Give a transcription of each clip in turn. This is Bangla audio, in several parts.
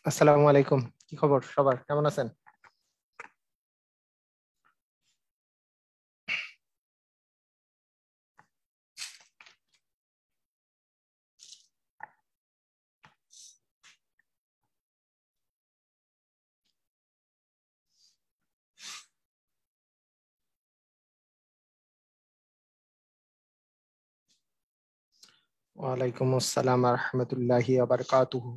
আসসালামু আলাইকুম। কি খবর সবার, কেমন আছেন? ওয়ালাইকুম আসসালাম ওয়া রাহমাতুল্লাহি ওয়া বারাকাতুহু।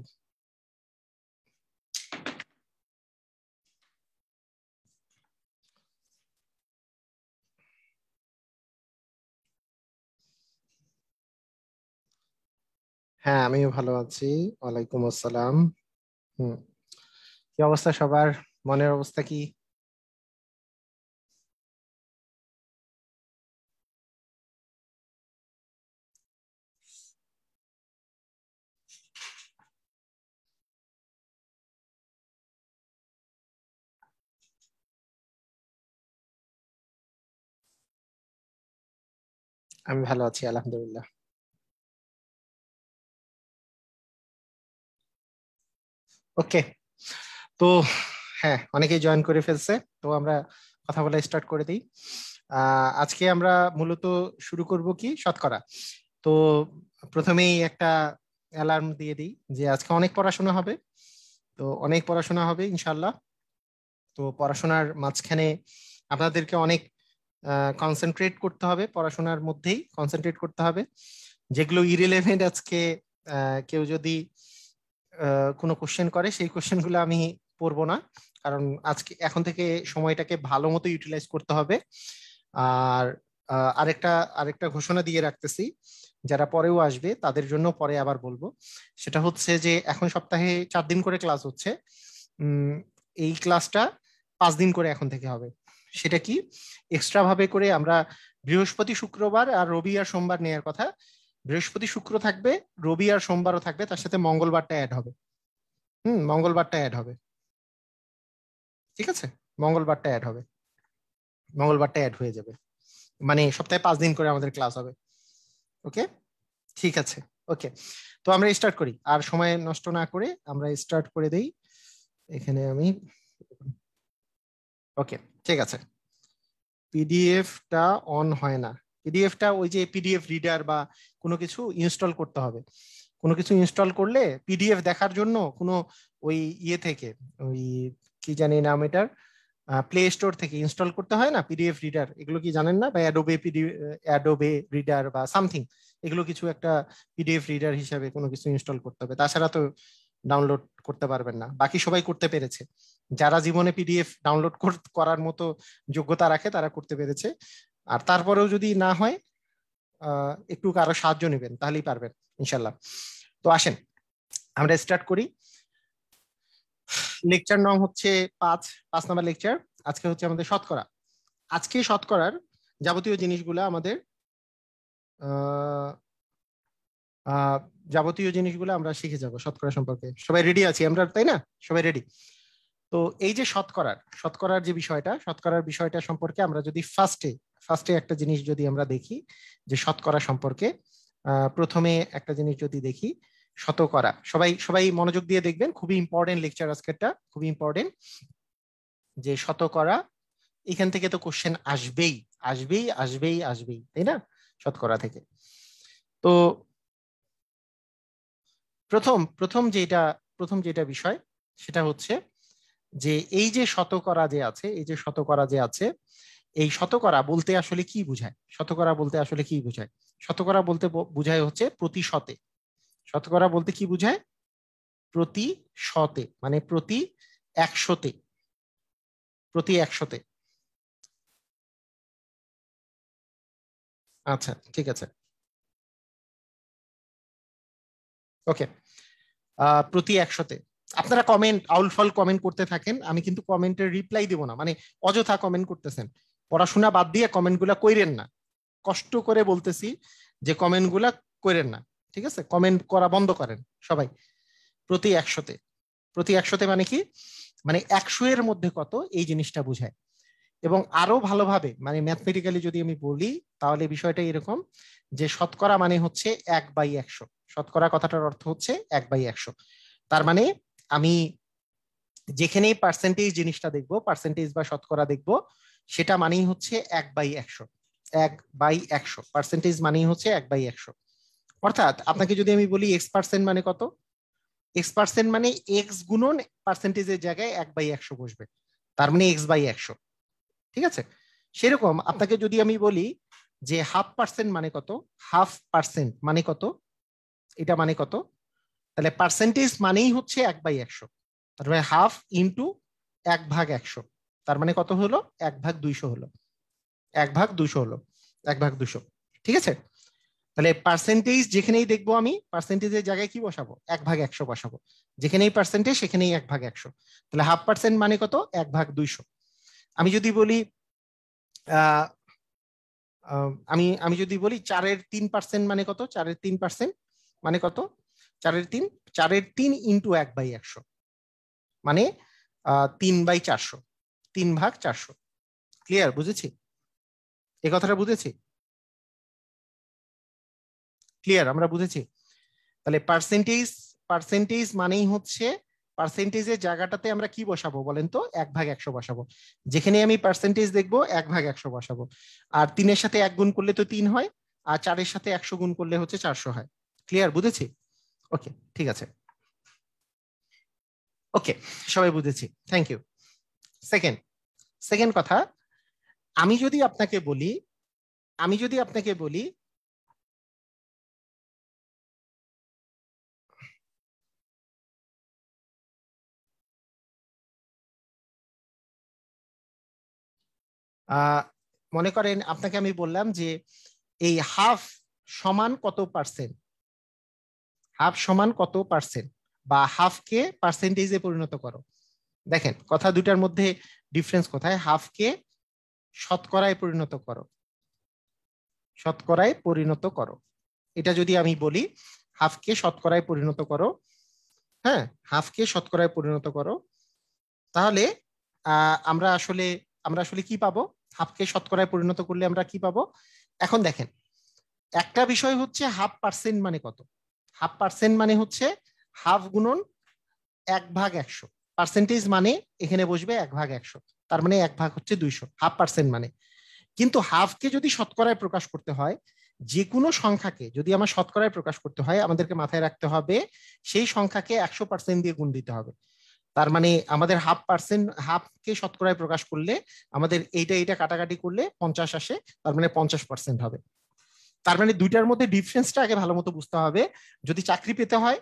হ্যাঁ, আমিও ভালো আছি। ওয়ালাইকুম আসসালাম। হুম। কি অবস্থা সবার? মনের অবস্থা কি? আমি ভালো আছি, আলহামদুলিল্লাহ। ওকে। তো হ্যাঁ, অনেকেই জয়েন করে ফেলছে। তো আমরা কথা বলা স্টার্ট করে দিই। আজকে আমরা মূলত শুরু করব কি, শতকরা। তো প্রথমেই একটা অ্যালার্ম দিয়ে দিই যে আজকে অনেক পড়াশোনা হবে। তো অনেক পড়াশোনা হবে ইনশাল্লাহ। তো পড়াশোনার মাঝখানে আপনাদেরকে অনেক কনসেন্ট্রেট করতে হবে, পড়াশোনার মধ্যেই কনসেন্ট্রেট করতে হবে। যেগুলো ইরিলেভেন্ট আজকে কেউ যদি কোনো কোশ্চেন করে, সেই কোশ্চেনগুলো আমি পড়বো না। কারণ আজকে এখন থেকে সময়টাকে ভালো মতো ইউটিলাইজ করতে হবে। আর আরেকটা আরেকটা ঘোষণা দিয়ে রাখতেছি, যারা পরেও আসবে তাদের জন্য পরে আবার বলবো। সেটা হচ্ছে যে এখন সপ্তাহে 4 দিন করে ক্লাস হচ্ছে। উম, এই ক্লাসটা 5 দিন করে এখন থেকে হবে। সেটা কি, এক্সট্রা ভাবে করে আমরা বৃহস্পতি শুক্রবার আর রবি আর সোমবার নেওয়ার কথা। বৃহস্পতি শুক্র থাকবে, রবি আর সোমবারও থাকবে, তার সাথে মঙ্গলবারটা অ্যাড হবে। মঙ্গলবারটা অ্যাড হবে। ঠিক আছে, মঙ্গলবারটা অ্যাড হবে। মঙ্গলবারটা অ্যাড হয়ে যাবে, মানে সপ্তাহে 5 দিন করে আমাদের ক্লাস হবে। ওকে, ঠিক আছে। ওকে, তো আমরা স্টার্ট করি, আর সময় নষ্ট না করে আমরা স্টার্ট করে দেই। এখানে আমি, ওকে, ঠিক আছে। পিডিএফটা অন হয় না। পিডিএফটা ওই যে পিডিএফ রিডার বা কোনো কিছু ইনস্টল করতে হবে। কোনো কিছু ইনস্টল করলে পিডিএফ দেখার জন্য কোনো ওই ইয়ে থেকে, ওই কি জানি নাম এটার, প্লে স্টোর থেকে ইনস্টল করতে হয় না পিডিএফ রিডার। এগুলো কি জানেন না? বা অ্যাডোবে অ্যাডোবে রিডার বা সামথিং, এগুলো কিছু একটা পিডিএফ রিডার হিসাবে কোনো কিছু ইনস্টল করতে হবে, তাছাড়া তো ডাউনলোড করতে পারবেন না। বাকি সবাই করতে পেরেছে, যারা জীবনে পিডিএফ ডাউনলোড করার মতো যোগ্যতা রাখে তারা করতে পেরেছে। আর তারপরেও যদি না হয়, একটু কারো সাহায্য নেবেন, তাহলেই পারবেন ইনশাল্লাহ। তো আসেন আমরা স্টার্ট করি। লেকচার নং হচ্ছে 5, 5 নম্বর লেকচার। আজকে হচ্ছে আমাদের শতকরা। আজকে শতকরার যাবতীয় জিনিসগুলো আমাদের আহ আহ যাবতীয় জিনিসগুলো আমরা শিখে যাব শতকরা সম্পর্কে। সবাই রেডি আছি আমরা, তাই না? সবাই রেডি? তো এই যে শতকরার শতকরার যে বিষয়টা, শতকরার বিষয়টা সম্পর্কে আমরা যদি ফার্স্টে ফার্স্টে একটা জিনিস যদি আমরা দেখি, যে শতকরা সম্পর্কে প্রথমে একটা জিনিস যদি দেখি, শতকরা। সবাই সবাই মনোযোগ দিয়ে দেখবেন, খুবই ইম্পর্টেন্ট লেকচার আজকেরটা, খুবই ইম্পর্টেন্ট। যে শতকরা, এখান থেকে তো কোশ্চেন আসবেই, আসবেই আসবেই আসবেই, তাই না? শতকরা থেকে। তো প্রথম প্রথম যেটা বিষয়, সেটা হচ্ছে যে এই যে শতকরা যে আছে, এই যে শতকরা যে আছে, এই শতকরা বলতে আসলে কি বোঝায়? শতকরা বলতে আসলে কি বোঝায়? শতকরা বলতে বোঝায় হচ্ছে প্রতি শতে। শতকরা বলতে কি বোঝায়? প্রতি শতে, মানে প্রতি একশোতে। প্রতি একশোতে। আচ্ছা, ঠিক আছে। ওকে, প্রতি একশোতে। আপনারা কমেন্ট, আউলফল কমেন্ট করতে থাকেন, আমি কিন্তু কমেন্টের রিপ্লাই দিব না, মানে অযথা কমেন্ট করতেছেন। পড়াশোনা বাদ দিয়ে কমেন্ট গুলা কইরেন না, কষ্ট করে বলতেছি যে কমেন্ট গুলা কইরেন না। ঠিক আছে, কমেন্ট করা বন্ধ করেন সবাই। প্রতি একশোতে। প্রতি একশোতে মানে কি? মানে 100 এর মধ্যে কত, এই জিনিসটা বোঝায়। এবং আরো ভালোভাবে, মানে ম্যাথমেটিক্যালি যদি আমি বলি, তাহলে বিষয়টা এরকম, যে শতকরা মানে হচ্ছে 1/100। শতকরা কথাটার অর্থ হচ্ছে 1/100। তার মানে আমি যেখানেই পার্সেন্টেজ জিনিসটা দেখবো, পার্সেন্টেজ বা শতকরা দেখবো, সেটা মানেই হচ্ছে 1/100। 1/100 পার্সেন্টেজ মানেই হচ্ছে 1/100। অর্থাৎ আপনাকে যদি আমি বলি X% মানে কত, X% মানে এক্স গুণন পার্সেন্টেজের জায়গায় 1/100 বসবে, তার মানে X/100। ঠিক আছে, সেরকম আপনাকে যদি আমি বলি যে 0.5% মানে কত, 0.5% মানে কত, এটা মানে কত, তাহলে পার্সেন্টেজ মানেই হচ্ছে 1/100। তার মানে 1/2 ইন্টু 1/100, তার মানে কত হলো, 1/200 হলো, 1/200 হলো, 1/200। ঠিক আছে, তাহলে পার্সেন্টেজ যেখানেই দেখবো আমি পার্সেন্টেজের জায়গায় কি বসাবো, 1/100 বসাবো। যেখানেই পার্সেন্টেজ সেখানেই 1/100। তাহলে 0.5% মানে কত, 1/200। আমি যদি বলি আমি আমি যদি বলি 4/3% মানে কত, 4/3% মানে কত, 4/3, 4/3 ইন্টু 1/100 মানে 3/400, 3/400। ক্লিয়ার, বুঝেছি, এই কথাটা বুঝেছি, ক্লিয়ার, আমরা বুঝেছি। তাহলে পার্সেন্টেজ, পার্সেন্টেজ মানেই হচ্ছে পার্সেন্টেজের জায়গাটাতে আমরা কি বসাবো বলেন তো, 1/100 বসাবো। যেখানে আমি পার্সেন্টেজ দেখবো 1/100 বসাবো। আর 3-এর সাথে 1 গুণ করলে তো 3 হয়, আর 4-এর সাথে 100 গুণ করলে হচ্ছে 400 হয়। ক্লিয়ার, বুঝেছি, ওকে ঠিক আছে, ওকে সবাই বুঝেছি, থ্যাংক ইউ। সেকেন্ড, সেকেন্ড কথা, আমি যদি আপনাকে বলি, আমি যদি আপনাকে বলি মনে করেন আপনাকে আমি বললাম যে এই হাফ সমান কত পার্সেন্ট, হাফ সমান কত পার্সেন্ট, বা হাফকে পার্সেন্টেজে পরিণত করো। দেখেন কথা দুটার মধ্যে ডিফারেন্স কোথায়, হাফকে শতকরায় পরিণত করো, শতকরায় পরিণত করো। এটা যদি আমি বলি হাফকে শতকরায় পরিণত করো, হ্যাঁ হাফকে শতকরায় পরিণত করো, তাহলে আমরা আসলে কি পাবো, হাফকে শতকরায় পরিণত করলে আমরা কি পাবো। এখন দেখেন একটা বিষয় হচ্ছে 0.5% মানে কত, 0.5% মানে হচ্ছে হাফ গুণন 1/100। পার্সেন্টেজ মানে এখানে বসবে 1/100, তার মানে 1/200, 0.5% মানে। কিন্তু হাফকে যদি শতকরায় প্রকাশ করতে হয়, যে কোনো সংখ্যাকে যদি আমার শতকরায় প্রকাশ করতে হয়, আমাদেরকে মাথায় রাখতে হবে সেই সংখ্যাকে 100% দিয়ে গুণ দিতে হবে। তার মানে আমাদের 0.5%, হাফকে শতকরায় প্রকাশ করলে আমাদের এইটা এইটা কাটাকাটি করলে 50 আসে, তার মানে 50% হবে। তার মানে দুইটার মধ্যে ডিফারেন্সটা আগে ভালো মতো বুঝতে হবে। যদি চাকরি পেতে হয়,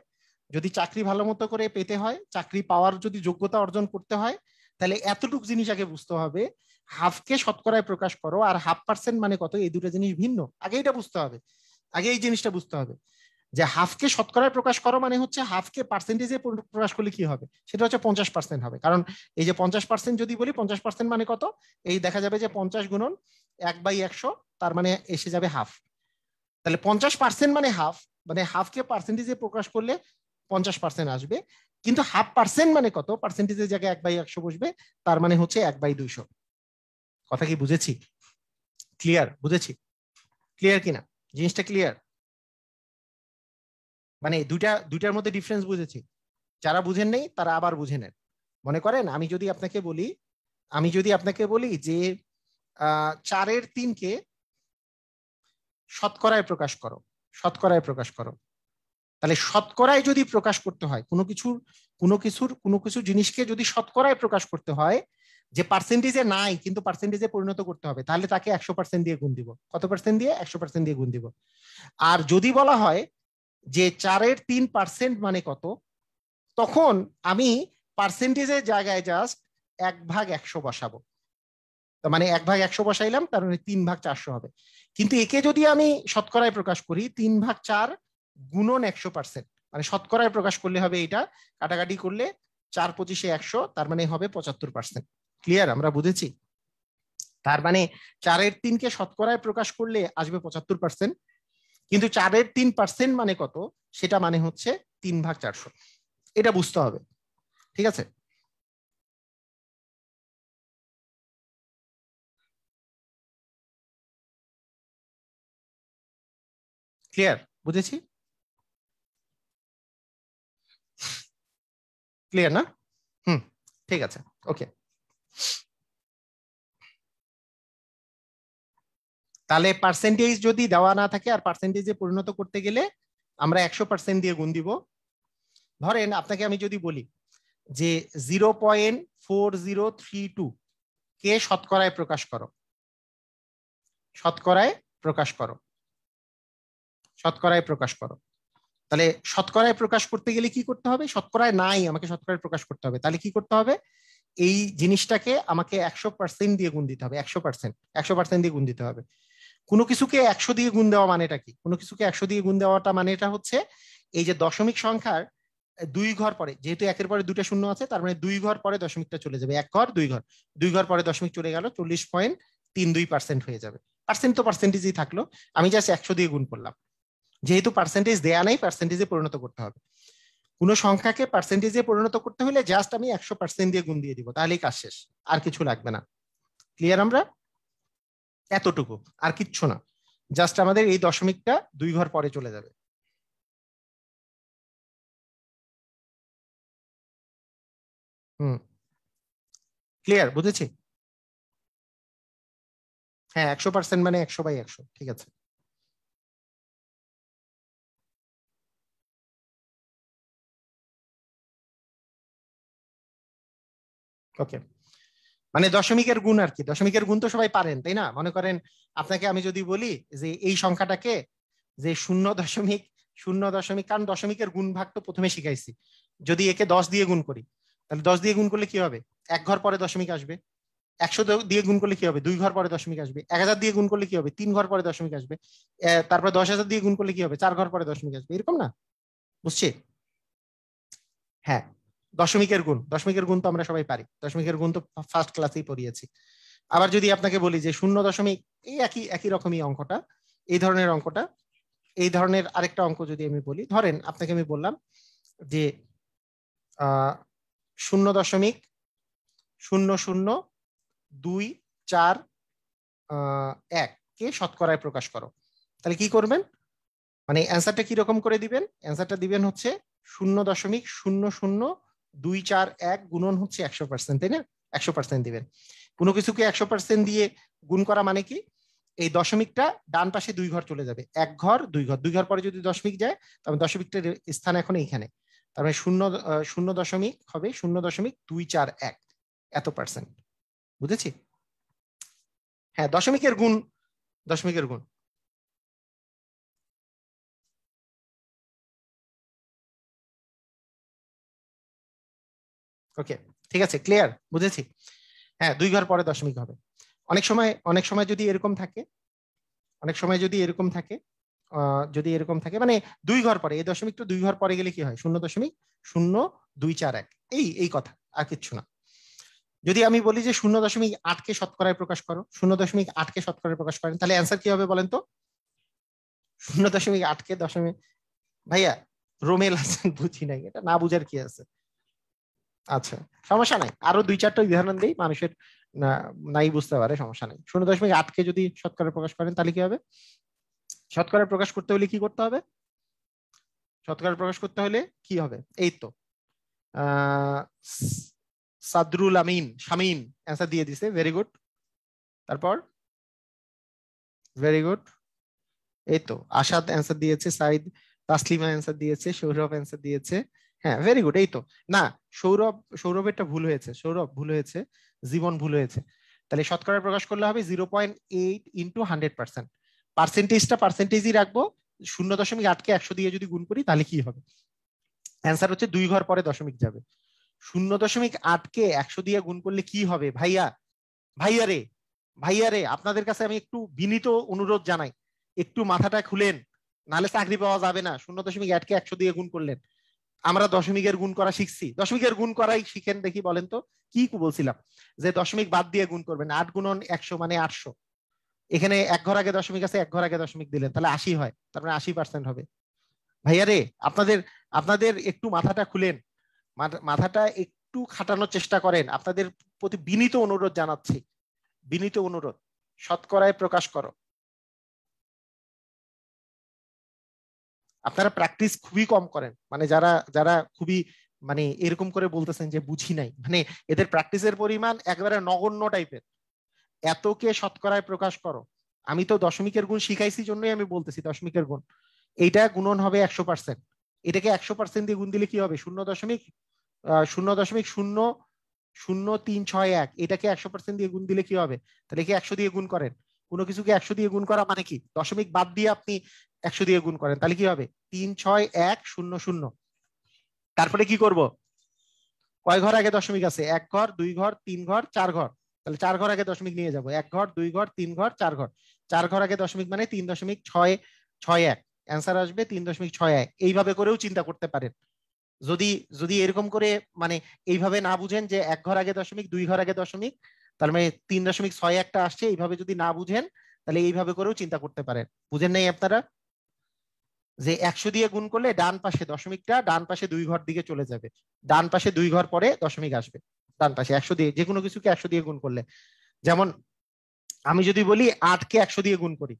যদি চাকরি ভালো মতো করে পেতে হয়, চাকরি পাওয়ার যদি যোগ্যতা অর্জন করতে হয়, তাহলে এতটুকু জিনিস আগে বুঝতে হবে, হাফকে শতকরায় প্রকাশ করো আর 0.5% মানে কত, এই দুটো জিনিস ভিন্ন। আগে এটা বুঝতে হবে, আগে এই জিনিসটা বুঝতে হবে যে হাফকে শতকরায় প্রকাশ করো মানে হচ্ছে হাফকে পার্সেন্টেজে প্রকাশ করলে কি হবে, সেটা হচ্ছে 50% হবে। কারণ এই যে 50% যদি বলি, 50% মানে কত, এই দেখা যাবে যে 50 গুণন 1/100, তার মানে এসে যাবে হাফ। তাহলে 50% মানে হাফ, মানে হাফকে পার্সেন্টেজে প্রকাশ করলে 50% আসবে। কিন্তু 0.5% মানে কত, পার্সেন্টেজের জায়গায় 1/100 বসবে, তার মানে হচ্ছে 1/200। কথা কি বুঝেছি, ক্লিয়ার, বুঝেছি, ক্লিয়ার কিনা, জিনিসটা ক্লিয়ার, মানে দুইটার মধ্যে ডিফারেন্স বুঝেছি। যারা বুঝেন নেই তারা আবার বুঝে নেন। মনে করেন আমি যদি আপনাকে বলি, আমি যদি আপনাকে বলি যে 4/3-কে শতকরায় প্রকাশ করো, শতকরায় প্রকাশ করো, তাহলে শতকরায় যদি প্রকাশ করতে হয় কোনো কিছু জিনিসকে যদি শতকরায় প্রকাশ করতে হয়, যে পার্সেন্টেজে নাই কিন্তু পার্সেন্টেজে পরিণত করতে হবে, তাহলে তাকে 100% দিয়ে গুণ দিব। কত পার্সেন্ট দিয়ে, 100% দিয়ে গুণ দিব। আর যদি বলা হয় যে 4/3% মানে কত, তখন আমি পার্সেন্টেজের জায়গায় জাস্ট 1/100 বসাবো। মানে 1/100 বসাইলাম, তার মানে 3/400 হবে। কিন্তু একে যদি আমি শতকরায় প্রকাশ করি, 3/4 গুণন 100%, মানে শতকরায় প্রকাশ করলে হবে এটা, কাটাকাটি করলে 4×25 100, তার মানে হবে 75%। ক্লিয়ার, আমরা বুঝেছি। তার মানে 4/3-কে শতকরায় প্রকাশ করলে আসবে 75%, কিন্তু 4/3% মানে কত, সেটা মানে হচ্ছে 3/400। এটা বুঝতে হবে, ঠিক আছে, ক্লিয়ার, বুঝেছি। ক্লিয়ার না? ঠিক আছে, ওকে। তাহলে পার্সেন্টেজ যদি দেওয়া না থাকে আর পার্সেন্টেজে পরিণত করতে গেলে আমরা 100% দিয়ে গুণ দিব। ধরেন আপনাকে আমি যদি বলি যে 0.4032 কে শতকরায় প্রকাশ করো, শতকরায় প্রকাশ করো, শতকরায় প্রকাশ করো, তাহলে শতকরায় প্রকাশ করতে গেলে কি করতে হবে? শতকরায় নাই, আমাকে শতকরায় প্রকাশ করতে হবে। তাহলে কি করতে হবে? এই জিনিসটাকে আমাকে 100% দিয়ে গুণ দিতে হবে। 100% দিয়ে গুণ দিতে হবে। কোনো কিছুকে 100 দিয়ে গুণ দেওয়া মানেটা কি? কোনো কিছুকে 100 দিয়ে গুণ দেওয়াটা মানেটা হচ্ছে এই যে দশমিক সংখ্যার 2 ঘর পরে, যেহেতু একের পরে দুটো শূন্য আছে, তার মানে 2 ঘর পরে দশমিকটা চলে যাবে। 1 ঘর 2 ঘর, 2 ঘর পরে দশমিক চলে গেল, 40.32% হয়ে যাবে। পার্সেন্ট তো পার্সেন্টেজই থাকলো, আমি জাস্ট 100 দিয়ে গুণ করলাম। যেহেতু পার্সেন্টেজ দেয়া নাই, পার্সেন্টেজে পরিণত করতে হবে। কোনো সংখ্যাকে পার্সেন্টেজে পরিণত করতে হলে জাস্ট আমি 100% দিয়ে গুণ দিয়ে দিব, তাহলেই কাজ শেষ, আর কিছু লাগবে না। ক্লিয়ার? আমরা এতটুকু, আর কিচ্ছু না, জাস্ট আমাদের এই দশমিকটা 2 ঘর পরে চলে যাবে। ক্লিয়ার? বুঝেছি? হ্যাঁ, 100% মানে 100/100। ঠিক আছে, ওকে। মানে দশমিকের গুণ আর কি, দশমিকের গুণ তো সবাই পারেন তাই না? মনে করেন আপনাকে আমি যদি বলি যে এই সংখ্যাটাকে যে 0.0, কারণ দশমিকের গুণ ভাগ তো প্রথমে শিখাইছি, যদি একে 10 দিয়ে গুণ করি, তাহলে 10 দিয়ে গুণ করলে কি হবে? 1 ঘর পরে দশমিক আসবে। 100 দিয়ে গুণ করলে কি হবে? 2 ঘর পরে দশমিক আসবে। 1000 দিয়ে গুণ করলে কি হবে? 3 ঘর পরে দশমিক আসবে। তারপর 10,000 দিয়ে গুণ করলে কি হবে? 4 ঘর পরে দশমিক আসবে। এরকম না? বুঝছি? হ্যাঁ, দশমিকের গুণ, দশমিকের গুণ তো আমরা সবাই পারি, দশমিকের গুণ তো ফার্স্ট ক্লাসেই পড়িয়েছি। আবার যদি আপনাকে বলি যে 0. এই একই একই রকমই অঙ্কটা, এই ধরনের অঙ্কটা, এই ধরনের আরেকটা অঙ্ক যদি আমি বলি, ধরেন আপনাকে আমি বললাম যে 0.0024 কে শতকরায় প্রকাশ করো। তাহলে কি করবেন? মানে অ্যান্সারটা কি রকম করে দিবেন? অ্যান্সারটা দিবেন হচ্ছে 0.00241 গুণন হচ্ছে 100%, তাই না? 100% দিবেন। কোনো কিছুকে 100% দিয়ে গুণ করা মানে কি? এই দশমিকটা ডান পাশে 2 ঘর চলে যাবে, 1 ঘর 2 ঘর, 2 ঘর পরে যদি দশমিক যায়, তবে দশমিকটার স্থান এখন এইখানে, তার মানে 0 হবে 0.241 এত পার্সেন্ট। বুঝেছি? হ্যাঁ, দশমিকের গুণ, দশমিকের গুণ। ওকে, ঠিক আছে, ক্লিয়ার? বুঝেছি। হ্যাঁ, 2 ঘর পরে দশমিক হবে। অনেক সময় যদি এরকম থাকে, অনেক সময় যদি এরকম থাকে, যদি এরকম থাকে মানে 2 ঘর পরে, এই দশমিকটা 2 ঘর পরে গেলে কি হয়? 0.0241, এই এই কথা, আর কিচ্ছু না। যদি আমি বলি যে 0.8 কে শতকরায় প্রকাশ করো, 0.8 কে শতকরায় প্রকাশ করেন, তাহলে অ্যান্সার কি হবে বলেন তো? 0.8 কে দশমিক, ভাইয়া রোমেল আছেন, বুঝি নাই, এটা না বুঝার কি আছে? আচ্ছা, সমস্যা নাই, আরো 2-4টা উদাহরণ দিই, মানুষের না নাই বুঝতে পারে, সমস্যা নেই। 0.8 কে যদি শতকরা প্রকাশ করেন তাহলে কি হবে? শতকরা প্রকাশ করতে হলে কি করতে হবে? শতকরা প্রকাশ করতে হলে কি হবে? এই তো আহ সাদরুল আমিন শামীম অ্যান্সার দিয়ে দিছে, ভেরি গুড। তারপর ভেরি গুড, এই তো আসাদ অ্যান্সার দিয়েছে, সাইদ, তাসলিমা অ্যান্সার দিয়েছে, সৌরভ অ্যান্সার দিয়েছে। হ্যাঁ, ভেরি গুড, এই তো। না, সৌরভ, সৌরভেরটা ভুল হয়েছে, সৌরভ ভুল হয়েছে, জীবন ভুল হয়েছে। তাহলে শতকরা প্রকাশ করলে হবে 0.8 ইন্টু 100%। পার্সেন্টেজটা পার্সেন্টেজই রাখবো। 0.8 কে 100 দিয়ে যদি গুণ করি তাহলে কি হবে? অ্যান্সার হচ্ছে 2 ঘর পরে দশমিক যাবে। 0.8 কে 100 দিয়ে গুণ করলে কি হবে ভাইয়া? ভাইয়া রে, ভাইয়া রে, আপনাদের কাছে আমি একটু বিনীত অনুরোধ জানাই, একটু মাথাটা খুলেন, নাহলে চাকরি পাওয়া যাবে না। 0.8 কে 100 দিয়ে গুণ করলেন। আমরা দশমিকের গুণ করা শিখছি, দশমিকের গুণ করাই শিখেন দেখি, বলেন তো কি বলছিলাম? যে দশমিক বাদ দিয়ে গুণ করবেন, 8 গুণন 100 মানে 800। এখানে 1 ঘর আগে দশমিক আছে, 1 ঘর আগে দশমিক দিলেন, তাহলে 80 হয়, তার মানে 80% হবে। ভাইয়া রে, আপনাদের আপনাদের একটু মাথাটা খুলেন, মাথাটা একটু খাটানোর চেষ্টা করেন, আপনাদের প্রতি বিনীত অনুরোধ জানাচ্ছি, বিনীত অনুরোধ, শতকরায় প্রকাশ করো। আপনারা প্র্যাকটিস খুবই কম করেন, মানে যারা যারা খুবই মানে এরকম করে বলতেছেন যে বুঝি নাই, মানে এদের প্র্যাকটিসের পরিমাণ একেবারে নগণ্য টাইপের। এতকে শতকরায় প্রকাশ করো। আমি তো দশমিকের গুণ শিখাইছি জন্যই আমি বলতেছি দশমিকের গুণ। এইটা গুণন হবে 100%। এটাকে 100% দিয়ে গুণ দিলে কি হবে? 0.0.00361। এটাকে 100% দিয়ে গুণ দিলে কি হবে? তাহলে কি 100 দিয়ে গুণ করেন? কোনো কিছুকে 100 দিয়ে গুণ করা মানে কি? দশমিক বাদ দিয়ে আপনি 100 দিয়ে গুণ করেন, তাহলে কি হবে? 36100। তারপরে কি করব? কয় ঘর আগে দশমিক আছে? 1 ঘর, 2 ঘর, 3 ঘর, 4 ঘর। তাহলে 4 ঘর আগে দশমিক নিয়ে যাব। 1 ঘর, 2 ঘর, 3 ঘর, 4 ঘর। 4 ঘর আগে দশমিক মানে 3.661। অ্যান্সার আসবে 3.61। এইভাবে করেও চিন্তা করতে পারেন। যদি যদি এরকম করে মানে এইভাবে না বুঝেন যে 1 ঘর আগে দশমিক, 2 ঘর আগে দশমিক, তার মানে 3.61টা আসছে, এইভাবে যদি না বুঝেন তাহলে এইভাবে করেও চিন্তা করতে পারেন। বুঝেন নাই আপনারা যে 100 দিয়ে গুণ করলে ডান পাশে দশমিকটা ডান পাশে 2 ঘর দিকে চলে যাবে, ডান পাশে 2 ঘর পরে দশমিক আসবে। ডান পাশে 100 দিয়ে যে কোনো কিছুকে 100 দিয়ে গুণ করলে, যেমন আমি যদি বলি 8কে 100 দিয়ে গুণ করি,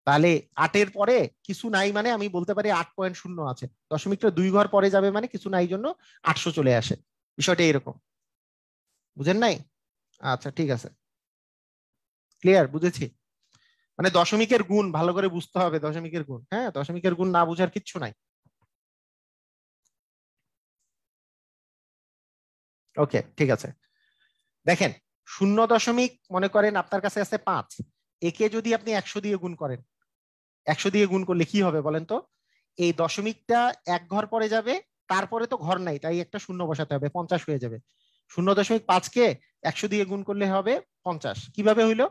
তাহলে 8-এর পরে কিছু নাই মানে আমি বলতে পারি 8.0 আছে, দশমিকটা 2 ঘর পরে যাবে মানে কিছু নাই জন্য 800 চলে আসে। বিষয়টা এরকম। বুঝেন নাই? আচ্ছা ঠিক আছে, ক্লিয়ার, বুঝেছি। মানে দশমিকের গুণ ভালো করে বুঝতে হবে, দশমিকের গুণ। হ্যাঁ, দশমিকের গুণ না বুঝার কিচ্ছু নাই। ওকে ঠিক আছে। দেখেন, 0. মনে করেন আপনার কাছে আছে 5, একে যদি আপনি 100 দিয়ে গুণ করেন, 100 দিয়ে গুণ করলে কি হবে বলেন তো? এই দশমিকটা 1 ঘর পরে যাবে, তারপরে তো ঘর নাই তাই একটা শূন্য বসাতে হবে, 50 হয়ে যাবে। 0.5কে 100 দিয়ে গুণ করলে হবে 50। কিভাবে হইলো?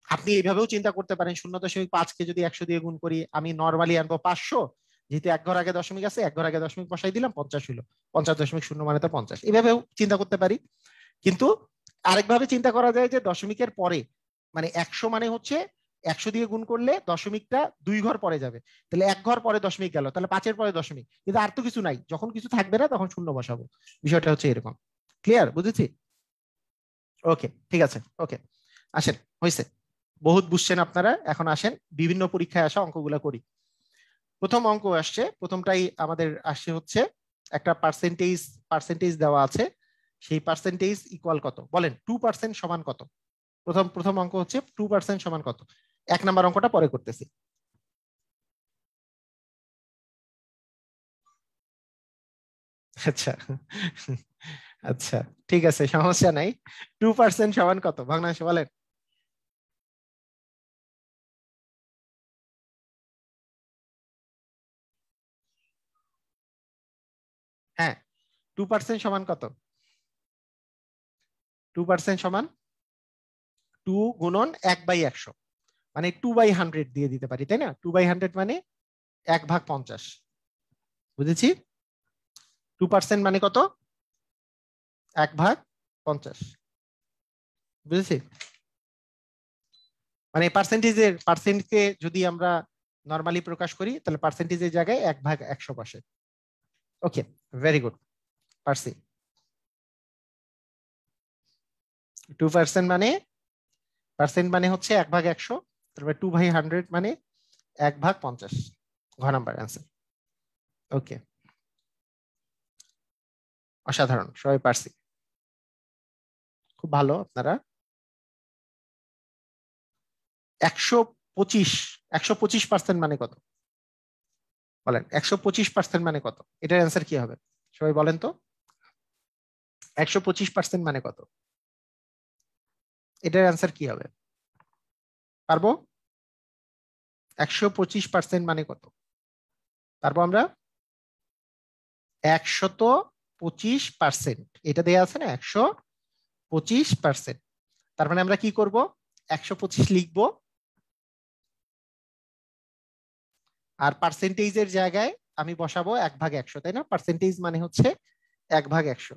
আপনি এইভাবেও চিন্তা করতে পারেন, 0.5কে যদি 100 দিয়ে গুণ করি, আমি নর্মালি আনবো 500, যেহেতু 1 ঘর আগে দশমিক আছে 1 ঘর আগে দশমিক বসাই দিলাম, 50 হইলো। 50.0 মানে তো 50, এইভাবেও চিন্তা করতে পারি। কিন্তু আরেকভাবে চিন্তা করা যায় যে দশমিকের পরে মানে 100 মানে হচ্ছে 100 দিয়ে গুণ করলে দশমিকটা 2 ঘর পরে যাবে, তাহলে 1 ঘর পরে দশমিক গেল, তাহলে 5-এর পরে দশমিক, কিন্তু আর তো কিছু নাই, যখন কিছু থাকবে না তখন শূন্য বসাবো। বিষয়টা হচ্ছে এরকম। ক্লিয়ার, বুঝেছি? ওকে ঠিক আছে। ওকে, আসেন, হয়েছে, বহুত বুঝছেন আপনারা, এখন আসেন বিভিন্ন পরীক্ষায় আসা অঙ্কগুলা করি। প্রথম অঙ্ক আসছে, প্রথমটাই আমাদের আসছে হচ্ছে একটা পার্সেন্টেজ, পার্সেন্টেজ দেওয়া আছে, সেই পার্সেন্টেজ ইকুয়াল কত বলেন? 2% সমান কত? প্রথম প্রথম অঙ্ক হচ্ছে 2% সমান কত। 1 নাম্বার অঙ্কটা পরে করতেছি। আচ্ছা আচ্ছা ঠিক আছে, সমস্যা নাই। 2% সমান কত ভগ্নাংশে বলেন? হ্যাঁ, 2% সমান কত? 2% সমান 2 গুণন 1/100, মানে 2/100 দিয়ে দিতে পারি, তাই না? 2/100 মানে 1/50। বুঝেছি? 2% মানে কত? 1/50। বুঝেছি? মানে পার্সেন্টেজের পার্সেন্টকে যদি আমরা নর্মালি প্রকাশ করি তাহলে পার্সেন্টেজের জায়গায় 1/100 বসে। ওকে, ভেরি গুড, পারছি। 2% মানে, পার্সেন্ট মানে হচ্ছে 1/100, তারপরে 2/100 মানে 1/50। ঘ নাম্বার অ্যান্সার। ওকে, অসাধারণ, সবাই পারছি, খুব ভালো আপনারা। 125, 125% মানে কত বলেন? 125% মানে কত? এটার অ্যান্সার কি হবে সবাই বলেন তো? 125% মানে কত? এটার অ্যান্সার কি হবে? পারবো? 125% মানে কত? পারবো আমরা? 125%, এটা দেয়া আছে না, 125%। তার মানে আমরা কি করব? 125 লিখবো, আর পার্সেন্টেজের জায়গায় আমি বসাবো 1/100, তাই না? পার্সেন্টেজ মানে হচ্ছে 1/100।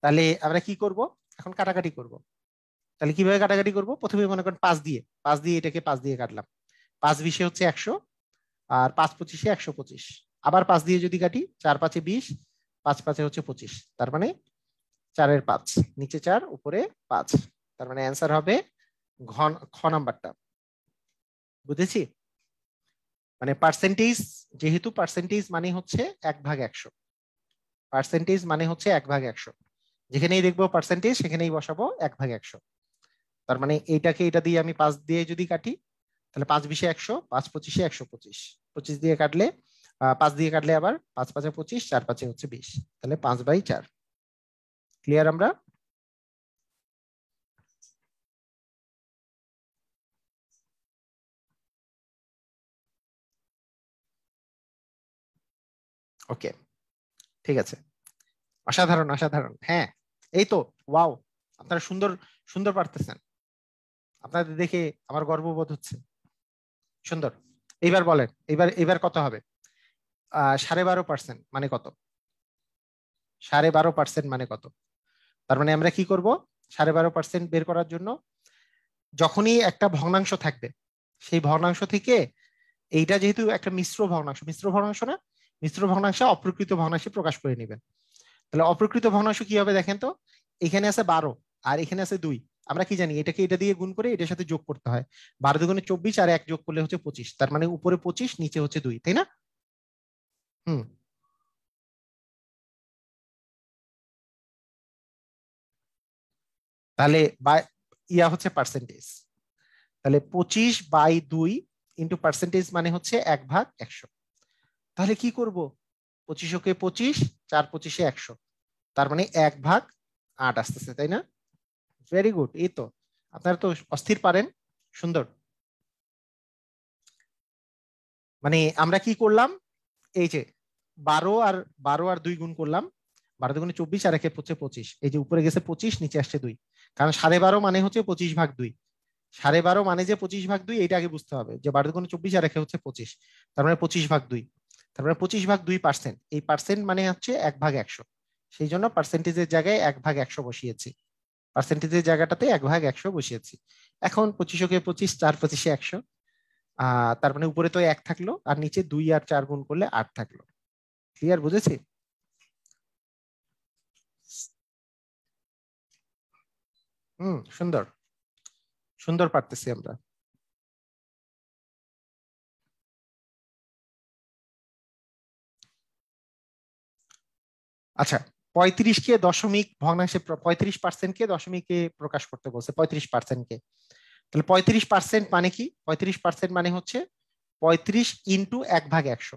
তাহলে আমরা কি করব? এখন কাটাকাটি করব। তাহলে কিভাবে কাটাকাটি করব? প্রথমে মনে করেন 5 দিয়ে, 5 দিয়ে এটাকে 5 দিয়ে কাটলাম, 5 20 হচ্ছে 100, আর 5 25 125। আবার 5 দিয়ে যদি কাটি, 4 5 20, 5 5 হচ্ছে 25, তার মানে 4-এর 5, নিচে 4 উপরে 5, তার মানে অ্যান্সার হবে ঘন খ নাম্বারটা। বুঝেছি? মানে পার্সেন্টেজ, যেহেতু পার্সেন্টেজ মানে হচ্ছে 1/100, পার্সেন্টেজ মানে হচ্ছে 1/100। যেখানেই দেখবো পার্সেন্টেজ সেখানেই বসাবো 1/100। তার মানে এইটাকে এটা দিয়ে আমি 5 দিয়ে যদি কাটি, তাহলে 5 20 100, 5 25 125, 25 দিয়ে কাটলে 5 দিয়ে কাটলে আবার 5 5 25, 4 5 হচ্ছে 20, তাহলে 5/4। ক্লিয়ার আমরা? ওকে, ঠিক আছে। অসাধারণ অসাধারণ, হ্যাঁ। এই তো, ওয়াও, আপনারা সুন্দর সুন্দর পারতেছেন। আপনাদের দেখে আমার গর্ববোধ হচ্ছে। সুন্দর। এইবার বলেন, এবার কত হবে? 12.5% মানে কত? 12.5% মানে কত? তার মানে আমরা কি করব? 12.5% বের করার জন্য যখনই একটা ভগ্নাংশ থাকবে, সেই ভগ্নাংশ থেকে এইটা যেহেতু একটা মিশ্র ভগ্নাংশ, মিশ্র ভগ্নাংশ না, মিশ্র ভগ্নাংশ অপ্রকৃত ভগ্নাংশে প্রকাশ করে নেবেন। তাহলে অপ্রকৃত ভগ্নাংশ কি হবে দেখেন তো। এখানে আছে 12 আর এখানে আছে 2। আমরা কি জানি এটাকে এটা দিয়ে গুণ করে এটার সাথে যোগ করতে হয়। 12 দুগুণে 24 আর 1 যোগ করলে হচ্ছে 25। তার মানে উপরে 25, নিচে হচ্ছে 2, তাই না? হুম। তাহলে ইয়া হচ্ছে পার্সেন্টেজ। তাহলে 25/2 ইন্টু পার্সেন্টেজ মানে হচ্ছে 1/100। তাহলে কি করব? 25কে 25, 4 25 100, তার মানে 1/8 আসতেছে, তাই না? ভেরি গুড, এই তো। আপনারা তো অস্থির পারেন। সুন্দর। মানে আমরা কি করলাম, এই যে 12 আর 2 গুণ করলাম। 12 দুগুণে 24 আর 1 হচ্ছে 25। এই যে উপরে গেছে 25, নিচে আসছে 2। কারণ 12.5 মানে হচ্ছে 25/2। 12.5 মানে যে 25/2, এটা আগে বুঝতে হবে যে 12 দুগুণে 24 আর 1 হচ্ছে 25। তার মানে 25/2। তার মানে 25/2%। এই পার্সেন্ট মানে হচ্ছে 1/100। সেই জন্য পার্সেন্টেজের জায়গায় 1/100 বসিয়েছি। পার্সেন্টেজের জায়গাটাতে 1/100 বসিয়েছি। এখন 25কে 25, 4 25 100। তার মানে উপরে তো 1 থাকলো, আর নিচে 2 আর 4 গুণ করলে 8 থাকলো। ক্লিয়ার, বুঝেছি? সুন্দর সুন্দর পারতেছি আমরা। আচ্ছা, 35কে দশমিক ভগ্নাংশে 35%কে দশমিকে প্রকাশ করতে বলছে, 35%কে। তাহলে 35% মানে কি? 35% মানে হচ্ছে 35 ইন্টু 1/100।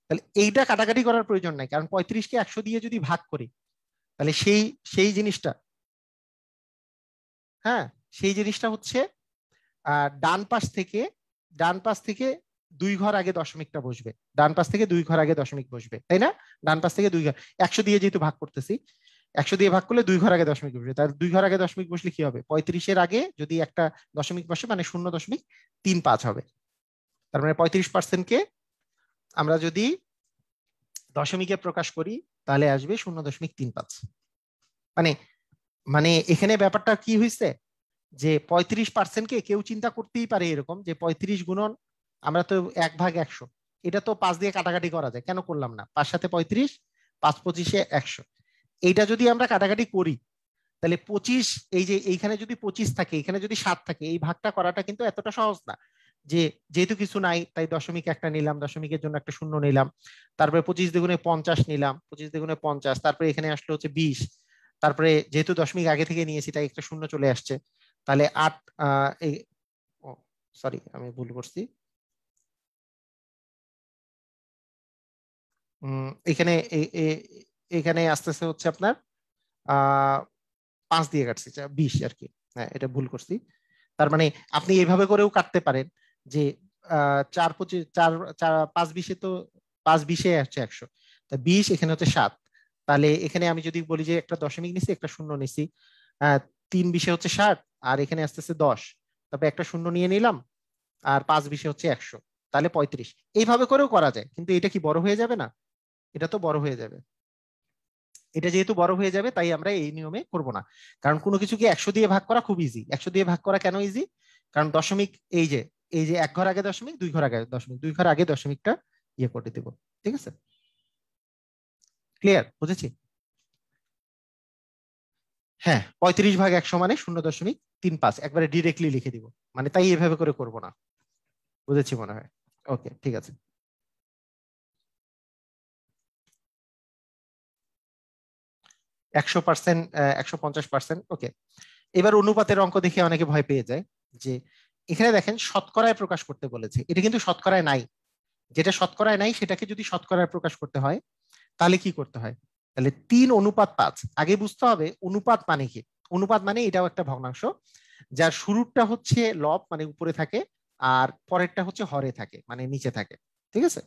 তাহলে এইটা কাটাকাটি করার প্রয়োজন নাই, কারণ 35কে 100 দিয়ে যদি ভাগ করি, তাহলে সেই সেই জিনিসটা, হ্যাঁ, সেই জিনিসটা হচ্ছে ডান পাশ থেকে, ডান পাশ থেকে 2 ঘর আগে দশমিকটা বসবে। ডান পাশ থেকে 2 ঘর আগে দশমিক বসবে, তাই না? ডান পাশ থেকে 2 ঘর, 100 দিয়ে যেহেতু ভাগ করতেছি, 100 দিয়ে ভাগ করলে 2 ঘর আগে দশমিক বসবে। তাহলে 2 ঘর আগে দশমিক বসলে কি হবে? 35-এর আগে যদি একটা দশমিক বসে মানে 0.35 হবে। তার মানে 35%কে আমরা যদি দশমিকে প্রকাশ করি, তাহলে আসবে 0.35। মানে মানে এখানে ব্যাপারটা কি হয়েছে, যে 35%কে কেউ চিন্তা করতেই পারে এরকম যে 35 গুণন, আমরা তো 1/100, এটা তো 5 দিয়ে কাটাকাটি করা যায়, কেন করলাম না? 5 সাথে 35, 5 25-এ 100। এইটা যদি আমরা কাটাকাটি করি, তাহলে 25, এই যে এইখানে যদি 25 থাকে, এখানে যদি 7 থাকে, এই ভাগটা করাটা কিন্তু এতটা সহজ না। যে যেহেতু কিছু নাই, তাই দশমিক একটা নিলাম, দশমিকের জন্য একটা শূন্য নিলাম, তারপরে 25 দ্বিগুণে 50 নিলাম, 25 দ্বিগুণে 50, তারপরে এখানে আসলো হচ্ছে 20, তারপরে যেহেতু দশমিক আগে থেকে নিয়েছি তাই একটা শূন্য চলে আসছে। তাহলে 8, এই, সরি আমি ভুল করছি। এখানে এখানে আসতেছে হচ্ছে আপনার 5 দিয়ে কাটছি, 20 আর কি। হ্যাঁ, এটা ভুল করছি। তার মানে আপনি এইভাবে করেও কাটতে পারেন যে 4 25, 5 20-এ তো 5 20-এ হচ্ছে 100, তা 20 এখানে হচ্ছে 7। তাহলে এখানে আমি যদি বলি যে একটা দশমিক নিছি, একটা শূন্য নিছি, 3 20-এ হচ্ছে 60, আর এখানে আসতেছে 10, তারপরে একটা শূন্য নিয়ে নিলাম, আর 5 20-এ হচ্ছে 100, তাহলে 35। এইভাবে করেও করা যায়, কিন্তু এটা কি বড় হয়ে যাবে না? এটা তো বড় হয়ে যাবে। এটা যেহেতু বড় হয়ে যাবে, তাই আমরা এই নিয়মে করব না। কারণ কোনো কিছুকে 100 দিয়ে ভাগ করা খুব ইজি। 100 দিয়ে ভাগ করা কেন ইজি? কারণ দশমিক, এই যে 1 ঘর আগে দশমিক, 2 ঘর আগে দশমিক, 2 ঘর আগে দশমিকটা ইয়ে করে দেব। ঠিক আছে? ক্লিয়ার, বুঝেছি? হ্যাঁ, 35/100 মানে 0.35, একবারে ডিরেক্টলি লিখে দিব। মানে তাই এভাবে করে করব না। বুঝেছি মনে হয়। ওকে, ঠিক আছে। 100%, 150%। ওকে, এবার অনুপাতের অঙ্ক দেখে অনেকে ভয় পেয়ে যায় যে এখানে দেখেন শতকরায় প্রকাশ করতে বলেছে, এটা কিন্তু শতকরায় নাই। যেটা শতকরায় নাই সেটাকে যদি শতকরায় প্রকাশ করতে হয় তাহলে কি করতে হয়? তাহলে 3:5। আগে বুঝতে হবে অনুপাত মানে কি। অনুপাত মানে এটাও একটা ভগ্নাংশ যার শুরুরটা হচ্ছে লব মানে উপরে থাকে, আর পরেরটা হচ্ছে হরে থাকে মানে নিচে থাকে। ঠিক আছে,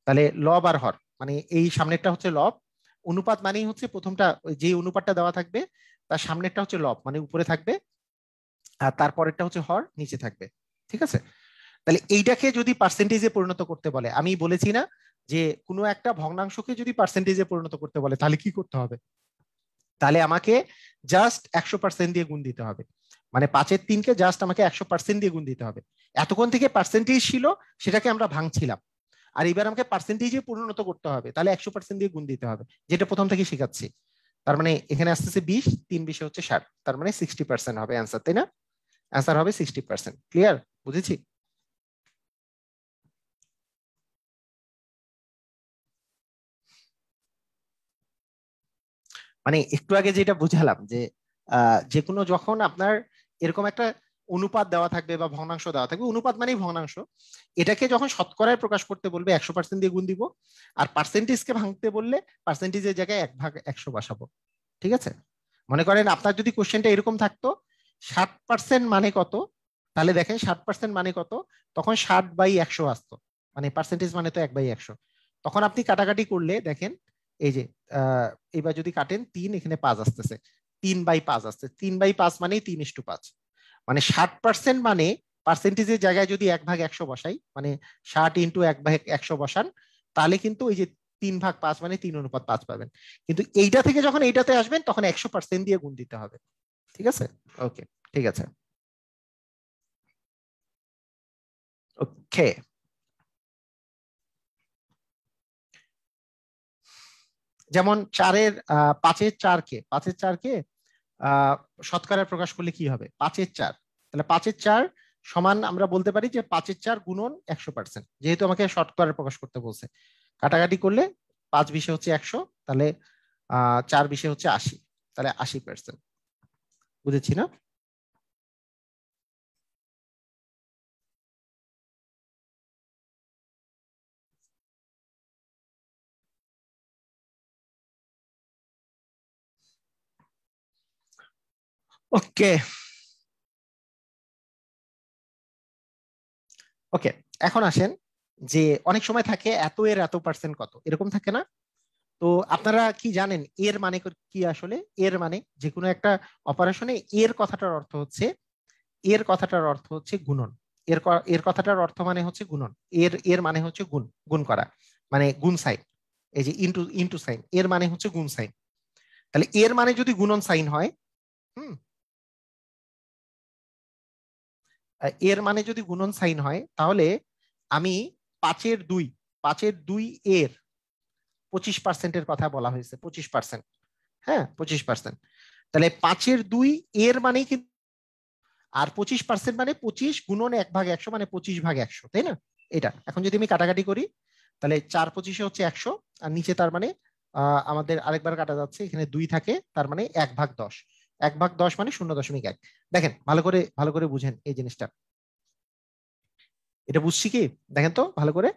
তাহলে লব আর হর মানে এই সামনেরটা হচ্ছে লব। অনুপাত মানেই হচ্ছে প্রথমটা যে অনুপাতটা দেওয়া থাকবে তার সামনেরটা হচ্ছে লব মানে উপরে থাকবে, আর তারপরেরটা হচ্ছে হর নিচে থাকবে। ঠিক আছে, তাহলে এইটাকে যদি পার্সেন্টেজে পরিণত করতে বলে, আমি বলেছি না যে কোনো একটা ভগ্নাংশকে যদি পার্সেন্টেজে পরিণত করতে বলে তাহলে কি করতে হবে? তাহলে আমাকে জাস্ট 100% দিয়ে গুণ দিতে হবে। মানে 5-3 কে জাস্ট আমাকে 100% দিয়ে গুণ দিতে হবে। এতক্ষণ থেকে পার্সেন্টেজ ছিল, সেটাকে আমরা ভাঙছিলাম, আর এবার আমাকে পার্সেন্টেজে পরিণত করতে হবে, তাহলে 100% দিয়ে গুণ দিতে হবে, যেটা প্রথম থেকে শেখাচ্ছি। তার মানে এখানে আসতেছে 20, 3 20 হচ্ছে 60, তার মানে 60% হবে অ্যান্সার, তাই না? অ্যান্সার হবে 60%। ক্লিয়ার? বুঝেছি? মানে একটু আগে যেটা বুঝালাম যে যে কোনো যখন আপনার এরকম একটা অনুপাত দেওয়া থাকবে বা ভগ্নাংশ দেওয়া থাকবে, অনুপাত মানেই ভগ্নাংশ, এটাকে যখন শতকরায় প্রকাশ করতে বলবে 100% দিয়ে গুণ দিব, আর পার্সেন্টেজকে ভাঙতে বললে পার্সেন্টেজের জায়গায় 1/100 বসাবো। ঠিক আছে, মনে করেন আপনার যদি কোশ্চেনটা এরকম থাকতো 60% মানে কত, তাহলে দেখেন 60% মানে কত, তখন 60/100 আসতো, মানে পার্সেন্টেজ মানে তো 1/100। তখন আপনি কাটাকাটি করলে দেখেন এই যে এবার যদি কাটেন 3, এখানে 5 আসতেছে, 3/5 আসছে, 3/5 মানে 3:5। মানে 60% মানে পার্সেন্টেজের জায়গায় যদি 1/100 বসাই, মানে 60 × 1/100 বসান, তাহলে কিন্তু ওই যে 3/5 মানে 3:5 পাবেন। কিন্তু এইটা থেকে যখন এইটাতে আসবেন তখন 100% দিয়ে গুণ দিতে হবে। ঠিক আছে, ওকে, ঠিক আছে, ওকে। যেমন 5-এর 4 কে আহ শতকরা প্রকাশ করলে কি হবে? 5-এর 4, তাহলে 5-এর 4 সমান আমরা বলতে পারি যে 5-এর 4 গুণন 100%, যেহেতু আমাকে শতকরা প্রকাশ করতে বলছে। কাটাকাটি করলে 5 20 হচ্ছে 100, তাহলে 4 20 হচ্ছে 80, তাহলে 80%। বুঝেছি না? ওকে, ওকে। এখন আসেন যে অনেক সময় থাকে এত এর এত পার্সেন্ট কত, এরকম থাকে না? তো আপনারা কি জানেন এর মানে কি আসলে? এর মানে যে কোনো একটা অপারেশনে এর কথাটার অর্থ হচ্ছে, এর কথাটার অর্থ হচ্ছে গুণন। এর কথাটার অর্থ মানে হচ্ছে গুণন। এর এর মানে হচ্ছে গুণ, গুণ করা, মানে গুণ সাইন। এই যে ইনটু ইনটু সাইন, এর মানে হচ্ছে গুণ সাইন। তাহলে এর মানে যদি গুণন সাইন হয়, হুম, এর মানে যদি গুণন সাইন হয়, তাহলে আমি 5-এর 2, 5-এর 2 এর 25%-এর কথা বলা হয়েছে, 25%। হ্যাঁ, 25%। তাহলে 5-এর 2 এর মানেই কিন্তু, আর 25% মানে 25 গুণন 1/100 মানে 25/100, তাই না? এটা এখন যদি আমি কাটাকাটি করি, তাহলে 4 25 হচ্ছে 100, আর নিচে তার মানে আমাদের আরেকবার কাটা যাচ্ছে, এখানে 2 থাকে, তার মানে 1/10। 1/10 মানে 0.1। দেখেন ভালো করে বুঝেন এই জিনিসটা। এটা বুঝছি কি? দেখেন তো ভালো করে,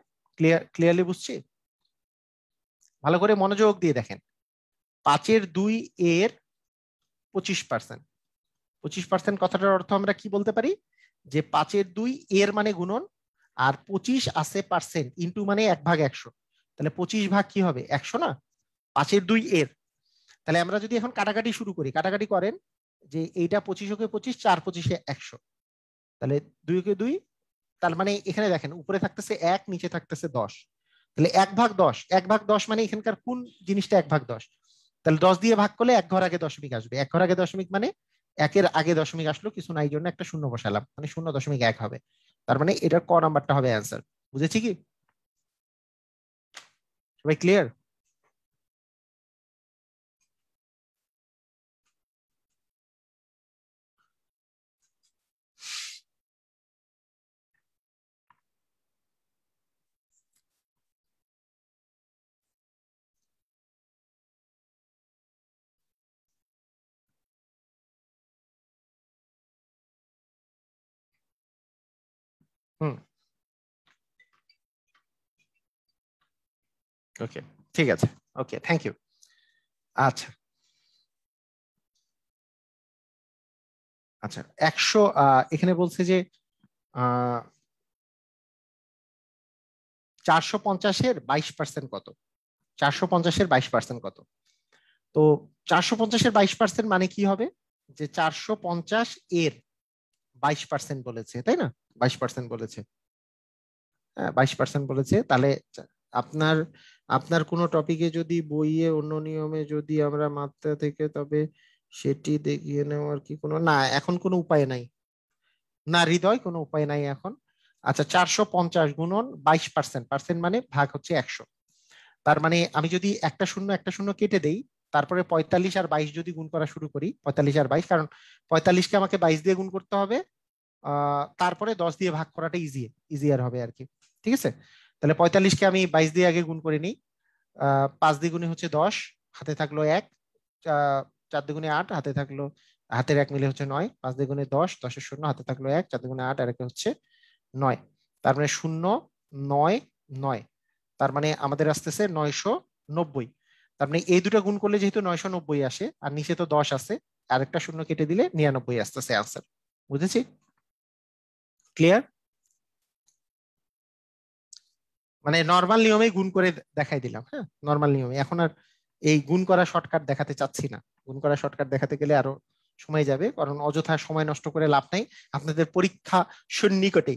ক্লিয়ারলি বুঝছি? ভালো করে মনোযোগ দিয়ে দেখেন। 5-এর 2 এর 25%, 25% কথাটার অর্থ আমরা কি বলতে পারি? যে 5-এর 2 এর মানে গুণন, আর 25 আছে পার্সেন্ট, ইন্টু মানে 1/100, তাহলে 25 ভাগ কি হবে? 100 না? 5-এর 2 এর, তাহলে আমরা যদি এখন কাটাকাটি শুরু করি, কাটাকাটি করেন যে এইটা 25 কে 25, 4 25 100, তাহলে 2 কে 2, তার মানে এখানে দেখেন উপরে থাকতেছে 1, নিচে থাকতেছে 10, তাহলে 1/10, 1/10 মানে এখানকার কোন জিনিসটা 1/10? তাহলে 10 দিয়ে ভাগ করলে এক ঘর আগে দশমিক আসবে, এক ঘর আগে দশমিক মানে একের আগে দশমিক আসলো, কিছু নাই জন্য একটা শূন্য বসালাম, মানে 0.1 হবে। তার মানে এটার ক নাম্বারটা হবে অ্যান্সার। বুঝেছি কি? সবাই ক্লিয়ার? হুম, ওকে, ঠিক আছে, ওকে, থ্যাংক ইউ। আচ্ছা আচ্ছা, 100, এখানে বলছে যে 450-এর 22% কত? 450-এর 22% কত? তো 450-এর 22% মানে কি হবে? যে 450-এর 22% বলেছে, তাই না? 22% বলেছে, হ্যাঁ 22% বলেছে। তাহলে আপনার আপনার কোনো টপিকে যদি বইয়ে অন্য নিয়মে যদি আমরা মাত্রা থেকে, তবে সেটি দেখিয়ে নেওয়ার কি কোনো, না এখন কোনো উপায় নাই, না হৃদয়, কোনো উপায় নাই এখন। আচ্ছা, 450 গুণন 22%, পার্সেন্ট মানে ভাগ হচ্ছে 100। তার মানে আমি যদি একটা শূন্য একটা শূন্য কেটে দেই, তারপরে 45 আর 22 যদি গুণ করা শুরু করি, 45 আর 22, কারণ 45কে আমাকে 22 দিয়ে গুণ করতে হবে, তারপরে 10 দিয়ে ভাগ করাটা ইজিয়ার হবে আর কি। ঠিক আছে, তাহলে 45কে আমি 22 দিয়ে আগে গুণ করে নিই। 5 দ্বিগুণে হচ্ছে 10, হাতে থাকলো 1, 4 দ্বিগুণে 8, হাতে থাকলো, হাতের 1 মিলে হচ্ছে 9, 5 দ্বিগুণে 10, 10-এর শূন্য, হাতে থাকলো 1, 4 দ্বিগুণে 8, আর একে হচ্ছে 9। তার মানে 0, 9, 9, তার মানে আমাদের আসতেছে 990। তার মানে এই দুটো গুণ করলে যেহেতু 990 আসে, আর নিচে তো 10 আছে, আরেকটা শূন্য কেটে দিলে 99 আসতেছে আনসার। বুঝেছি? ক্লিয়ার? মানে নর্মাল নিয়মে গুণ করে দেখাই দিলাম, হ্যাঁ নর্মাল নিয়মে। এখন আর এই গুণ করা শর্টকাট দেখাতে চাচ্ছি না, গুণ করা শর্টকাট দেখাতে গেলে আরো সময় যাবে, কারণ অযথা সময় নষ্ট করে লাভ নাই। আপনাদের পরীক্ষা সন্নিকটে,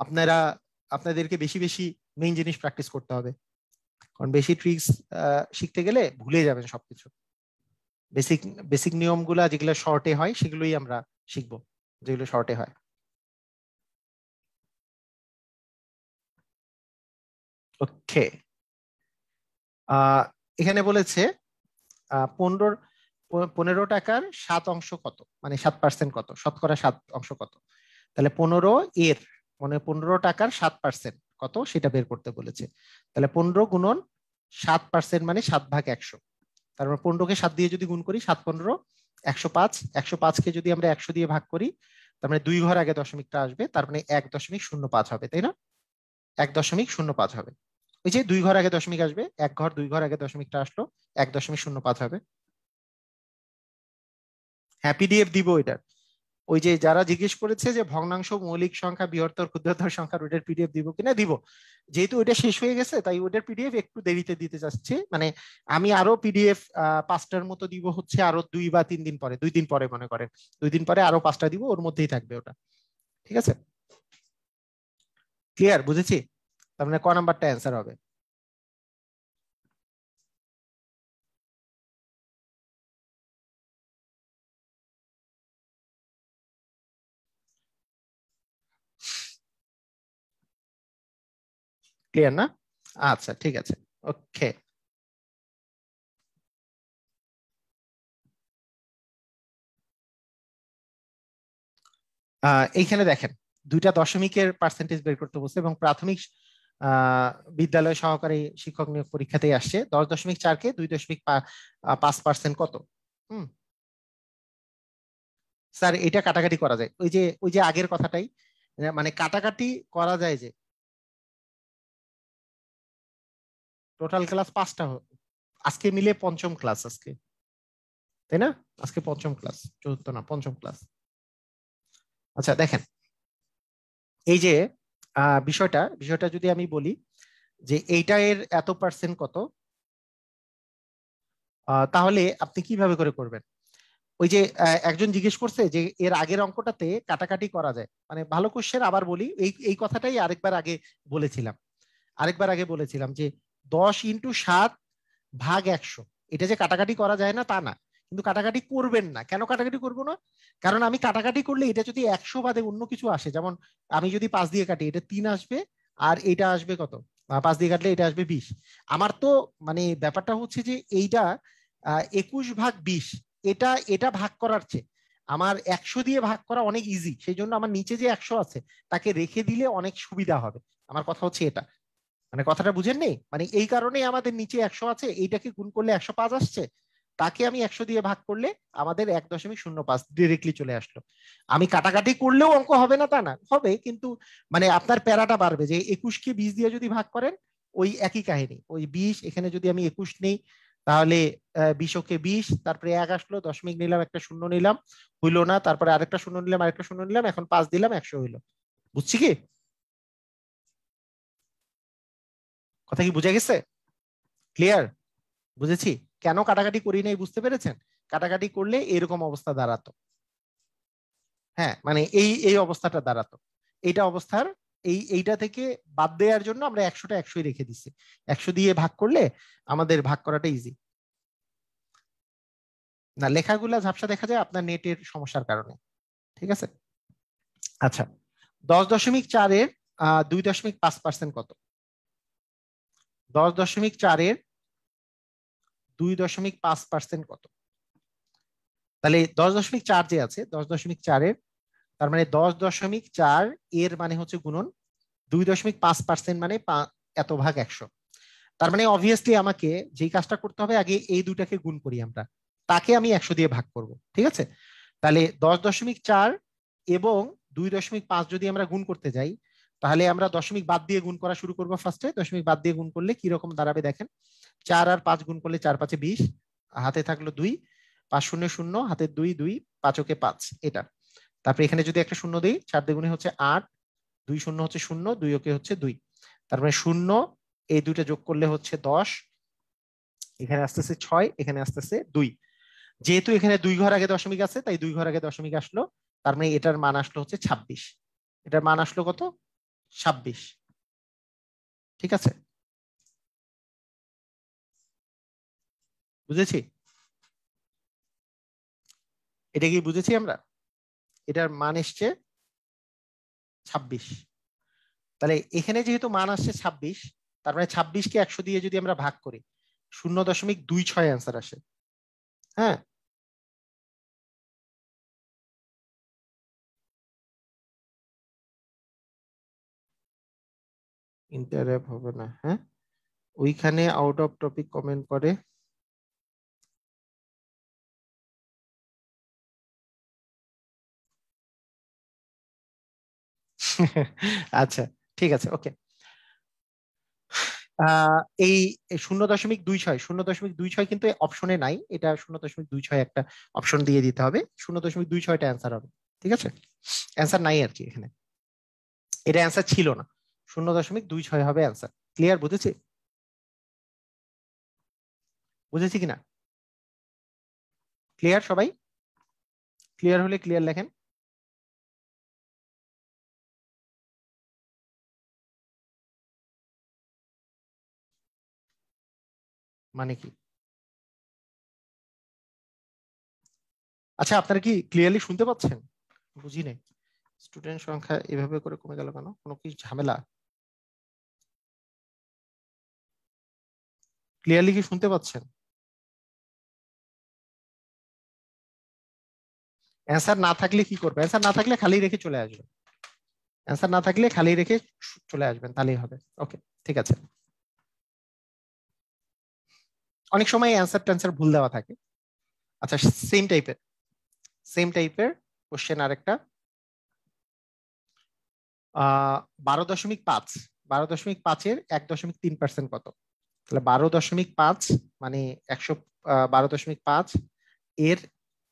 আপনারা আপনাদেরকে বেশি বেশি মেইন জিনিস প্র্যাকটিস করতে হবে, কারণ বেশি ট্রিক্স শিখতে গেলে ভুলে যাবেন সবকিছু। বেসিক বেসিক নিয়মগুলা যেগুলো শর্টে হয় সেগুলোই আমরা শিখবো, যেগুলো শর্টে হয়। ওকে, এখানে বলেছে 15 টাকার 7 অংশ কত, মানে 7% কত, শতকরা 7 অংশ কত। তাহলে 15 এর মানে 15 টাকার 7% কত সেটা বের করতে বলেছে। তাহলে 15 গুণন 7% মানে 7/100। তারপর 15কে 7 দিয়ে যদি গুণ করি, 7-15 105, 105কে যদি আমরা 100 দিয়ে ভাগ করি, তার মানে 2 ঘর আগে দশমিকটা আসবে, তার মানে 1.05 হবে, তাই না? 1.05 হবে। ওই যে 2 ঘর আগে দশমিক আসবে, 2 ঘর আগে দশমিকটা আসলো, 1.05 হবে। হ্যাঁ পিডিএফ দিব এটা। ওই যে যারা জিজ্ঞেস করেছে যে ভগ্নাংশ, মৌলিক সংখ্যা, বৃহত্তর ক্ষুদ্রতর সংখ্যা, ওইটার পিডিএফ দিব কিনা, দিব। যেহেতু ওইটা শেষ হয়ে গেছে, তাই ওইটার পিডিএফ একটু দেরিতে দিতে যাচ্ছে, মানে আমি আরো পিডিএফ 5টার মতো দিব হচ্ছে আরো 2 বা 3 দিন পরে, 2 দিন পরে মনে করেন, 2 দিন পরে আরো 5টা দিব, ওর মধ্যেই থাকবে ওটা। ঠিক আছে, ক্লিয়ার? বুঝেছি? তার মানে ক নাম্বারটা অ্যান্সার হবে? ক্লিয়ার না? আচ্ছা ঠিক আছে, ওকে। এইখানে দেখেন, দুইটা দশমিকের পার্সেন্টেজ বের করতে বলছে, এবং প্রাথমিক আহ বিদ্যালয় সহকারী শিক্ষক নিয়োগ পরীক্ষাতেই আসছে। 10.4কে 2.5% কত? হুম, স্যার এটা কাটাকাটি করা যায়, ওই যে আগের কথাটাই, মানে কাটাকাটি করা যায় যে টোটাল ক্লাস 5টা, আজকে মিলে পঞ্চম ক্লাস আজকে, তাই না? আজকে পঞ্চম ক্লাস, চতুর্থ না, পঞ্চম ক্লাস। আচ্ছা দেখেন, এই যে বিষয়টা বিষয়টা যদি আমি বলি যে এইটা এর এত পার্সেন্ট কত, তাহলে আপনি কিভাবে করে করবেন? ওই যে একজন জিজ্ঞেস করছে যে এর আগের অঙ্কটাতে কাটাকাটি করা যায়, মানে ভালো কোশ্চেন। আবার বলি, এই এই কথাটাই বলেছিলাম আরেকবার আগে বলেছিলাম যে 10x7/100, এটা যে কাটাকাটি করা যায় না তা না, কিন্তু কাটাকাটি করবেন না। কেন কাটাকাটি করবো না? কারণ আমি কাটাকাটি করলে এটা যদি 100 বাদে অন্য কিছু আসে, যেমন আমি যদি 5 দিয়ে কাটি, এটা 3 আসবে, আর এটা আসবে কত, 5 দিয়ে কাটলে এটা আসবে 20। আমার তো মানে ব্যাপারটা হচ্ছে যে এইটা 21/20, এটা এটা ভাগ করার চেয়ে আমার 100 দিয়ে ভাগ করা অনেক ইজি, সেই জন্য আমার নিচে যে 100 আছে তাকে রেখে দিলে অনেক সুবিধা হবে। আমার কথা হচ্ছে এটা, মানে কথাটা বুঝেন নেই, মানে এই কারণেই আমাদের নিচে 100 আছে, এইটাকে গুণ করলে 105 আসছে। তাকে আমি 100 দিয়ে ভাগ করলে আমাদের 1.05 ডিরেক্টলি চলে আসলো। আমি কাটাকাটি করলেও অঙ্ক হবে না তা না, হবে, কিন্তু মানে আপনার প্যারাটা বাড়বে যে 21কে 20 দিয়ে যদি ভাগ করেন ওই একই কাহিনী, ওই 20, এখানে যদি আমি 21 নেই তাহলে 20কে 20, তারপরে 1 আসলো, দশমিক নিলাম, একটা শূন্য নিলাম, হইলো না, তারপরে আরেকটা শূন্য নিলাম, আরেকটা শূন্য নিলাম, এখন 5 দিলাম, 100 হইলো। বুঝছি কি? কথা কি বুঝে গেছে? ক্লিয়ার? বুঝেছি। কেন কাটাকাটি করি নাই বুঝতে পেরেছেন? কাটাকাটি করলে এরকম অবস্থা দাঁড়াতো। হ্যাঁ, মানে এই এই অবস্থাটা দাঁড়াতো। এইটা অবস্থার এইটা থেকে বাদ দেওয়ার জন্য আমরা 100টা 100ই রেখে দিচ্ছি। 100 দিয়ে ভাগ করলে আমাদের ভাগ করাটা ইজি। না, লেখাগুলা ঝাপসা দেখা যায় আপনার নেটের সমস্যার কারণে। ঠিক আছে। আচ্ছা, 10.4-এর 2.5% কত? 10.4-এর 2.5% কত? তাহলে 10.4 যে আছে, 10.4-এর তার মানে 10.4 এর মানে হচ্ছে গুণন 2.5% মানে এত ভাগ 100। তার মানে অবভিয়াসলি আমাকে যেই কাজটা করতে হবে, আগে এই দুটাকে গুণ করি আমরা, তাকে আমি 100 দিয়ে ভাগ করব। ঠিক আছে। তাহলে 10.4 এবং 2.5 যদি আমরা গুণ করতে যাই, তাহলে আমরা দশমিক বাদ দিয়ে গুণ করা শুরু করবো। ফার্স্টে দশমিক বাদ দিয়ে গুণ করলে কি রকম দাঁড়াবে দেখেন। 4 আর 5 গুণ করলে 4 5 20, হাতে থাকলো 2, 5 শূন্য 0, হাতে 2 2, 5 ওকে 5, এটা। তারপরে এখানে যদি একটা শূন্য দিই, 4 দ্বিগুণে হচ্ছে 8, 2 শূন্য হচ্ছে 0, 2 ওকে হচ্ছে 2, তার মানে 0, এই দুইটা যোগ করলে হচ্ছে 10, এখানে আসতেছে 6, এখানে আসতেছে 2। যেহেতু এখানে 2 ঘর আগে দশমিক আছে তাই 2 ঘর আগে দশমিক আসলো, তার মানে এটার মান আসলো হচ্ছে 26। এটার মান আসলো কত? 26। ঠিক আছে, বুঝেছি? এটা কি বুঝেছি আমরা? এটার মান এসছে 26। তাহলে এখানে যেহেতু মান আসছে 26, তার মানে 26কে 100 দিয়ে যদি আমরা ভাগ করি 0.26 অ্যান্সার আসে। হ্যাঁ, ইন্টারঅ্যাপ হবে না। হ্যাঁ, ওইখানে আউট অফ টপিক কমেন্ট করে। আচ্ছা, ঠিক আছে, ওকে। এই 0.26, 0.26 কিন্তু অপশনে নাই, এটা 0.26 একটা অপশন দিয়ে দিতে হবে, 0.26টা অ্যান্সার হবে। ঠিক আছে, অ্যান্সার নাই আর কি এখানে, এটা অ্যান্সার ছিল না, 0.26 হবে অ্যান্সার। ক্লিয়ার? বুঝেছি? বুঝেছি কিনা? ক্লিয়ার সবাই? ক্লিয়ার হলে ক্লিয়ার লেখেন। মানে কি? আচ্ছা, আপনারা কি ক্লিয়ারলি শুনতে পাচ্ছেন? বুঝি নাই, স্টুডেন্ট সংখ্যা এভাবে করে কমে গেল কেন? কোনো কি ঝামেলা? ক্লিয়ারলি কি শুনতে পাচ্ছেন? অ্যান্সার না থাকলে কি করবে? অ্যান্সার না থাকলে খালি রেখে চলে আসবে, অ্যান্সার না থাকলে খালি রেখে চলে আসবেন, তাহলেই হবে। ওকে, ঠিক আছে। অনেক সময় অ্যান্সার ট্যান্সার ভুল দেওয়া থাকে। আচ্ছা, সেম টাইপের সেম টাইপের কোশ্চেন আরেকটা। 12.5, 12.5-এর 1.3% কত? তাহলে 12.5 মানে 12.5 এর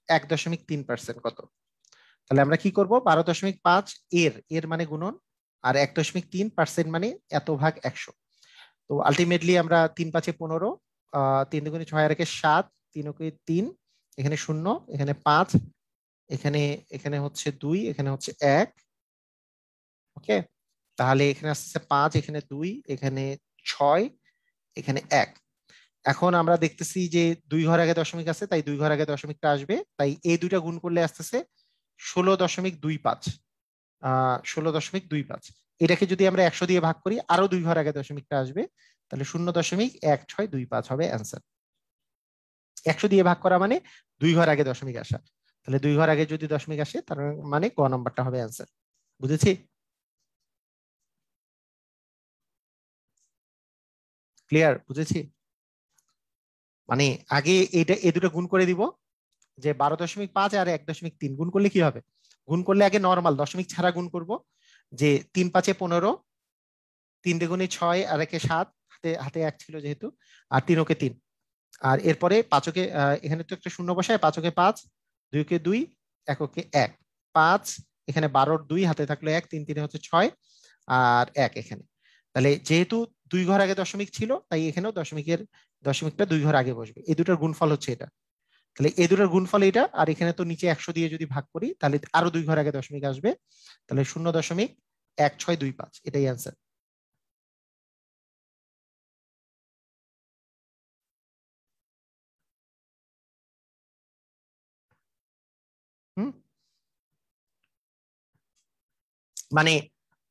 1.3% কত? তাহলে আমরা কি করব, 12.5 এর এর মানে গুণন, আর 1.3% মানে এত ভাগ 100। তো আলটিমেটলি আমরা 3 5 15, 3 2 6 আর 1 7, 3 কে 3, এখানে 0, এখানে 5, এখানে এখানে হচ্ছে 2, এখানে হচ্ছে 1। ওকে, তাহলে এখানে আসছে 5, এখানে 2, এখানে 6, এখানে 1। এখন আমরা দেখতেছি যে 2 ঘর আগে দশমিক আছে তাই 2 ঘর আগে দশমিকটা আসবে, তাই এই দুইটা গুণ করলে আসতেছে 16.25। 16.25, এটাকে যদি আমরা 100 দিয়ে ভাগ করি আরো 2 ঘর আগে দশমিকটা আসবে, তাহলে 0.1625 হবে অ্যান্সার। 100 দিয়ে ভাগ করা মানে 2 ঘর আগে দশমিক আসা, তাহলে 2 ঘর আগে যদি দশমিক আসে তার মানে ক নাম্বারটা হবে অ্যান্সার। বুঝেছি? ক্লিয়ার? বুঝেছি? মানে আগে এইটা এই দুটো গুণ করে দিব, যে 12.5 আর 1.3 গুণ করলে কি হবে, গুণ করলে আগে নর্মাল দশমিক ছাড়া গুণ করব, যে 3 5 15, 3 দুগুণে 6 আর 1 7, হাতে হাতে 1 ছিল যেহেতু, আর 3 ওকে 3, আর এরপরে 5 ওকে এখানে তো একটা শূন্য বসায়, 5 ওকে 5, 2 কে 2, 1 ওকে 1, 5, এখানে 12 2 হাতে থাকলো 1, 3 3 হচ্ছে 6, আর 1 এখানে। তাহলে যেহেতু 2 ঘর আগে দশমিক ছিল, তাই এখানেও দশমিকটা 2 ঘর আগে বসবে। এই দুটোর গুণফল হচ্ছে এটা। তাহলে এই দুটোর গুণফল এটা, আর এখানে তো নিচে 100 দিয়ে যদি ভাগ করি তাহলে আরো 2 ঘর আগে দশমিক আসবে, তাহলে 0.1625, এটাই অ্যান্সার। হুম, মানে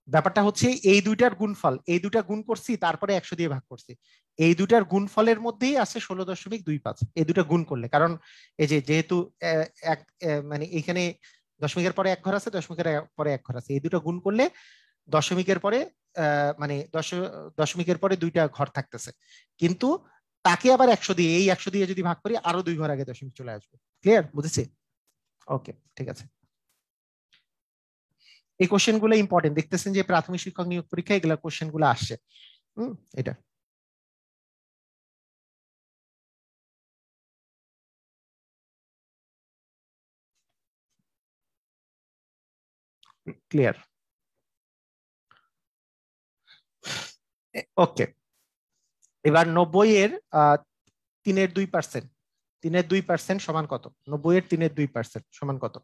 ব্যাপারটা হচ্ছে এই দুইটার গুণফল, এই দুইটা গুণ করছি তারপরে 100 দিয়ে ভাগ করছি, এই দুইটার গুণফলের মধ্যেই আছে 16.25, এই দুটা গুণ করলে, কারণ এই যে যেহেতু এক মানে এখানে দশমিকের পরে 1 ঘর আছে, দশমিকের পরে 1 ঘর আছে, এই দুটো গুণ করলে দশমিকের পরে মানে দশমিকের পরে 2টা ঘর থাকতেছে, কিন্তু তাকে আবার 100 দিয়ে, এই 100 দিয়ে যদি ভাগ করি আরো 2 ঘর আগে দশমিক চলে আসবে। ক্লিয়ার, বুঝেছি? ওকে, ঠিক আছে। এই কোশ্চেন গুলো ইম্পর্টেন্ট, দেখতেছেন যে প্রাথমিক শিক্ষক নিয়োগ পরীক্ষায় এগুলা কোশ্চেন গুলো আসছে। এটা ক্লিয়ার। ওকে, এবার 90 এর 3/2%, 3/2% সমান কত? 90 এর 3/2% সমান কত?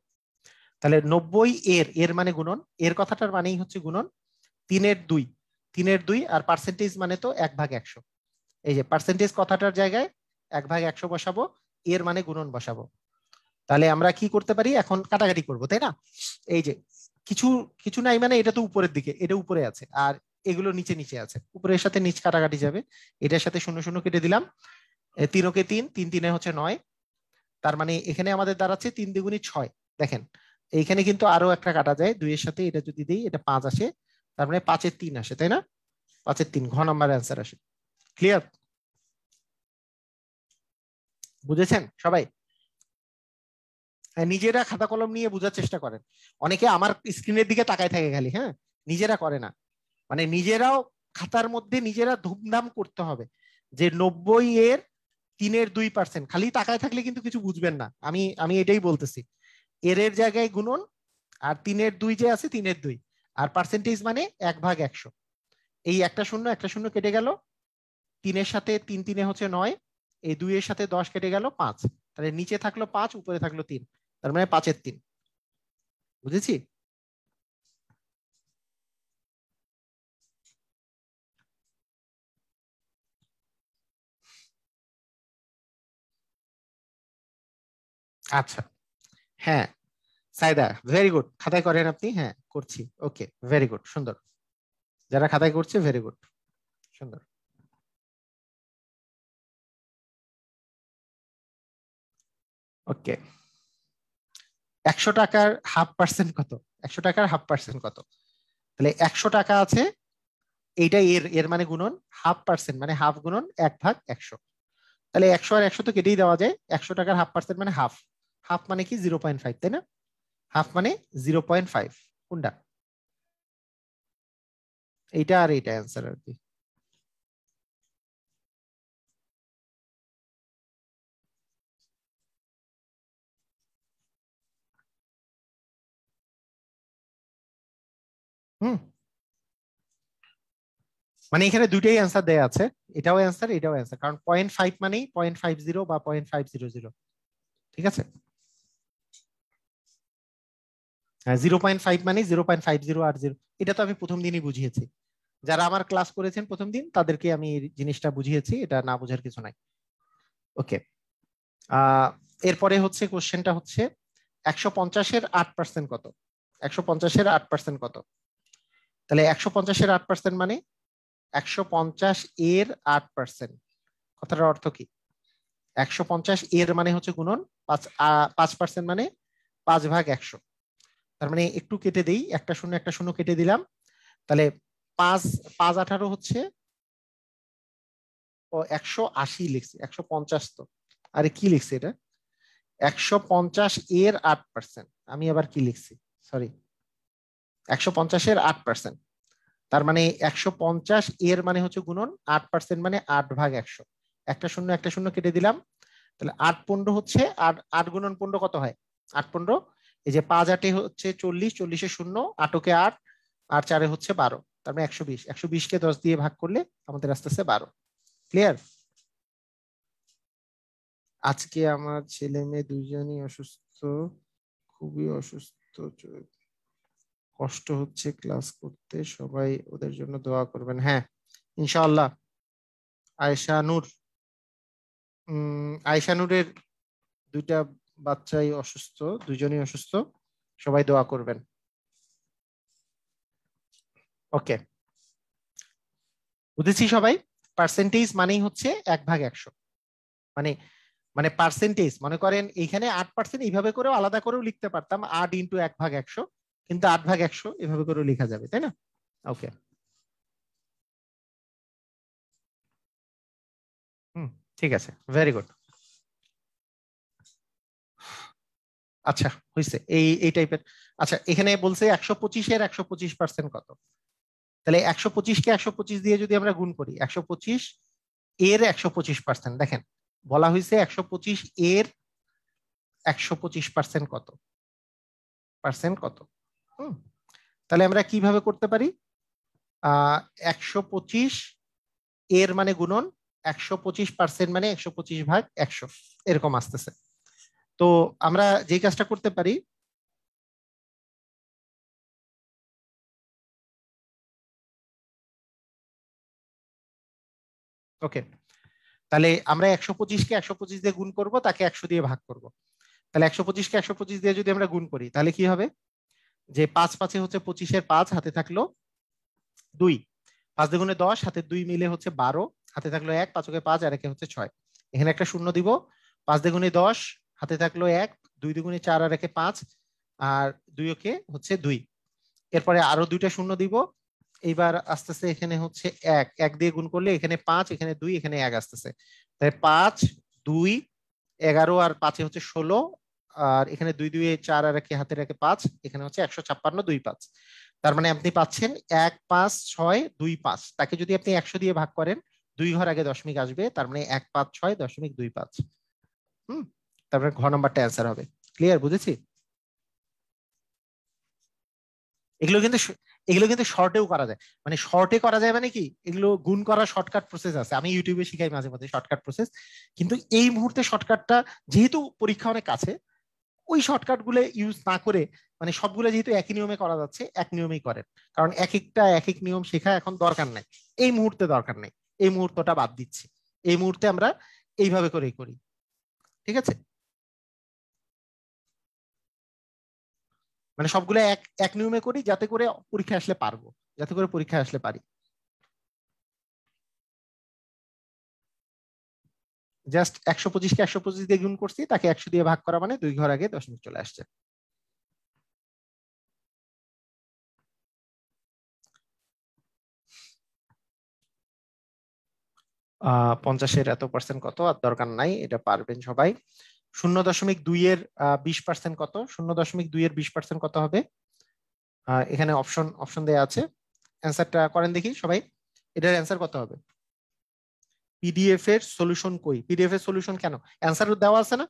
তাহলে 90 এর এর মানে গুণন, এর কথাটার মানেই হচ্ছে গুণন, 3/2, 3/2, আর পার্সেন্টেজ মানে তো 1/100। এই যে পার্সেন্টেজ কথাটার জায়গায় 1/100 বসাবো, এর মানে গুণন বসাবো। তাহলে আমরা কি করতে পারি, এখন কাটাকাটি করব, তাই না? এই যে কিছু কিছু নাই, মানে এটা তো উপরের দিকে, এটা উপরে আছে, আর এগুলো নিচে নিচে আছে, উপরের সাথে নিচ কাটাকাটি যাবে, এটার সাথে শূন্য শূন্য কেটে দিলাম, 3 ওকে 3, 3 3 হচ্ছে 9, তার মানে এখানে আমাদের দাঁড়াচ্ছে 3 দুগুণী 6। দেখেন এইখানে কিন্তু আরো একটা কাটা যায়, 2 এর সাথে এটা যদি দিই এটা 5 আসে, তার মানে 5 এর 3 আসে, তাই না? 5 এর 3 ঘ নাম্বার অ্যান্সার আসে। ক্লিয়ার, বুঝেছেন সবাই? হ্যাঁ, নিজেরা খাতা কলম নিয়ে বোঝার চেষ্টা করেন। অনেকে আমার স্ক্রিনের দিকে তাকায় থাকে খালি, হ্যাঁ, নিজেরা করে না। মানে নিজেরাও খাতার মধ্যে নিজেরা ধুমধাম করতে হবে, যে 90 এর 3/2%, খালি তাকায় থাকলে কিন্তু কিছু বুঝবেন না, আমি আমি এটাই বলতেছি। এর এর জায়গায় গুণন, আর 3/2 যে আছে 3/2, আর পার্সেন্টেজ মানে 1/100, এই একটা শূন্য একটা শূন্য কেটে গেল, 3 এর সাথে 3 3 হচ্ছে 9, এই 2 এর সাথে 10 কেটে গেল 5, তাহলে নিচে থাকলো 5, উপরে থাকলো 3, তার মানে 5 এর 3। বুঝেছি? আচ্ছা, হ্যাঁ, সাইদা ভেরি গুড, খাতায় করেন আপনি? হ্যাঁ করছি, ওকে, ভেরি গুড, সুন্দর। যারা খাতায় করছে ভেরি গুড, সুন্দর। ওকে, 100 টাকার হাফ পার্সেন্ট কত? 100 টাকার হাফ পার্সেন্ট কত? তাহলে 100 টাকা আছে, এইটা এর এর মানে গুণন, হাফ পার্সেন্ট মানে হাফ গুণন 1/100, তাহলে 100 আর 100 তো কেটেই দেওয়া যায়, 100 টাকার হাফ পার্সেন্ট মানে হাফ, হাফ মানে কি 0.5, তাই না? হাফ মানে 0.5, কোনটা? এইটা আর এইটা অ্যান্সার আর কি। হুম, মানে এখানে দুইটাই অ্যান্সার দেয়া আছে, এটাও অ্যান্সার এটাও অ্যান্সার, কারণ 0.5 মানেই 0.50 বা 0.500, ঠিক আছে? 0.5 মানে 0.50 আর 0, এটা তো আমি প্রথম দিনই বুঝিয়েছি, যারা আমার ক্লাস করেছেন প্রথম দিন তাদেরকে আমি এই জিনিসটা বুঝিয়েছি, এটা না বোঝার কিছু নাই। ওকে, আহ এরপরে হচ্ছে কোশ্চেনটা হচ্ছে 150-এর 8% কত? 150-এর 8% কত? তাহলে 150-এর 8% মানে 150 এর 8%, কথাটার অর্থ কি? 150 এর মানে হচ্ছে গুণন, 5% মানে 5/100, তার মানে একটু কেটে দেই, একটা শূন্য একটা শূন্য কেটে দিলাম, তাহলে 5 5 18 হচ্ছে 180 লিখছি, 150 তো, আরে কি লিখছি এটা, 150 এর 8%, আমি আবার কি লিখছি, সরি, 150 এর 8%, তার মানে 150 এর মানে হচ্ছে গুণন 8% মানে 8/100, একটা শূন্য একটা শূন্য কেটে দিলাম, তাহলে 8/15 হচ্ছে, 8 গুণন 15 কত হয়, 8/15, এই যে 5 8 হচ্ছে 40, 40 শূন্য, 8 8, আর 4 হচ্ছে 12, তার মানে 120, 120 কে 10 দিয়ে ভাগ করলে আমাদের আসতেছে 12। ক্লিয়ার? আজকে আমার ছেলে মেয়ে দুইজনই অসুস্থ, খুবই অসুস্থ, কষ্ট হচ্ছে ক্লাস করতে, সবাই ওদের জন্য দোয়া করবেন। হ্যাঁ, ইনশাআল্লাহ। আয়েশা নূর, আয়েশা নূরের দুইটা বাচ্চাই অসুস্থ, দুইজনই অসুস্থ, সবাই দোয়া করবেন। ওকে, বুঝেছি সবাই। পার্সেন্টেজ মানেই হচ্ছে 1/100, মানে মানে পার্সেন্টেজ, মনে করেন এইখানে 8% এইভাবে করেও আলাদা করেও লিখতে পারতাম, 8 ইন্টু 1/100, কিন্তু 8/100 এভাবে করেও লেখা যাবে, তাই না? ওকে, হুম, ঠিক আছে, ভেরি গুড। আচ্ছা, হয়েছে এই টাইপের। আচ্ছা, এখানে বলছে 125-এর 125% কত, তাহলে 125-কে 125 দিয়ে যদি আমরা গুণ করি, 125 এর 125%, দেখেন বলা হয়েছে 125 এর 125% কত, পার্সেন্ট কত। হুম, তাহলে আমরা কিভাবে করতে পারি, 125 এর মানে গুণন 125% মানে 125/100, এরকম আসতেছে। তো আমরা যে কাজটা করতে পারি, ওকে, তাহলে আমরা 125-কে 125 দিয়ে গুণ করব, তাকে 100 দিয়ে ভাগ করব। তাহলে 125-কে 125 দিয়ে যদি আমরা গুণ করি, তাহলে কি হবে, যে 5 5 হচ্ছে 25-এর 5, হাতে থাকলো 2, 5 দুগুণে 10, হাতে 2 মিলে হচ্ছে 12, হাতে থাকলো 1, 5 কে 5 আর একে হচ্ছে 6, এখানে একটা শূন্য দিব, 5 দুগুণে 10, হাতে থাকলো 1, 2 দুগুণে 4 আর একে 5, আর 2 ওকে হচ্ছে 2, এরপরে আরো দুইটা শূন্য দিব, এইবার আসতেছে এখানে হচ্ছে 1, 1 দিয়ে গুণ করলে এখানে 5, এখানে 2, এখানে 1 আসতেছে, তাই 5 2 11 আর 5 হচ্ছে 16, আর এখানে 2 2 4 আর একে হাতে রেখে 5, এখানে হচ্ছে 156 2 5, তার মানে আপনি পাচ্ছেন 1 5 6 2 5, তাকে যদি আপনি 100 দিয়ে ভাগ করেন, 2 ঘর আগে দশমিক আসবে, তার মানে 156.25। হুম, তারপরে ঘ নাম্বারটা অ্যান্সার হবে। ক্লিয়ার? বুঝেছি? এগুলো কিন্তু এগুলো কিন্তু শর্টেও করা যায়, মানে শর্টে করা যায়, মানে কি, এগুলো গুণ করার শর্টকাট প্রসেস আছে, আমি ইউটিউবে শিখাই মাঝে মাঝে শর্টকাট প্রসেস, কিন্তু এই মুহূর্তে শর্টকাটটা, যেহেতু পরীক্ষা অনেক কাছে, ওই শর্টকাট গুলো ইউজ না করে, মানে সবগুলো যেহেতু একই নিয়মে করা যাচ্ছে, এক নিয়মেই করেন, কারণ এক একটা এক এক নিয়ম শেখা এখন দরকার নাই, এই মুহূর্তে দরকার নেই, এই মুহূর্তটা বাদ দিচ্ছি, এই মুহূর্তে আমরা এইভাবে করেই করি। ঠিক আছে, মানে সবগুলো এক এক নিয়মে করি, যাতে করে পরীক্ষা আসলে পারবো, যাতে করে পরীক্ষা আসলে পারি। জাস্ট 125-কে 125 দিয়ে গুণ করছি, তাকে 100 দিয়ে ভাগ করা মানে 2 ঘর আগে দশমিক চলে আসছে। 50-এর এত পার্সেন্ট কত, আর দরকার নাই, এটা পারবেন সবাই। 0.2 এর 20% কত, 0.2 এর 20% কত হবে, এখানে অপশন অপশন দেয়া আছে, অ্যান্সারটা করেন দেখি সবাই, এটার অ্যান্সার কত হবে। পিডিএফ এর সলিউশন কই, পিডিএফ এর সলিউশন কেন, অ্যান্সার দেওয়া আছে না,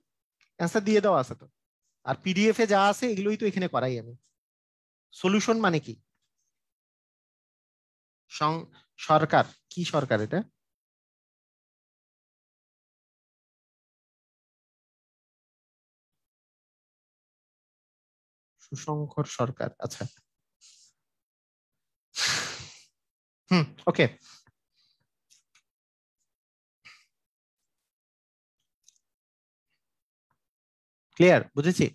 অ্যান্সার দিয়ে দেওয়া আছে তো, আর পিডিএফ এ যা আছে এগুলোই তো এখানে করাই আমি। সলিউশন মানে কি, সরকার, কি সরকার এটা, সুশংকর সরকার, আচ্ছা, হুম, ওকে, ক্লিয়ার, বুঝেছি।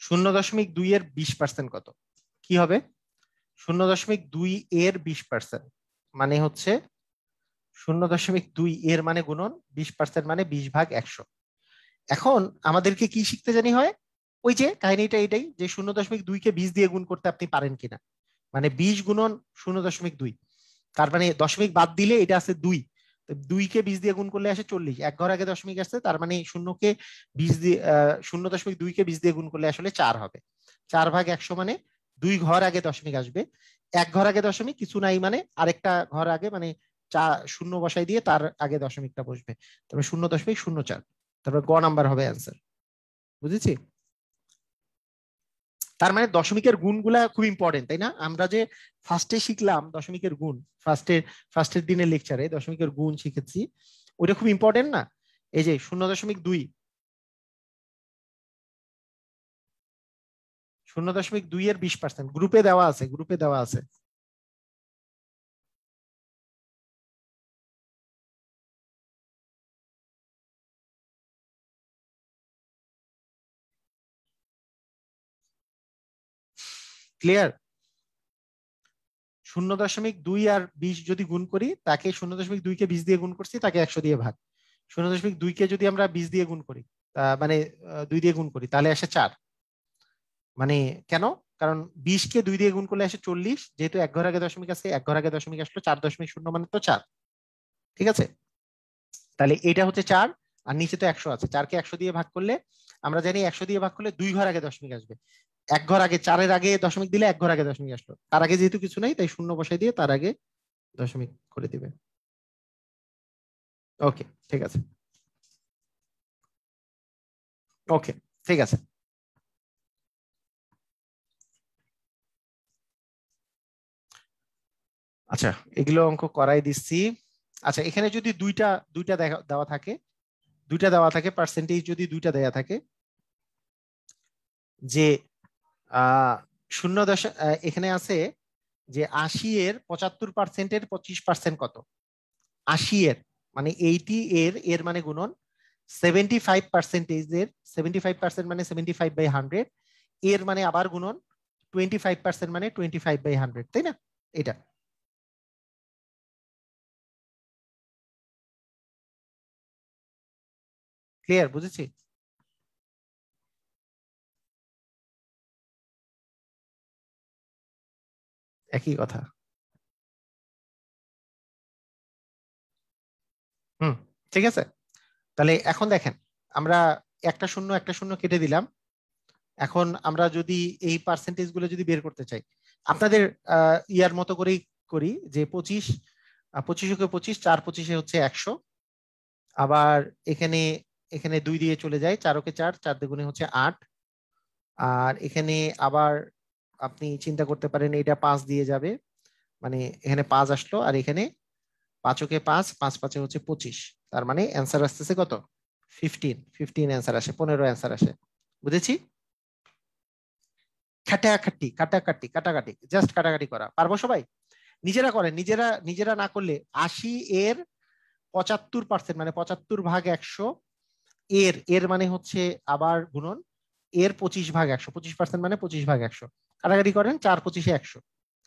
0.2 এর 20% কত, কি হবে, 0.2 এর 20% মানে হচ্ছে 0.2 এর মানে গুণন 20% মানে 20/100। এখন আমাদেরকে কি শিখতে জানি হয়, ওই যে কাহিনীটা এটাই, যে 0.2-কে 20 দিয়ে গুণ করতে আপনি পারেন কিনা, মানে 20 গুণন 0.2, তার মানে দশমিক বাদ দিলে এটা আছে 2, 2 কে 20 দিয়ে গুণ করলে আসে 40, এক ঘর আগে দশমিক আসছে, তার মানে 0কে 20 দিয়ে 0.2 কে 20 দিয়ে গুণ করলে আসলে 4 হবে। 4/100 মানে 2 ঘর আগে দশমিক আসবে, এক ঘর আগে দশমিক কিছু নাই মানে আরেকটা ঘর আগে মানে 0 বসাই দিয়ে তার আগে দশমিকটা বসবে, তারপরে 0.04, তারপর গ নাম্বার হবে অ্যান্সার। বুঝেছি? তার মানে দশমিকের গুণগুলা খুব ইম্পর্টেন্ট, তাই না? আমরা যে ফার্স্টে শিখলাম দশমিকের গুণ, ফার্স্টের দিনের লেকচারে দশমিকের গুণ শিখেছি, ওটা খুব ইম্পর্টেন্ট না? এই যে 0.2, 0.2 এর 20%, গ্রুপে দেওয়া আছে, গ্রুপে দেওয়া আছে। ক্লিয়ার? 0.2 আর 20 যদি গুণ করি, তাকে 0.2 কে 20 দিয়ে গুণ করছি, তাকে 100 দিয়ে ভাগ। 0.2 কে যদি আমরা 20 দিয়ে গুণ করি, মানে 2 দিয়ে গুণ করি, তাহলে আসে 4। মানে কেন? কারণ 20 কে 2 দিয়ে গুণ করলে আসে 40, যেহেতু এক ঘর আগে দশমিক আছে, এক ঘর আগে দশমিক আসলো 4.0 মানে তো 4। ঠিক আছে, তাহলে এটা হচ্ছে 4, আর নিচে তো 100 আছে, 4কে 100 দিয়ে ভাগ করলে, আমরা জানি 100 দিয়ে ভাগ করলে 2 ঘর আগে দশমিক আসবে, এক ঘর আগে 4-এর আগে দশমিক দিলে এক ঘর আগে দশমিক আসলো, তার আগে যেহেতু কিছু নাই তাই 0 বসাই দিয়ে তার আগে দশমিক করে দিবে। ওকে, ঠিক আছে। ওকে, ঠিক আছে। আচ্ছা, এগুলো অঙ্ক করাই দিচ্ছি। আচ্ছা, এখানে যদি দুইটা দুইটা দেওয়া থাকে, দুইটা দেওয়া থাকে, পার্সেন্টেজ যদি দুইটা দেওয়া থাকে, যে আহ 0 এখানে আছে যে 80 এর 75%-এর 25% কত? 80 এর মানে 80 এর এর মানে গুণন 75%-এর, 75% মানে 75/100, এর মানে আবার গুণন 25% মানে 25/100, তাই না? এটা ক্লিয়ার? বুঝেছি? একই কথা। হুম, ঠিক আছে। তাহলে এখন দেখেন, আমরা একটা শূন্য একটা শূন্য কেটে দিলাম। এখন আমরা যদি এই পার্সেন্টেজ গুলো যদি বের করতে চাই, আপনাদের ইয়ার মতো করেই করি, যে 25, 25 25, 4 25 হচ্ছে 100, আবার এখানে এখানে 2 দিয়ে চলে যায়, 4 4, 4 হচ্ছে 8, আর এখানে আবার আপনি চিন্তা করতে পারেন এটা 5 দিয়ে যাবে, মানে এখানে 5 আসলো, আর এখানে 5 5 5 হচ্ছে 25, তার মানে অ্যান্সার আসতেছে কত? 15, 15 অ্যান্সার আসে, 15 অ্যান্সার আসে। বুঝেছি? খাটাখাটি কাটাকাটি কাটাকাটি, জাস্ট কাটাকাটি করা পারবো সবাই? নিজেরা করেন, নিজেরা নিজেরা না করলে। 80 এর 75% মানে 75/100, এর এর মানে হচ্ছে আবার গুণন, এর 25/100, 25% মানে 25/100, কাটাকাটি করেন, 4 25 100,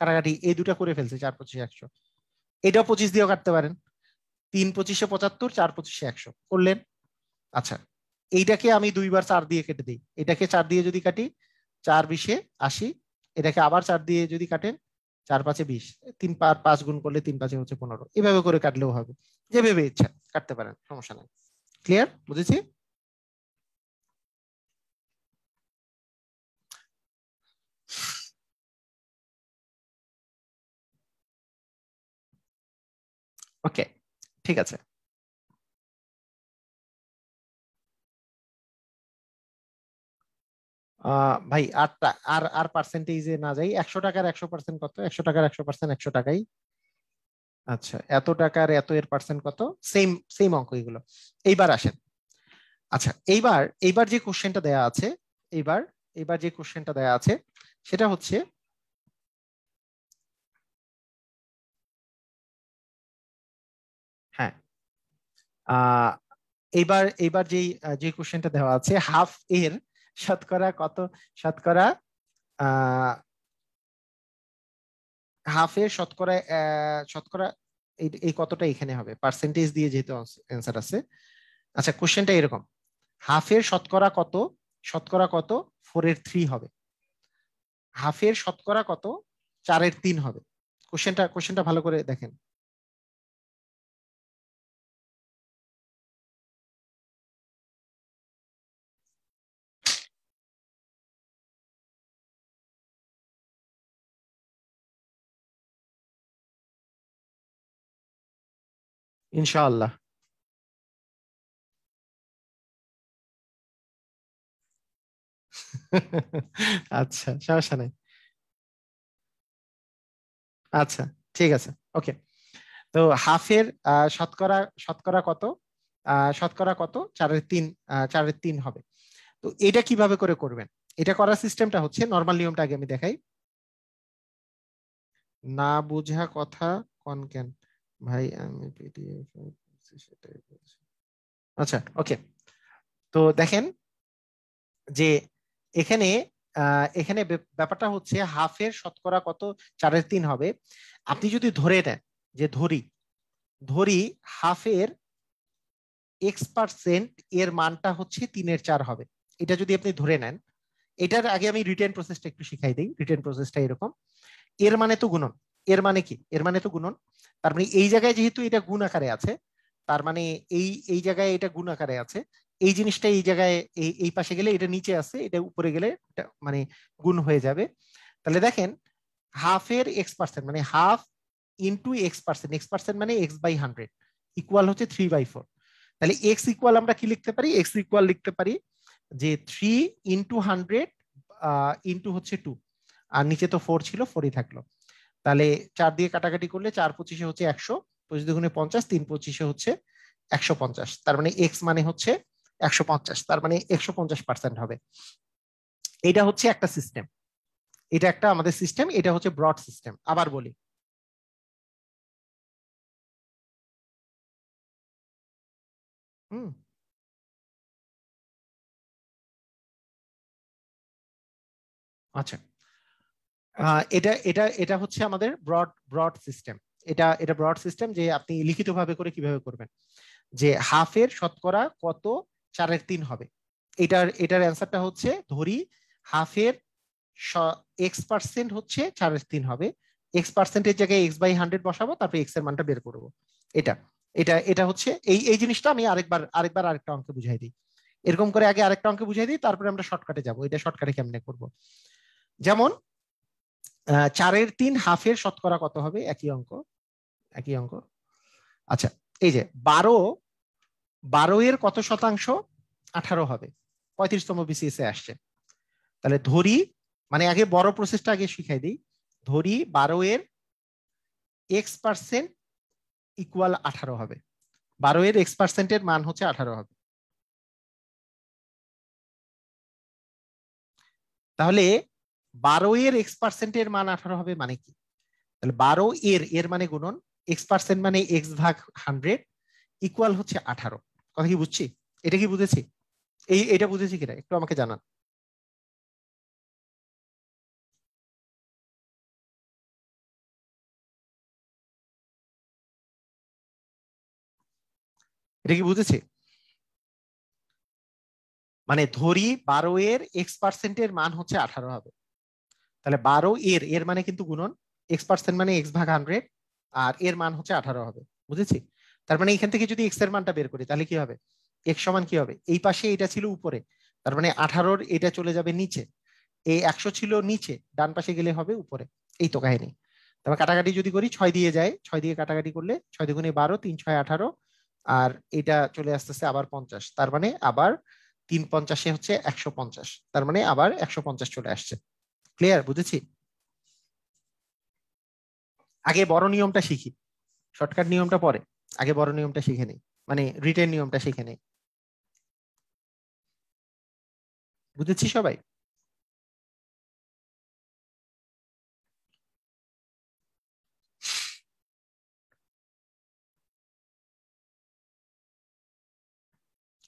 কাটাকাটি এই দুটা করে ফেলছে, 4 25 100। এটাও 25 দিয়েও কাটতে পারেন, 3 25 75, 4 25 100 করলেন। আচ্ছা, এইটাকে আমি দুইবার 4 দিয়ে কেটে দিই, এটাকে 4 দিয়ে যদি কাটি, 4 20 80, এটাকে আবার 4 দিয়ে যদি কাটেন, 4 5 20, 3 5 গুণ করলে 3 5 হচ্ছে 15, এভাবে করে কাটলেও হবে, যেভাবে ইচ্ছা কাটতে পারেন, সমস্যা নাই। ক্লিয়ার? বুঝেছি? ওকে, ঠিক আছে। ভাই আর আর পার্সেন্টেজে না যাই, 100 টাকার 100% কত? 100 টাকার 100% 100 টাকাই। আচ্ছা, এত টাকার এত এর পার্সেন্ট কত? সেম সেম অঙ্ক এগুলো। এইবার আসেন। আচ্ছা, এইবার এইবার যে কোশ্চেনটা দেয়া আছে, এইবার এইবার যে কোশ্চেনটা দেয়া আছে সেটা হচ্ছে, হ্যাঁ, আহ এইবার এইবার যেই যে কোশ্চেনটা দেওয়া আছে, হাফ এর শতকরা কত? শতকরা আহ হাফ এর শতকরা শতকরা এই এই কতটা এখানে হবে, পার্সেন্টেজ দিয়ে যেহেতু অ্যান্সার আছে। আচ্ছা, কোশ্চেনটা এরকম, হাফের শতকরা কত? শতকরা কত 4/3 হবে? হাফের শতকরা কত 4 এর 3 হবে। কোশ্চেনটা ভালো করে দেখেন। ইনশাআল্লাহ। আচ্ছা, সমস্যা নাই। আচ্ছা, ঠিক আছে, ওকে। তো হাফের শতকরা শতকরা কত? শতকরা কত? 4/3, 4/3 হবে। তো এটা কিভাবে করে করবেন? এটা করার সিস্টেমটা হচ্ছে, নর্মাল নিয়মটা আগে আমি দেখাই। না বুঝা কথা কন কেন ভাই, আমি পিডিএফ সেটাই বলছি। আচ্ছা, ওকে। তো দেখেন যে এখানে এখানে ব্যাপারটা হচ্ছে হাফের শতকরা কত 4/3 হবে। আপনি যদি ধরে নেন যে ধরি ধরি হাফের x% এর মানটা হচ্ছে 3/4 হবে, এটা যদি আপনি ধরে নেন। এটার আগে আমি রিটেন প্রসেসটা একটু শিখাই দিই। রিটেন প্রসেসটা এরকম, এর মানে তো গুণন। এর মানে কি? এর মানে তো গুণন। তার মানে এই জায়গায় যেহেতু এটা গুণ আকারে আছে, তার মানে এই এই জায়গায় এটা গুণ আকারে আছে, এই জিনিসটা এই জায়গায় এই পাশে গেলে এটা নিচে আছে, এটা উপরে গেলে এটা মানে গুণ হয়ে যাবে। তাহলে দেখেন হাফের x% মানে হাফ ইন্টু x% মানে x/100 ইকুয়াল হচ্ছে 3/4। তাহলে x ইকুয়াল আমরা কি লিখতে পারি? x ইকুয়াল লিখতে পারি যে 3 ইন্টু 100 ইন্টু হচ্ছে 2, আর নিচে তো 4 ছিল, 4ই থাকলো। তাহলে 4 দিয়ে কাটাকাটি করলে 4×25 হচ্ছে 100, 25×2 = 50, 3×25 হচ্ছে 150। তার মানে এক্স মানে হচ্ছে 150, তার মানে 150% হবে। এটা হচ্ছে একটা সিস্টেম, এটা একটা আমাদের সিস্টেম, এটা হচ্ছে ব্রড সিস্টেম। আবার বলি, হুম, আচ্ছা। এটা এটা এটা হচ্ছে আমাদের ব্রড ব্রড সিস্টেম। এটা ব্রড সিস্টেম যে আপনি লিখিতভাবে করে কিভাবে করবেন, যে হাফের শতকরা কত 4/3 হবে। এটার অ্যান্সারটা হচ্ছে ধরি হাফের x% হচ্ছে 4/3 হবে, x%-এর জায়গায় x/100 বসাবো, তারপর x এর মানটা বের করবো। এটা এটা এটা হচ্ছে এই এই জিনিসটা আমি আরেকবার আরেকটা অঙ্কে বুঝাই দিই। এরকম করে আগে আরেকটা অঙ্কে বুঝাই দিই, তারপরে আমরা শর্টকাটে যাবো। এটা শর্টকাটে কেমনে করব? যেমন 4/3 হাফের শতকরা কত হবে? একই অঙ্ক, একই অঙ্ক। আচ্ছা, এই যে 12 এর কত শতাংশ? 18 হবে, 35তম বিসিএস এ আসছে। তাহলে ধরি, মানে আগে বড় প্রসেসটা আগে শিখাই দিই। ধরি 12 এর x% ইকুয়াল 18 হবে। 12 এর x%-এর মান হচ্ছে 18 হবে। তাহলে 12 এর x%-এর মান 18 হবে মানে কি? তাহলে 12 এর মানে গুণন x% মানে x/100 ইকুয়াল হচ্ছে 18। কথা কি বুঝছি? এটা কি বুঝেছি? এটা বুঝেছি কিনা একটু আমাকে জানান। এটা কি বুঝেছি? মানে ধরি 12 এর x%-এর মান হচ্ছে 18 হবে। তাহলে 12 এর মানে কিন্তু গুণন, x% মানে x/100, আর এর মান হচ্ছে 18 হবে। বুঝেছি? তার মানে এখান থেকে যদি x এর মানটা বের করি তাহলে কি হবে? x সমান কি হবে? এই পাশে এটা ছিল উপরে, তার মানে 18-র এটা চলে যাবে নিচে। এই 100 ছিল নিচে, ডান পাশে গেলে হবে উপরে। এই তো কাহিনী। তবে কাটাকাটি যদি করি 6 দিয়ে যায়, 6 দিয়ে কাটাকাটি করলে 6×2 = 12, 3×6 = 18, আর এটা চলে আসতেছে আবার 50, তার মানে আবার 3×50 হচ্ছে 150, তার মানে আবার 150 চলে আসছে। ক্লিয়ার? বুঝেছি? আগে বড় নিয়মটা শিখি, শর্টকাট নিয়মটা পরে। আগে বড় নিয়মটা শিখে নেই, মানে রিটেন নিয়মটা শিখে নেই। বুঝেছি সবাই?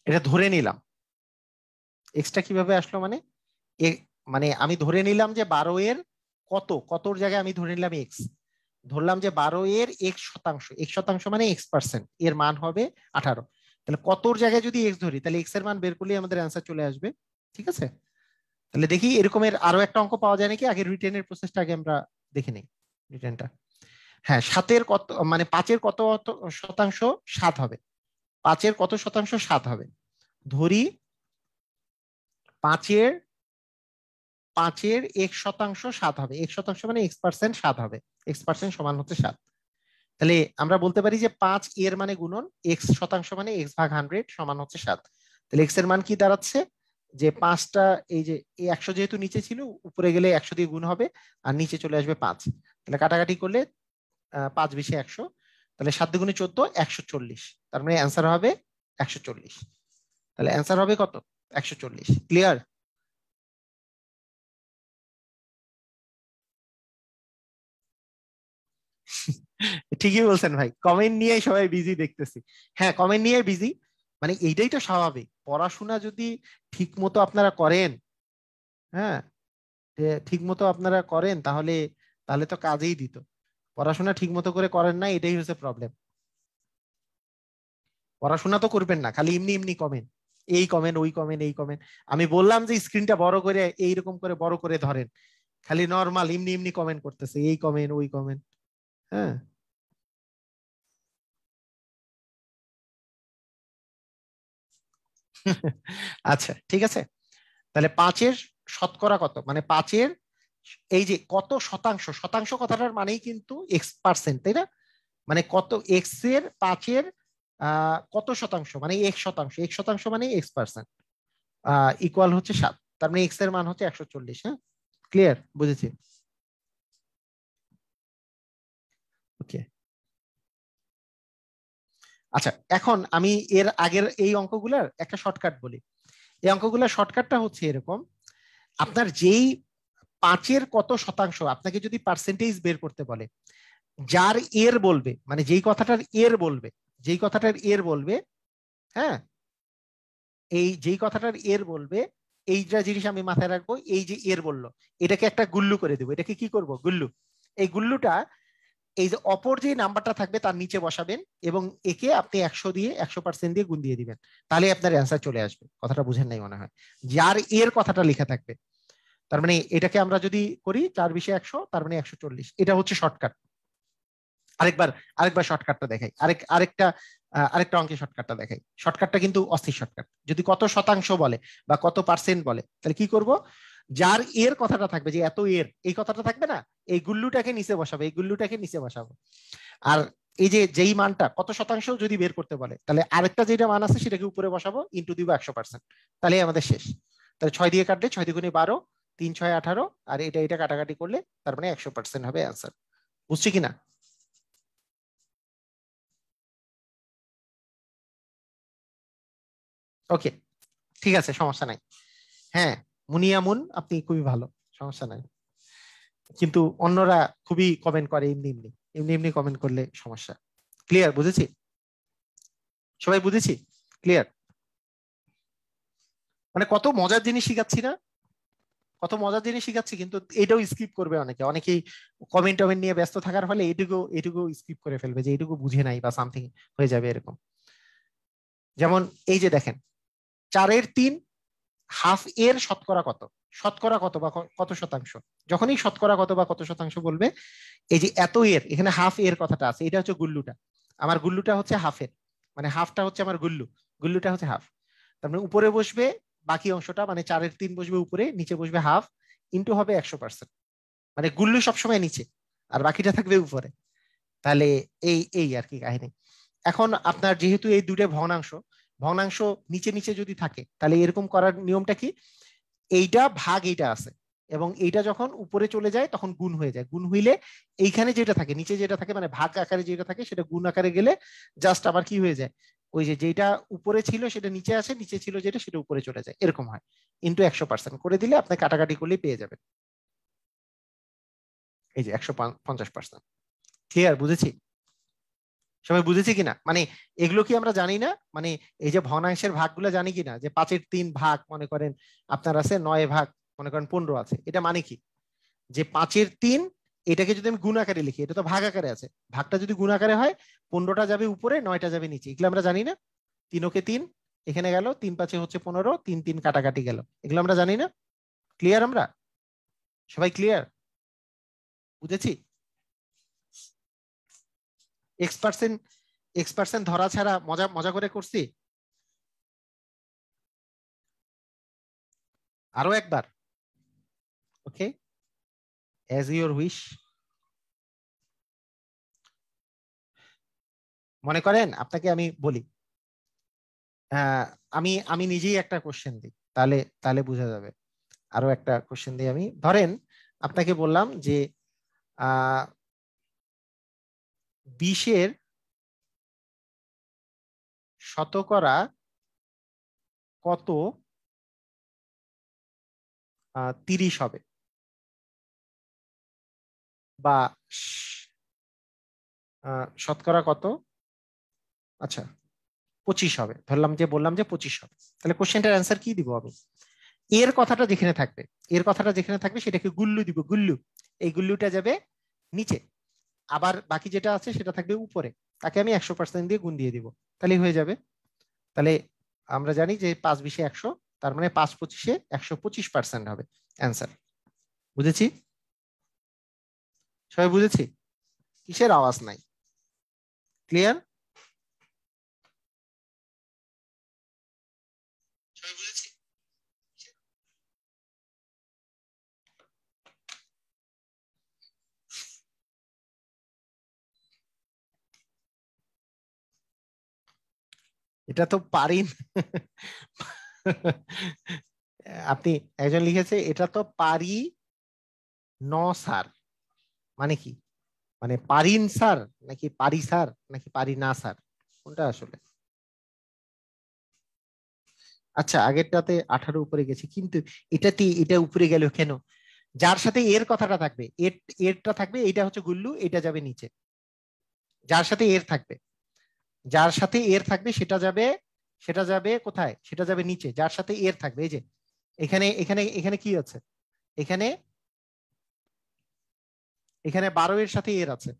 এটা ধরে নিলাম। এক্সট্রা কিভাবে আসলো মানে মানে আমি ধরে নিলাম যে 12 এর কতর জায়গায় আমি ধরে নিলাম এক্স। ধরলাম যে 12 এর x%, x% মানে x% এর মান হবে 18। তাহলে কতর জায়গায় যদি এক্স ধরি তাহলে এক্স এর মান বের করলে আমাদের অ্যান্সার চলে আসবে। ঠিক আছে? তাহলে দেখি এরকমের আরো একটা অঙ্ক পাওয়া যায় নাকি। আগে রিটেনের প্রসেসটা আগে আমরা দেখে নেই রিটার্নটা। হ্যাঁ, 7-এর কত মানে 5-এর কত শতাংশ 7 হবে, 5-এর কত শতাংশ 7 হবে, ধরি 5-এর 1% 7 হবে, 1% মানে x% 7 হবে, x% সমান হচ্ছে 7। তাহলে আমরা বলতে পারি যে 5 এর মানে গুণন x% মানে x/100 সমান হচ্ছে 7। তাহলে x এর মান কি দাঁড়াচ্ছে, যে 5টা এই যে 100 যেহেতু নিচে ছিল, উপরে গেলে 100 দিয়ে গুণ হবে আর নিচে চলে আসবে 5। তাহলে কাটাকাটি করলে 5 20 100, তাহলে 7 দুগুণে 14, 140। তার মানে অ্যান্সার হবে 140। তাহলে অ্যান্সার হবে কত, 140। ক্লিয়ার? ঠিকই বলছেন ভাই, কমেন্ট নিয়ে সবাই বিজি দেখতেছি। হ্যাঁ, কমেন্ট নিয়ে বিজি, মানে এইটাই তো স্বাভাবিক। পড়াশোনা যদি ঠিক মতো আপনারা করেন, হ্যাঁ, ঠিক মতো আপনারা করেন, তাহলে তাহলে তো কাজেই দিত। পড়াশোনা ঠিক মতো করে করেন না, এটাই হচ্ছে প্রবলেম। পড়াশোনা তো করবেন না, খালি এমনি এমনি কমেন্ট, এই কমেন্ট ওই কমেন্ট এই কমেন্ট। আমি বললাম যে স্ক্রিনটা বড় করে এইরকম করে বড় করে ধরেন, খালি নর্মাল এমনি এমনি কমেন্ট করতেছে, এই কমেন্ট ওই কমেন্ট। হ্যাঁ। আচ্ছা ঠিক আছে, তাহলে 5-এর শতকরা কত, মানে 5-এর এই যে কত শতাংশ, শতাংশ কথাটার মানেই কিন্তু x%, তাই না? মানে কত এক্স এর 5-এর কত শতাংশ মানে 1%, 1% মানে x%, ইকুয়াল হচ্ছে 7। তার মানে এক্স এর মান হচ্ছে 140। হ্যাঁ, ক্লিয়ার, বুঝেছি। ওকে, আচ্ছা এখন আমি এর আগের এই অঙ্কগুলার একটা শর্টকাট বলি। এই অঙ্কগুলার শর্টকাটটা হচ্ছে এরকম, আপনার যেই 5-এর কত শতাংশ আপনাকে যদি পার্সেন্টেজ বের করতে বলে, যার এর বলবে, মানে যেই কথাটার এর বলবে, যেই কথাটার এর বলবে, হ্যাঁ, এই যেই কথাটার এর বলবে, এইটা জিনিস আমি মাথায় রাখবো, এই যে এর বললো, এটাকে একটা গুল্লু করে দেবো। এটাকে কি করব, গুল্লু। এই গুল্লুটা এই যে অপর যে নাম্বারটা থাকবে তার নিচে বসাবেন, এবং একে আপনি 100 দিয়ে 100% দিয়ে গুণ দিয়ে দিবেন, তাহলে আপনার অ্যান্সার চলে আসবে। কথাটা বুঝেন নাই মনে হয়, যার এর কথাটা লেখা থাকবে। তার মানে এটাকে আমরা যদি করি 4 20 100, তার মানে 140। এটা হচ্ছে শর্টকাট। আরেকবার আরেকবার শর্টকাটটা দেখাই, আরেকটা অঙ্কের শর্টকাটটা দেখাই। শর্টকাটটা কিন্তু অস্থির শর্টকাট। যদি কত শতাংশ বলে বা কত পার্সেন্ট বলে, তাহলে কি করব, যার এর কথাটা থাকবে, যে এত এর এই কথাটা থাকবে না, এই গুল্লুটাকে নিচে বসাবো, এই গুল্লুটাকে নিচে বসাবো। আর এই যে যেই মানটা কত শতাংশ যদি বের করতে বলে, তাহলে আরেকটা যেটা মান আছে সেটাকে উপরে বসাবো, ইন্টু দিব 100%। তাহলে আমাদের শেষ। তাহলে 6 দিয়ে কাটলে 6 × 2 = 12, 3 × 6 = 18, আর এটা কাটাকাটি করলে তার মানে 100% হবে অ্যান্সার। বুঝছি কিনা? ওকে, ঠিক আছে, সমস্যা নাই। হ্যাঁ, মুনিয়ামুন আপনি খুবই ভালো, সমস্যা নাই। কিন্তু অন্যরা খুবই কমেন্ট করে এমনি এমনি, এমনি এমনি কমেন্ট করলে সমস্যা। ক্লিয়ার, বুঝেছি, সবাই বুঝেছি, ক্লিয়ার। মানে কত মজার জিনিস শিখাচ্ছি না, কত মজার জিনিস শিখাচ্ছি, কিন্তু এটাও স্কিপ করবে অনেকে, অনেকেই কমেন্ট টমেন্ট নিয়ে ব্যস্ত থাকার ফলে এটুকু স্কিপ করে ফেলবে, যে এটুকু বুঝে নাই বা সামথিং হয়ে যাবে এরকম। যেমন এই যে দেখেন, 4-এর 3 হাফ এর শতকরা কত, শতকরা কত বা কত শতাংশ। যখনই শতকরা কত বা কত শতাংশ বলবে, এই যে এত এর, এখানে হাফ এর কথাটা আছে, এটা হচ্ছে গুল্লুটা। আমার গুল্লুটা হচ্ছে হাফের, মানে হাফটা হচ্ছে আমার গুল্লু, গুল্লুটা হচ্ছে হাফ। তার মানে উপরে বসবে বাকি অংশটা, মানে 4-এর 3 বসবে উপরে, নিচে বসবে হাফ, ইন্টু হবে 100%। মানে গুল্লু সবসময় নিচে আর বাকিটা থাকবে উপরে। তাহলে এই আর কি কাহিনী। এখন আপনার যেহেতু এই দুটো ভগ্নাংশ, ভগ্নাংশ নিচে নিচে যদি থাকে, তাহলে এরকম করার নিয়মটা কি, এইটা ভাগ এইটা আছে, এবং এইটা যখন উপরে চলে যায় তখন গুণ হয়ে যায়। গুণ হইলে এইখানে যেটা থাকে, নিচে যেটা থাকে, মানে ভাগ আকারে যেটা থাকে, সেটা গুণ আকারে গেলে জাস্ট আবার কি হয়ে যায়, ওই যে যেটা উপরে ছিল সেটা নিচে আসে, নিচে ছিল যেটা সেটা উপরে চলে যায়, এরকম হয়। ইন্টু 100% করে দিলে আপনি কাটাকাটি করলেই পেয়ে যাবেন, এই যে 150%। ক্লিয়ার, বুঝেছি, সবাই বুঝেছি কিনা? মানে এগুলো কি আমরা জানি না, মানে এই যে ভগ্নাংশের ভাগগুলো জানি কিনা, যে 5-এর 3 ভাগ মনে করেন আপনার আছে, 9 ভাগ মনে করেন 15 আছে, এটা মানে কি, যে 5-এর 3 এটাকে যদি আমি গুণ আকারে লিখি, এটা তো ভাগ আকারে আছে, ভাগটা যদি গুণ আকারে হয়, 15টা যাবে উপরে, 9টা যাবে নিচে, এগুলো আমরা জানি না। 3-ওকে 3 এখানে গেল, 3 × 5 = 15, 3 3 কাটাকাটি গেল, এগুলো আমরা জানি না। ক্লিয়ার আমরা, সবাই ক্লিয়ার? বুঝেছি? x% ধরা ছাড়া মজা মজা করে করছি। আরো একবার, ওকে, অ্যাজ ইউর উইশ। মনে করেন আপনাকে আমি বলি, আমি আমি নিজেই একটা কোশ্চেন দিই, তাহলে তাহলে বোঝা যাবে। আরো একটা কোশ্চেন দিই আমি। ধরেন আপনাকে বললাম যে 20-এর শতকরা কত 30 হবে, বা শতকরা কত, আচ্ছা 25 হবে, ধরলাম যে বললাম যে 25 হবে। তাহলে কোশ্চেনটার অ্যান্সার কি দিব আমি? এর কথাটা যেখানে থাকবে, এর কথাটা যেখানে থাকবে সেটাকে গুল্লু দিব, গুল্লু। এই গুল্লুটা যাবে নিচে, আবার বাকি যেটা আছে সেটা থাকবে উপরে, তাকে আমি 100% দিয়ে গুণ দিয়ে দিব, তাহলে হয়ে যাবে। তাহলে আমরা জানি যে 5-20-এ 100, তার মানে 5-25-এ 125% হবে অ্যান্সার। বুঝেছি? সবাই বুঝেছি? কিসের আওয়াজ নাই? ক্লিয়ার? সবাই বুঝেছি? এটা তো পারি আপনি একজন লিখেছে এটা তো পারি ন স্যার, মানে কি? মানে পারিন স্যার, নাকি পারি স্যার, নাকি পারি না স্যার, কোনটা আসলে? আচ্ছা, আগেরটাতে 18 উপরে গেছে, কিন্তু এটাতে এটা উপরে গেল কেন? যার সাথে এর কথাটা থাকবে, এরটা থাকবে, এটা হচ্ছে গুল্লু, এটা যাবে নিচে। যার সাথে এর থাকবে, যার সাথে এর থাকবে সেটা যাবে, সেটা যাবে কোথায়? সেটা যাবে নিচে। যার সাথে এর থাকবে, এই যে এখানে এখানে এখানে কি আছে? এখানে এখানে 12 এর সাথে এর আছে,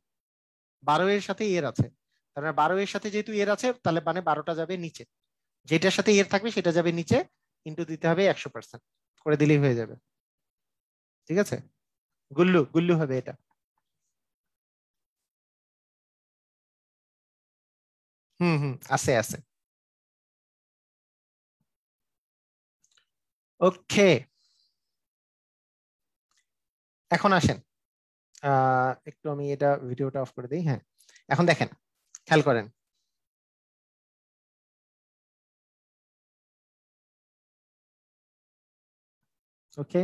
12 এর সাথে এর আছে, তার মানে 12 এর সাথে যেহেতু এর আছে, তাহলে মানে 12টা যাবে নিচে। যেটার সাথে এর থাকবে সেটা যাবে নিচে, কিন্তু দিতে হবে 100% করে দিলেই হয়ে যাবে। ঠিক আছে? গুল্লু গুল্লু হবে এটা। হুম হুম, আছে আছে। ওকে, এখন আসেন, একটু আমি এটা ভিডিওটা অফ করে দিই। হ্যাঁ, এখন দেখেন, খেয়াল করেন। ওকে,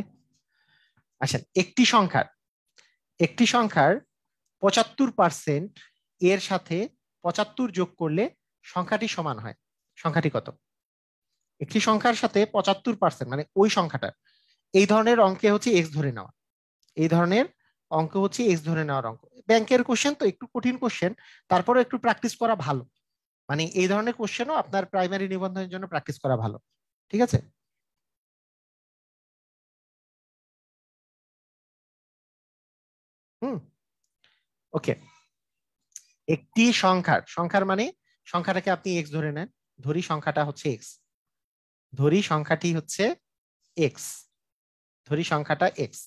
আসেন, একটি সংখ্যার 75% এর সাথে 75 যোগ করলে সংখ্যাটি সমান হয়। সংখ্যাটি কত? একটি সংখ্যার সাথে 75%, মানে ওই সংখ্যাটা, এই ধরনের অঙ্কে হচ্ছে এক্স ধরে নেওয়া, এই ধরনের অঙ্ক হচ্ছে এক্স ধরে নেওয়ার অঙ্ক। ব্যাংকের কোশ্চেন তো একটু কঠিন কোশ্চেন, তারপরে একটু প্র্যাকটিস করা ভালো। মানে এই ধরনের কোশ্চেনও আপনার প্রাইমারি নিবন্ধনের জন্য প্র্যাকটিস করা ভালো। ঠিক আছে? হুম, ওকে। একটি সংখ্যার মানে সংখ্যাটাকে আপনি এক্স ধরে নেন, ধরি সংখ্যাটা হচ্ছে এক্স, ধরি সংখ্যাটি হচ্ছে এক্স, ধরি সংখ্যাটা এক্স।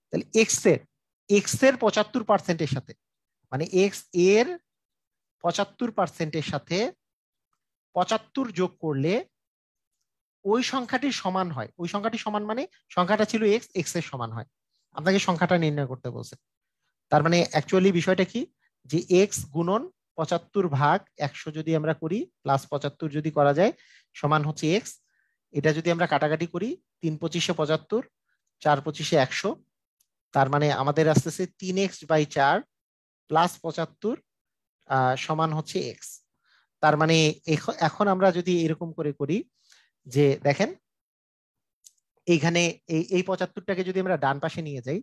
তাহলে এক্স এর 75%-এর সাথে, মানে এক্স এর 75%-এর সাথে 75 যোগ করলে ওই সংখ্যাটি সমান হয়। ওই সংখ্যাটি সমান মানে সংখ্যাটা ছিল এক্স, এক্স এর সমান হয়। আপনাকে সংখ্যাটা নির্ণয় করতে বলছে। তার মানে অ্যাকচুয়ালি বিষয়টা কি, যে এক্স গুণন 75/100 যদি আমরা করি, প্লাস 75 যদি করা যায়, সমান হচ্ছে এক্স। এটা যদি আমরা কাটাকাটি করি, 3-25-এ 75, 4-25-এ 100, তার মানে আমাদের আসতেছে 3x/4 প্লাস 75 সমান হচ্ছে এক্স। তার মানে এখন আমরা যদি এরকম করে করি, যে দেখেন এইখানে এই 75টাকে যদি আমরা ডান পাশে নিয়ে যাই,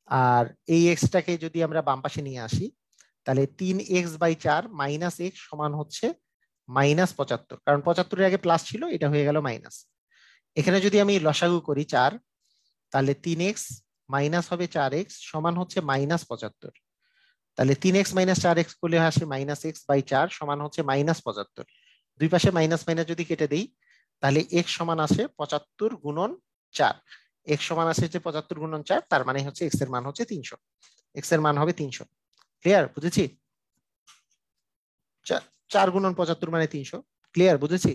আর এই এক্সটাকে যদি আমরা বাম পাশে নিয়ে আসি, তাহলে 3x/4 মাইনাস এক্স সমান হচ্ছে -75, কারণ 75-এর আগে প্লাস ছিল, এটা হয়ে গেল মাইনাস। এখানে যদি আমি লসাগু করি 4, তাহলে 3x মাইনাস হবে 4x সমান হচ্ছে -75। তাহলে 3x মাইনাস 4x করলে আসে -x/4 সমান হচ্ছে -75। দুই পাশে মাইনাস মাইনাস যদি কেটে দিই, তাহলে x সমান আসে 75 গুণন 4, x সমান আসে যে 75 গুণন 4, তার মানে হচ্ছে x এর মান হচ্ছে 300। এক্স এর মান হবে 300। ক্লিয়ার? বুঝেছি? 4 গুণন 75 মানে 300। ক্লিয়ার? বুঝেছি?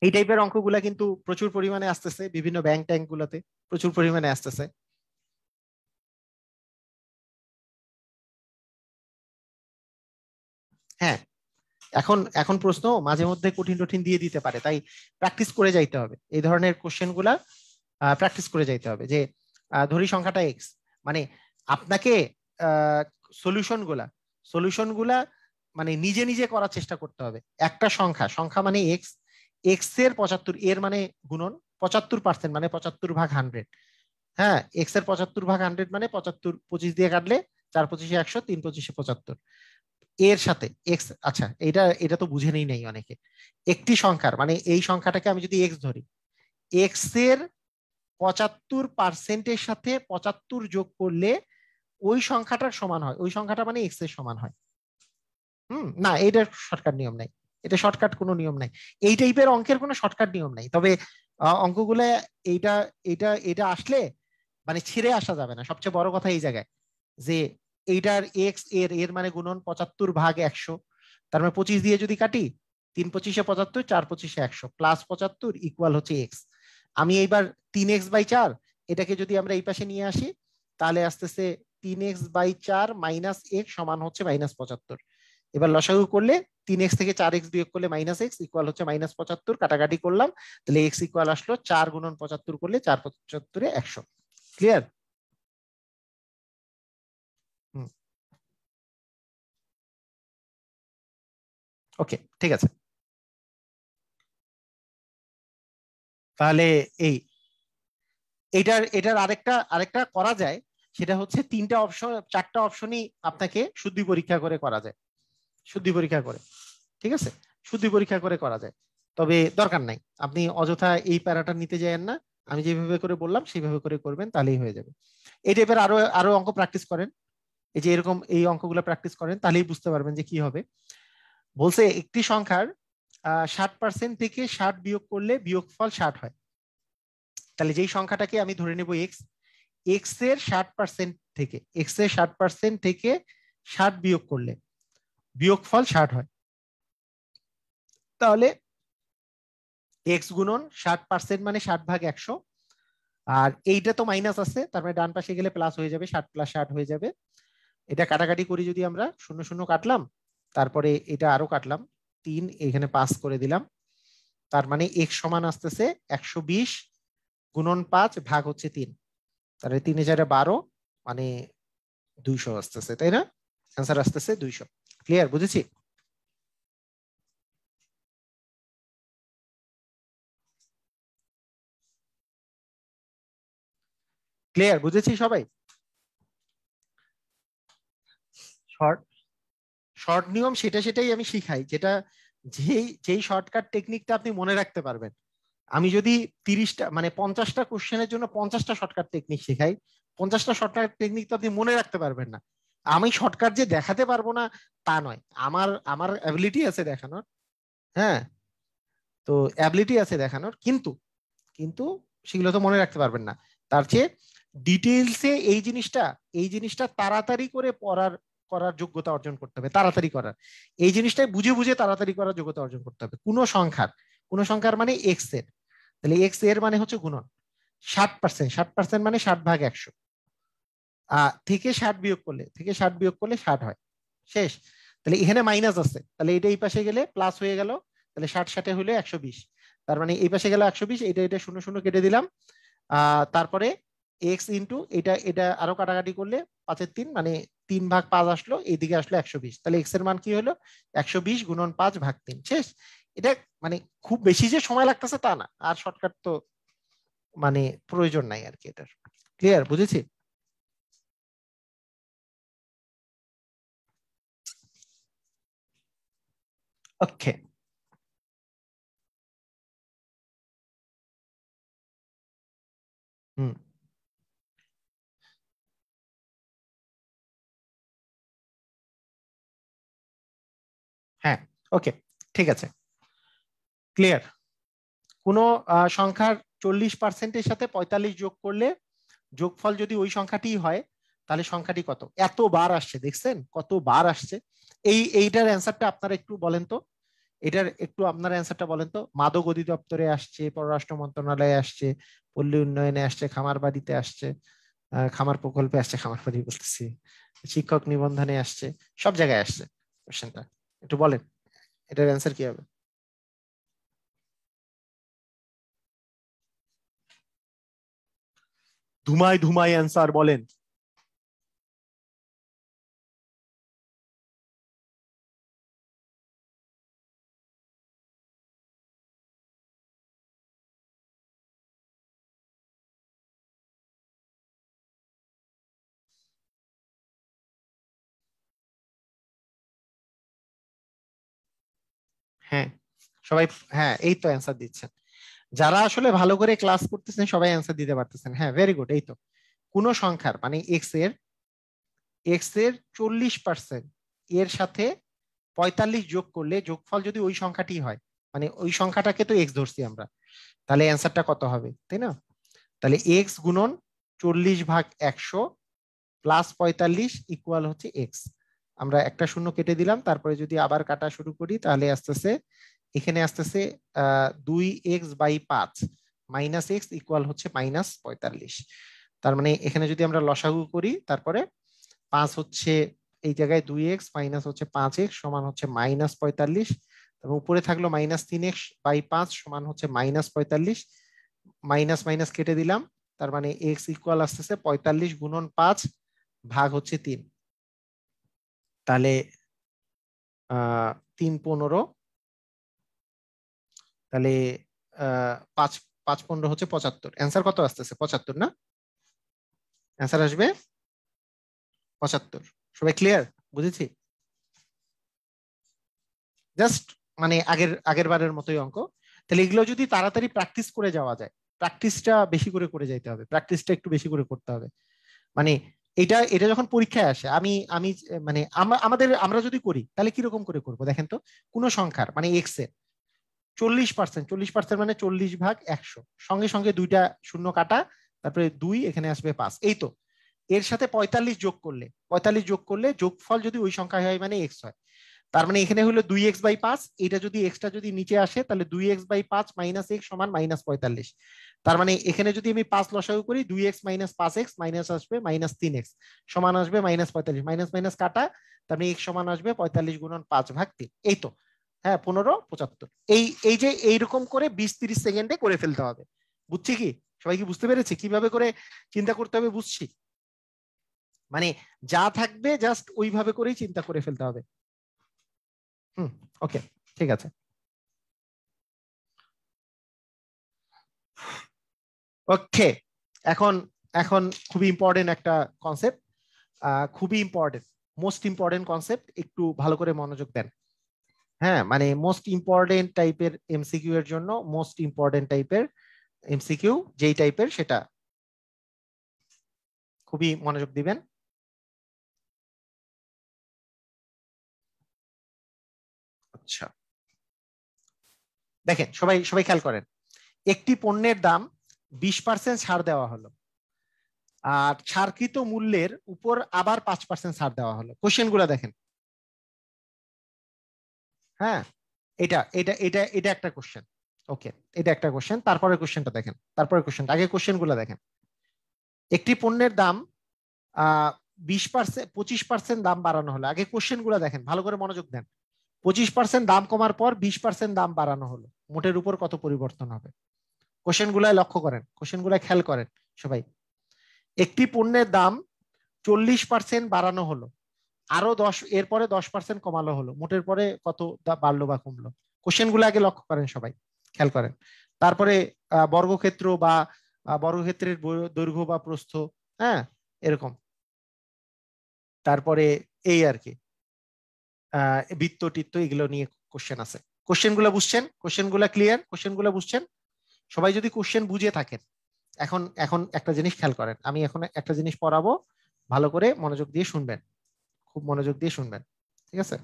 এই টাইপের অঙ্কগুলা কিন্তু প্রচুর পরিমাণে আসতেছে বিভিন্ন ব্যাংক ট্যাঙ্ক গুলাতে, প্রচুর পরিমাণে আসতেছে। হ্যাঁ, এখন এখন প্রশ্ন মাঝে মধ্যে কঠিন কঠিন দিয়ে দিতে পারে, তাই প্র্যাকটিস করে যাইতে হবে এই ধরনের কোশ্চেন গুলা। প্র্যাকটিস করে যাইতে হবে যে ধরি সংখ্যাটা এক্স, মানে আপনাকে সলিউশন গুলা সলিউশন গুলা মানে নিজে নিজে করার চেষ্টা করতে হবে। একটা সংখ্যা সংখ্যা মানে এক্স, এক্স এর 75 এর মানে গুণন 75% মানে 75/100। হ্যাঁ, এক্স এর 75/100 মানে 75, 25 দিয়ে কাটলে 4 25 100, 3 25 75 এর সাথে এক্স। আচ্ছা, এটা এটা তো বুঝে নেই নাই অনেকে। একটি সংখ্যার মানে এই সংখ্যাটাকে আমি যদি এক্স ধরি, এক্স এর 75%-এর সাথে 75 যোগ করলে ওই সংখ্যাটার সমান হয়, ওই সংখ্যাটা মানে এক্স এর সমান হয়। না, এইটার শর্টকাট নিয়ম নাই, এটা শর্টকাট কোনো নিয়ম নাই। এই টাইপের অঙ্কের কোনো শর্টকাট নিয়ম নাই, তবে অঙ্কগুলো এইটা এটা এটা আসলে মানে ছেড়ে আসা যাবে না। সবচেয়ে বড় কথা এই জায়গায় যে এইটার এক্স এর এর মানে গুণন 75/100, তার মানে 25 দিয়ে যদি কাটি 3 25 75, 4 25 100 প্লাস 75 ইকুয়াল হচ্ছে এক্স। আমি এইবার 3x/4 এটাকে যদি আমরা এই পাশে নিয়ে আসি তাহলে আসতেছে 3x/4 মাইনাস এক্স সমান হচ্ছে -75। এবার লসাগু করলে 3x থেকে 4x বিয়োগ করলে -x ইকুয়াল হচ্ছে -75, কাটাকাটি করলাম তাহলে x ইকুয়াল আসলো 4 গুণন 75 করলে 4 75 100। ক্লিয়ার? ওকে, ঠিক আছে। তাহলে এই এটার এটার আরেকটা আরেকটা করা যায়, সেটা হচ্ছে 3টা অপশন 4টা অপশনই আপনাকে শুদ্ধি পরীক্ষা করে করা যায়, শুদ্ধি পরীক্ষা করে। ঠিক আছে, শুদ্ধি পরীক্ষা করে করা যায়, তবে দরকার নাই আপনি অযথা এই প্যারাটা নিতে যায়েন না। আমি যেভাবে করে বললাম সেইভাবে করে করবেন, তাহলেই হয়ে যাবে। এই টাইপের আরো আরো অঙ্ক প্র্যাকটিস করেন, এই যে এরকম এই অঙ্কগুলো প্র্যাকটিস করেন, তাহলেই বুঝতে পারবেন যে কি হবে। বলছে একটি সংখ্যার 60% থেকে 60 বিয়োগ করলে বিয়োগফল 60 হয়। তাহলে যেই সংখ্যাটাকে আমি ধরে নেব এক্স, এক্স এর 60% থেকে এক্স এর 60% থেকে 60 বিয়োগ করলে বিয়োগফল 60 হয়। তাহলে এক্স গুণন 60% মানে 60/100, আর এইটা তো মাইনাস আছে, তার মানে ডান পাশে গেলে প্লাস হয়ে যাবে, 60 + 60 হয়ে যাবে। এটা কাটাকাটি করি যদি আমরা, শূন্য শূন্য কাটলাম, তারপরে এটা আরো কাটলাম, 3 এখানে পাস করে দিলাম। তার মানে এক্স সমান আসতেছে 120 গুণন 5 ভাগ হচ্ছে 3, তাহলে 3 এ 4 12 মানে 200 আসতেছে, তাই না? অ্যান্সার আসতেছে 200। ক্লিয়ার? বুঝেছি? ক্লিয়ার? বুঝেছি সবাই? শর্ট শর্ট নিয়ম সেটাই আমি শিখাই, যেটা যেই যেই শর্টকাট টেকনিকটা আপনি মনে রাখতে পারবেন। আমি যদি 30টা মানে 50টা কোশ্চেনের জন্য 50টা শর্টকাট টেকনিক শেখাই, 50টা শর্টকাট টেকনিক তো আপনি মনে রাখতে পারবেন না। আমি শর্টকাট যে দেখাতে পারবো না তা নয়, আমার আমার অ্যাবিলিটি আছে দেখানোর। হ্যাঁ, তো অ্যাবিলিটি আছে দেখানোর, কিন্তু কিন্তু সেগুলো তো মনে রাখতে পারবেন না। তার চেয়ে ডিটেইলসে এই জিনিসটা তাড়াতাড়ি করে পড়ার করার যোগ্যতা অর্জন করতে হবে, তাড়াতাড়ি করার এই জিনিসটাই বুঝে বুঝে তাড়াতাড়ি করার যোগ্যতা অর্জন করতে হবে। কোনো সংখ্যার মানে এক্স এর, তাহলে এক্স এর মানে হচ্ছে গুণন 60%, 60% মানে 60/100 থেকে 60 বিয়োগ করলে 60 হয়। শেষ। তাহলে এখানে মাইনাস আছে, তাহলে এটা এই পাশে গেলে প্লাস হয়ে গেল, তাহলে 60 60 হলে 120, তার মানে এই পাশে গেল 120, এটা এটা শূন্য শূন্য কেটে দিলাম। তারপরে এক্স ইন্টু এটা এটা আরো কাটাকাটি করলে 5/3 মানে 3/5 আসলো, এইদিকে আসলো 120, তাহলে এক্স এর মান কি হলো 120 গুণন 5/3। শেষ। এটা মানে খুব বেশি যে সময় লাগতেছে তা না, আর শর্টকাট তো মানে প্রয়োজন নাই আর কি এটার। ক্লিয়ার? বুঝেছি? ওকে। হুম। হ্যাঁ, ওকে, ঠিক আছে। ক্লিয়ার? কোন সংখ্যার 40%-এর সাথে 45 যোগ করলে যোগফল যদি ওই সংখ্যাটি হয় তাহলে সংখ্যাটি কত? এতবার আসছে, দেখছেন কতবার আসছে। এইটার অ্যান্সারটা আপনারা একটু বলেন তো, এটার একটু আপনার অ্যান্সারটা বলেন তো। মাদক অধিদপ্তরে আসছে, পররাষ্ট্র মন্ত্রণালয়ে আসছে, পল্লী উন্নয়নে আসছে, খামার বাড়িতে আসছে, খামার প্রকল্পে আসছে, খামার বাড়ি বলতেছি, শিক্ষক নিবন্ধনে আসছে, সব জায়গায় আসছে কোশ্চেনটা। একটু বলেন এটার অ্যান্সার কি হবে? ধুমায় ধুমায় অ্যান্সার বলেন। হ্যাঁ সবাই, হ্যাঁ এই তো অ্যান্সার দিচ্ছেন। যারা আসলে ভালো করে ক্লাস করতেছেন সবাই অ্যান্সার দিতে পারতেছেন। হ্যাঁ ভেরি গুড। এই তো কোন সংখ্যার মানে এক্স এর 40% এর সাথে 45 যোগ করলে যোগফল যদি ওই সংখ্যাটি হয়, মানে ওই সংখ্যাটাকে তো এক্স ধরছি আমরা, তাহলে অ্যান্সারটা কত হবে, তাই না? তাহলে এক্স গুণন 40/100 প্লাস 45 ইকুয়াল হচ্ছে এক্স। আমরা একটা শূন্য কেটে দিলাম, তারপরে যদি আবার কাটা শুরু করি তাহলে আসতেছে, এখানে আসতেছে 2x/5 মাইনাস এক্স ইকুয়াল হচ্ছে -45। তার মানে এখানে যদি আমরা লসাগু করি, তারপরে 5 হচ্ছে এই জায়গায় 2x মাইনাস হচ্ছে 5x সমান হচ্ছে -45, এবং উপরে থাকলো -3x/5 সমান হচ্ছে -45, মাইনাস মাইনাস কেটে দিলাম, তার মানে এক্স ইকুয়াল আসতেছে 45 গুণন 5 ভাগ হচ্ছে 3। তাহলে 3 15, তাহলে 5 5 15 হচ্ছে 75। অ্যান্সার কত আসতেছে? 75 না? অ্যান্সার আসবে 75। সবাই ক্লিয়ার? বুঝেছি। জাস্ট মানে আগের আগের বারের মতোই অঙ্ক। তাহলে এগুলো যদি তাড়াতাড়ি প্র্যাকটিস করে যাওয়া যায়, প্র্যাকটিসটা বেশি করে করে যাইতে হবে, প্র্যাকটিসটা একটু বেশি করে করতে হবে। মানে এটা এটা যখন পরীক্ষায় আসে, আমি আমি মানে আমরা যদি করি তাহলে কিরকম করে করবো দেখেন তো। কোন সংখ্যার মানে এক্স এর 40%, 40% মানে 40/100, সঙ্গে সঙ্গে দুইটা শূন্য কাটা, তারপরে 2 এখানে আসবে 5, এই তো। এর সাথে 45 যোগ করলে যোগফল যদি ওই সংখ্যা হয় মানে এক্স হয়। তার মানে এখানে হলো 2x/5, এটা যদি এক্সটা যদি নিচে আসে তাহলে 2x/5 মাইনাস এক্স সমান -45। তার মানে এখানে যদি আমি 5 লসাগু করি, 2x মাইনাস 5x মাইনাস আসবে -3x সমান আসবে -45, মাইনাস মাইনাস কাটা, তার মানে এক্স সমান আসবে 45 গুণন 5/3, এই তো। হ্যাঁ 15 75। এই এই যে এইরকম করে 20 30 সেকেন্ডে করে ফেলতে হবে। বুঝছি কি? সবাই কি বুঝতে পেরেছে কিভাবে করে চিন্তা করতে হবে? বুঝছি। মানে যা থাকবে জাস্ট ওইভাবে করেই চিন্তা করে ফেলতে হবে। হুম, ওকে, ঠিক আছে। ওকে, এখন এখন খুবই ইম্পর্টেন্ট একটা কনসেপ্ট, খুবই ইম্পর্টেন্ট, মোস্ট ইম্পর্টেন্ট কনসেপ্ট, একটু ভালো করে মনোযোগ দেন। হ্যাঁ মানে মোস্ট ইম্পর্টেন্ট টাইপের এমসিকিউ এর জন্য মোস্ট ইম্পর্টেন্ট টাইপের এমসিকিউ যেই টাইপের সেটা খুবই মনোযোগ দিবেন। আচ্ছা দেখেন, সবাই সবাই খেয়াল করেন। একটি পণ্যের দাম 20% ছাড় দেওয়া হলো, আর ছাড়কৃত মূল্যের উপর আবার 5% ছাড় দেওয়া হলো। কোশ্চেন গুলা দেখেন। হ্যাঁ এটা এটা এটা এটা একটা কোশ্চেন। ওকে, এটা একটা কোশ্চেন। তারপরে কোশ্চেনটা দেখেন, তারপরে কোশ্চেনটা, আগে কোশ্চেন গুলা দেখেন। একটি পণ্যের দাম 20% 25% দাম বাড়ানো হলো। আগে কোশ্চেন গুলা দেখেন, ভালো করে মনোযোগ দেন। 25% দাম কমার পর 20% দাম বাড়ানো হলো, মোটের উপর কত পরিবর্তন হবে? কোশ্চেন গুলায় লক্ষ্য করেন, কোশ্চেন গুলায় খেয়াল করেন সবাই। একটি পণ্যের দাম 40% বাড়ানো হলো, আরো 10, এরপরে 10% কমানো হলো, মোটের পরে কত বাড়লো বা কমলো? কোশ্চেন গুলো আগে লক্ষ্য করেন সবাই, খেয়াল করেন। তারপরে বর্গক্ষেত্র বা বর্গক্ষেত্রের দৈর্ঘ্য বা প্রস্থ, হ্যাঁ এরকম। তারপরে এই আর কি বৃত্ত টিত্ত এগুলো নিয়ে কোশ্চেন আছে। কোশ্চেন গুলো বুঝছেন? কোশ্চেন গুলো ক্লিয়ার? কোশ্চেন গুলো বুঝছেন? সবাই যদি কোশ্চেন বুঝে থাকেন, এখন এখন একটা জিনিস খেয়াল করেন, আমি এখন একটা জিনিস পড়াবো, ভালো করে মনোযোগ দিয়ে শুনবেন, খুব মনোযোগ দিয়ে শুনবেন, ঠিক আছে?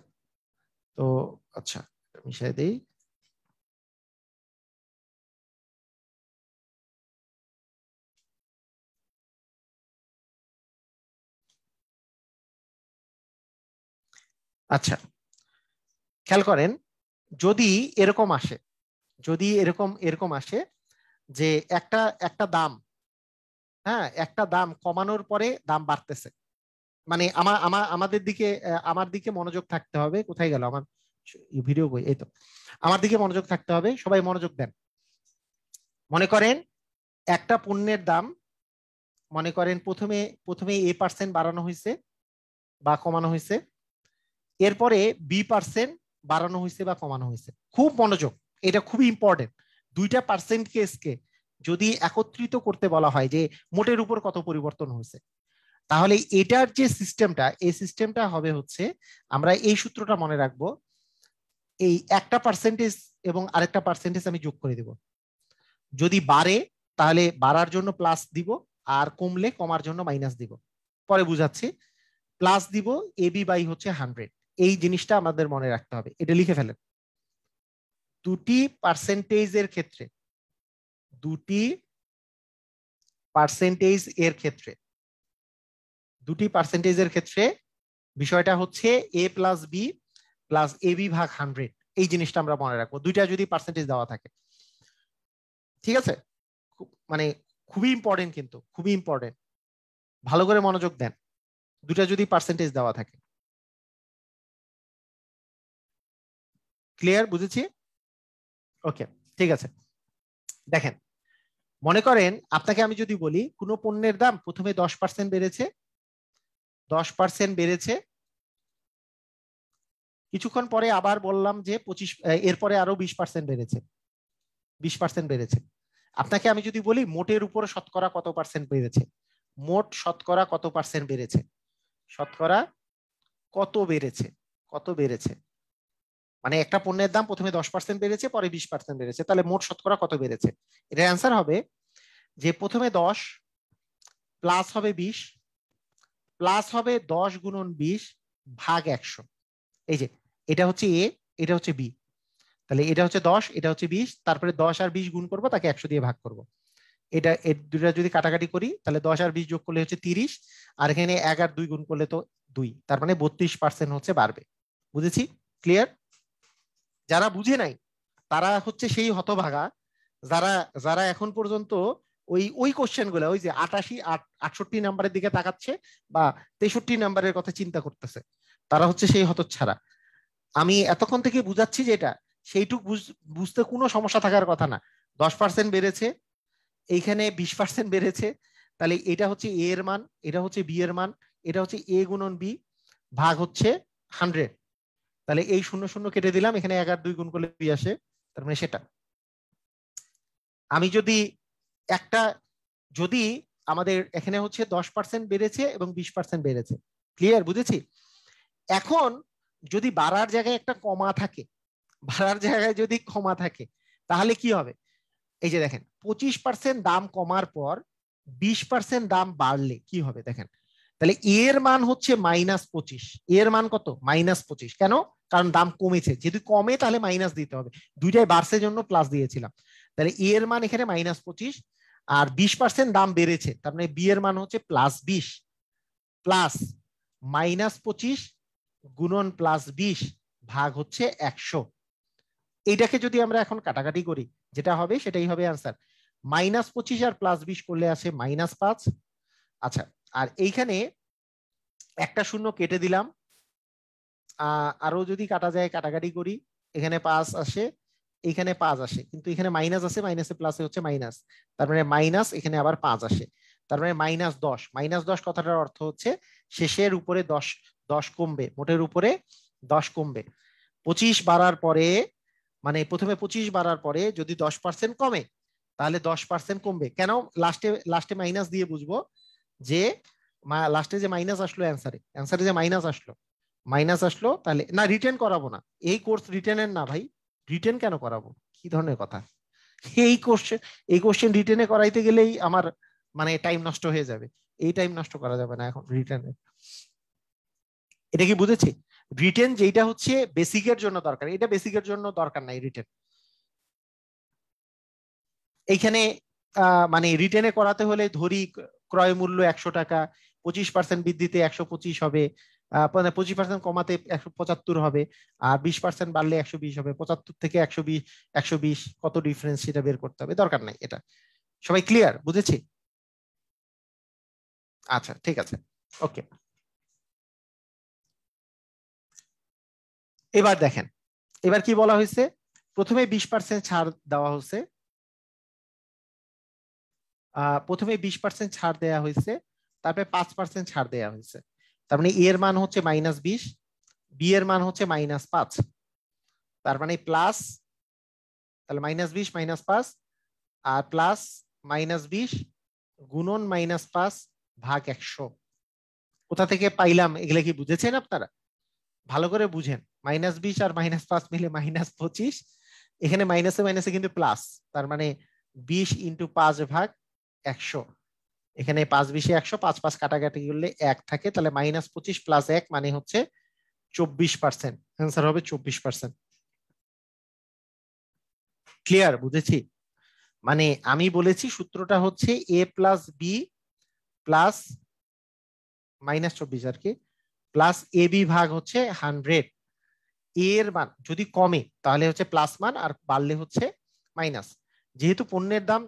তো আচ্ছা, মিশাই দেই। আচ্ছা, খেয়াল করেন, যদি এরকম আসে, যদি এরকম আসে যে একটা একটা দাম, হ্যাঁ, একটা দাম কমানোর পরে দাম বাড়তেছে, মানে আমাদের দিকে, আমার দিকে মনোযোগ থাকতে হবে। কোথায় গেল আমার ভিডিও বই? এই তো, আমার দিকে মনোযোগ থাকতে হবে, সবাই মনোযোগ দেন। মনে করেন একটা পণ্যের দাম, মনে করেন প্রথমে প্রথমে A% বাড়ানো হয়েছে বা কমানো হয়েছে, এরপরে B% বাড়ানো হয়েছে বা কমানো হয়েছে। খুব মনোযোগ, এটা খুবই ইম্পর্টেন্ট। দুইটা পার্সেন্ট কেসকে যদি একত্রিত করতে বলা হয় যে মোটের উপর কত পরিবর্তন হয়েছে, তাহলে এটার যে সিস্টেমটা, এই সিস্টেমটা হবে হচ্ছে, আমরা এই সূত্রটা মনে রাখবো, এই একটা পার্সেন্টেজ এবং আরেকটা পার্সেন্টেজ আমি যোগ করে দেব। যদি বাড়ে তাহলে বাড়ার জন্য প্লাস দিব, আর কমলে কমার জন্য মাইনাস দিব। পরে বুঝাচ্ছি। প্লাস দিব AB বাই হচ্ছে 100, এই জিনিসটা আমাদের মনে রাখতে হবে, এটা লিখে ফেলেন। দুটি পার্সেন্টেজের ক্ষেত্রে, দুটি পার্সেন্টেজ এর ক্ষেত্রে, দুটি পার্সেন্টেজের ক্ষেত্রে বিষয়টা হচ্ছে A plus B plus AB ভাগ 100, এই জিনিসটা আমরা মনে রাখবো, দুইটা যদি পার্সেন্টেজ দেওয়া থাকে। ঠিক আছে, মানে খুবই ইম্পর্টেন্ট, কিন্তু খুবই ইম্পর্টেন্ট, ভালো করে মনোযোগ দেন, দুটা যদি পার্সেন্টেজ দেওয়া থাকে। ক্লিয়ার? বুঝেছি? ওকে, ঠিক আছে। দেখেন, মনে করেন আপনাকে আমি যদি বলি কোনো পণ্যের দাম প্রথমে 10% বেড়েছে, 10% বেড়েছে, কিছুক্ষণ পরে আবার বললাম যে 25, এরপরে আরো 20% বেড়েছে, 20% বেড়েছে। আপনাকে আমি যদি বলি মোটের উপর শতকরা কত পার্সেন্ট বেড়েছে, মোট শতকরা কত পার্সেন্ট বেড়েছে, শতকরা কত বেড়েছে, কত বেড়েছে, মানে একটা পণ্যের দাম প্রথমে 10% বেড়েছে, পরে 20% বেড়েছে, তাহলে মোট শতকরা কত বেড়েছে? এটার অ্যান্সার হবে যে প্রথমে 10 প্লাস হবে 20 প্লাস হবে 10 গুণন 20 ভাগ 100। এই যে এটা হচ্ছে এ, এটা হচ্ছে বি, তাহলে এটা হচ্ছে 10, এটা হচ্ছে 20, তারপরে 10 আর 20 গুণ করবো, তাকে 100 দিয়ে ভাগ করব। এটা এর দুটা যদি কাটাকাটি করি তাহলে 10 আর 20 যোগ করলে হচ্ছে 30, আর এখানে 1 আর 2 গুণ করলে তো 2, তার মানে 32% হচ্ছে বাড়বে। বুঝেছি? ক্লিয়ার? যারা বুঝে নাই তারা হচ্ছে সেই হতভাগা, যারা যারা এখন পর্যন্ত ওই ওই কোশ্চেন গুলো, ওই যে 68 নাম্বারের দিকে তাকাচ্ছে বা 63 নাম্বারের কথা চিন্তা করতেছে, তারা হচ্ছে সেই হতচ্ছাড়া। আমি এতক্ষণ থেকে বুঝাচ্ছি যে এটা সেইটুক বুঝতে কোনো সমস্যা থাকার কথা না। 10% বেড়েছে, এইখানে 20% বেড়েছে, তাহলে এটা হচ্ছে এ এর মান, এটা হচ্ছে বি এর মান, এটা হচ্ছে এ গুণন বি ভাগ হচ্ছে 100। তাহলে এই 0 0 কেটে দিলাম, এখানে 1 আর 2 গুণ করলে বি আসে, তার মানে সেটা। আমি যদি একটা, যদি আমাদের এখানে হচ্ছে 10% বেড়েছে এবং 20% বেড়েছে, ক্লিয়ার? বুঝেছি? এখন যদি বাড়ার জায়গায় একটা কমা থাকে, বাড়ার জায়গায় যদি কমা থাকে, তাহলে কি হবে? এই যে দেখেন, 25% দাম কমার পর 20% দাম বাড়লে কি হবে দেখেন। তাহলে এর মান হচ্ছে -25, এর মান কত? -25। কেন? কারণ দাম কমেছে, যদি কমে তাহলে মাইনাস দিতে হবে, দুইটাই বাড়ছে জন্য প্লাস দিয়েছিলাম। তাহলে এর মান এখানে -25, আর 20% দাম বেড়েছে, তার মানে বি এর মান হচ্ছে +20 প্লাস -25 গুণন +20 ভাগ হচ্ছে 100। এইটাকে যদি আমরা এখন কাটাকাটি করি, যেটা হবে সেটাই হবে আনসার। -25 আর +20 করলে আছে -5। আচ্ছা, আর এইখানে একটা শূন্য কেটে দিলাম, আরো যদি কাটা যায় কাটাকাটি করি, এখানে 5 আসে, এখানে 5 আসে, কিন্তু এখানে মাইনাস আছে, মাইনাসে প্লাসে হচ্ছে মাইনাস, তার মানে মাইনাস, এখানে আবার 5 আসে, তার মানে -10। -10 কথাটার অর্থ হচ্ছে শেষের উপরে 10, 10 কমবে, মোটের উপরে 10 কমবে। 25 বাড়ার পরে, মানে প্রথমে 25 বাড়ার পরে যদি 10% কমে, তাহলে 10% কমবে। কেন লাস্টে লাস্টে মাইনাস দিয়ে বুঝবো যে লাস্টে যে মাইনাস আসলো, অ্যান্সারে অ্যান্সারে যে মাইনাস আসলো, মাইনাস আসলো, তাহলে না রিটেন করাবো না, এই কোর্স রিটেনের না ভাই, রিটেন কেন করাবো? কি ধরনের কথা? এই কোশ্চেন রিটেনে করাইতে গেলেই আমার মানে টাইম নষ্ট হয়ে যাবে, এই টাইম নষ্ট করা যাবে না এখন রিটেনে। এটা কি বুঝেছি? রিটেন যেটা হচ্ছে বেসিকের জন্য দরকার, এটা বেসিকের জন্য দরকার নাই রিটেন। এইখানে মানে রিটেনে করাতে হলে ধরি ক্রয় মূল্য 100 টাকা, 25% বৃদ্ধিতে 125 হবে, মানে 25% কমাতে 175 হবে, আর 20% বাড়লে 120 হবে। 75 থেকে 120 কত ডিফারেন্স সেটা বের করতে হবে, দরকার নাই এটা। সবাই ক্লিয়ার, বুঝেছি? আচ্ছা ঠিক আছে, ওকে। এবার দেখেন, এবার কি বলা হয়েছে, প্রথমে 20% ছাড় দেওয়া হয়েছে, প্রথমে 20% ছাড় দেওয়া হয়েছে, তারপরে 5% ছাড় দেওয়া হয়েছে। তার মানে এর মান হচ্ছে -20, বি এর মান হচ্ছে -5, তার মানে প্লাস, তাহলে -20 -5, আর প্লাস -20 গুণন -5 ভাগ 100। কোথা থেকে পাইলাম এগুলা কি বুঝেছেন আপনারা? ভালো করে বুঝেন, -20 আর -5 মিলে -25, এখানে মাইনাসে মাইনাসে কিন্তু প্লাস, তার মানে 20 × 5 ভাগ 100। এখানে 5 × 100, 5 5 কাটাকাটি করলে 1 থাকে, তাহলে -25 + 1 মানে হচ্ছে 24%। অ্যান্সার হবে 24%। ক্লিয়ার, বুঝেছি? মানে আমি বলেছি সূত্রটা হচ্ছে a + b প্লাস -24 আর কি, প্লাস ab ভাগ হচ্ছে 100। এর মান যদি কমে তাহলে হচ্ছে প্লাস মান, আর বাড়লে হচ্ছে মাইনাস। যেহেতু পণ্যের দাম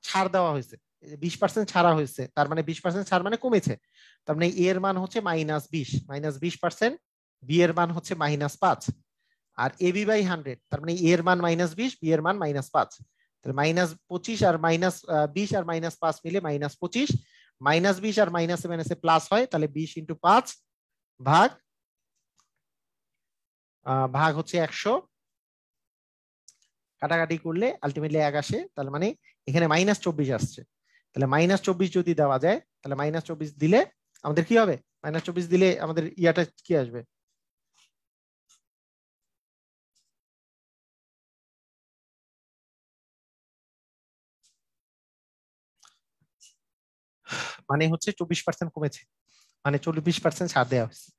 ছাড় দেওয়া হয়েছে, 20% ছাড়া হয়েছে, তার মানে 20% ছাড় মানে কমেছে, তার মানে এর মান হচ্ছে -20, -20%, বি এর মান হচ্ছে -5, আর এবি বাই 100, তার মানে এর মান -20, বি এর মান -5, তাহলে -25 আর -20 আর -5 মিলে -25, -20 আর মাইনাসে মাইনাসে প্লাস হয়, তাহলে 20 × 5 ভাগ ভাগ হচ্ছে 100, কাটাকাটি করলে আলটিমেটলি 1 আসে, তাহলে মানে এখানে -24 আসছে। তাহলে -24 যদি দেওয়া যায়, তাহলে -24 দিলে আমাদের কি হবে, -24 দিলে আমাদের ইয়াটা কি আসবে, মানে হচ্ছে 24% কমেছে, মানে 24% ছাড় দেওয়া হয়েছে।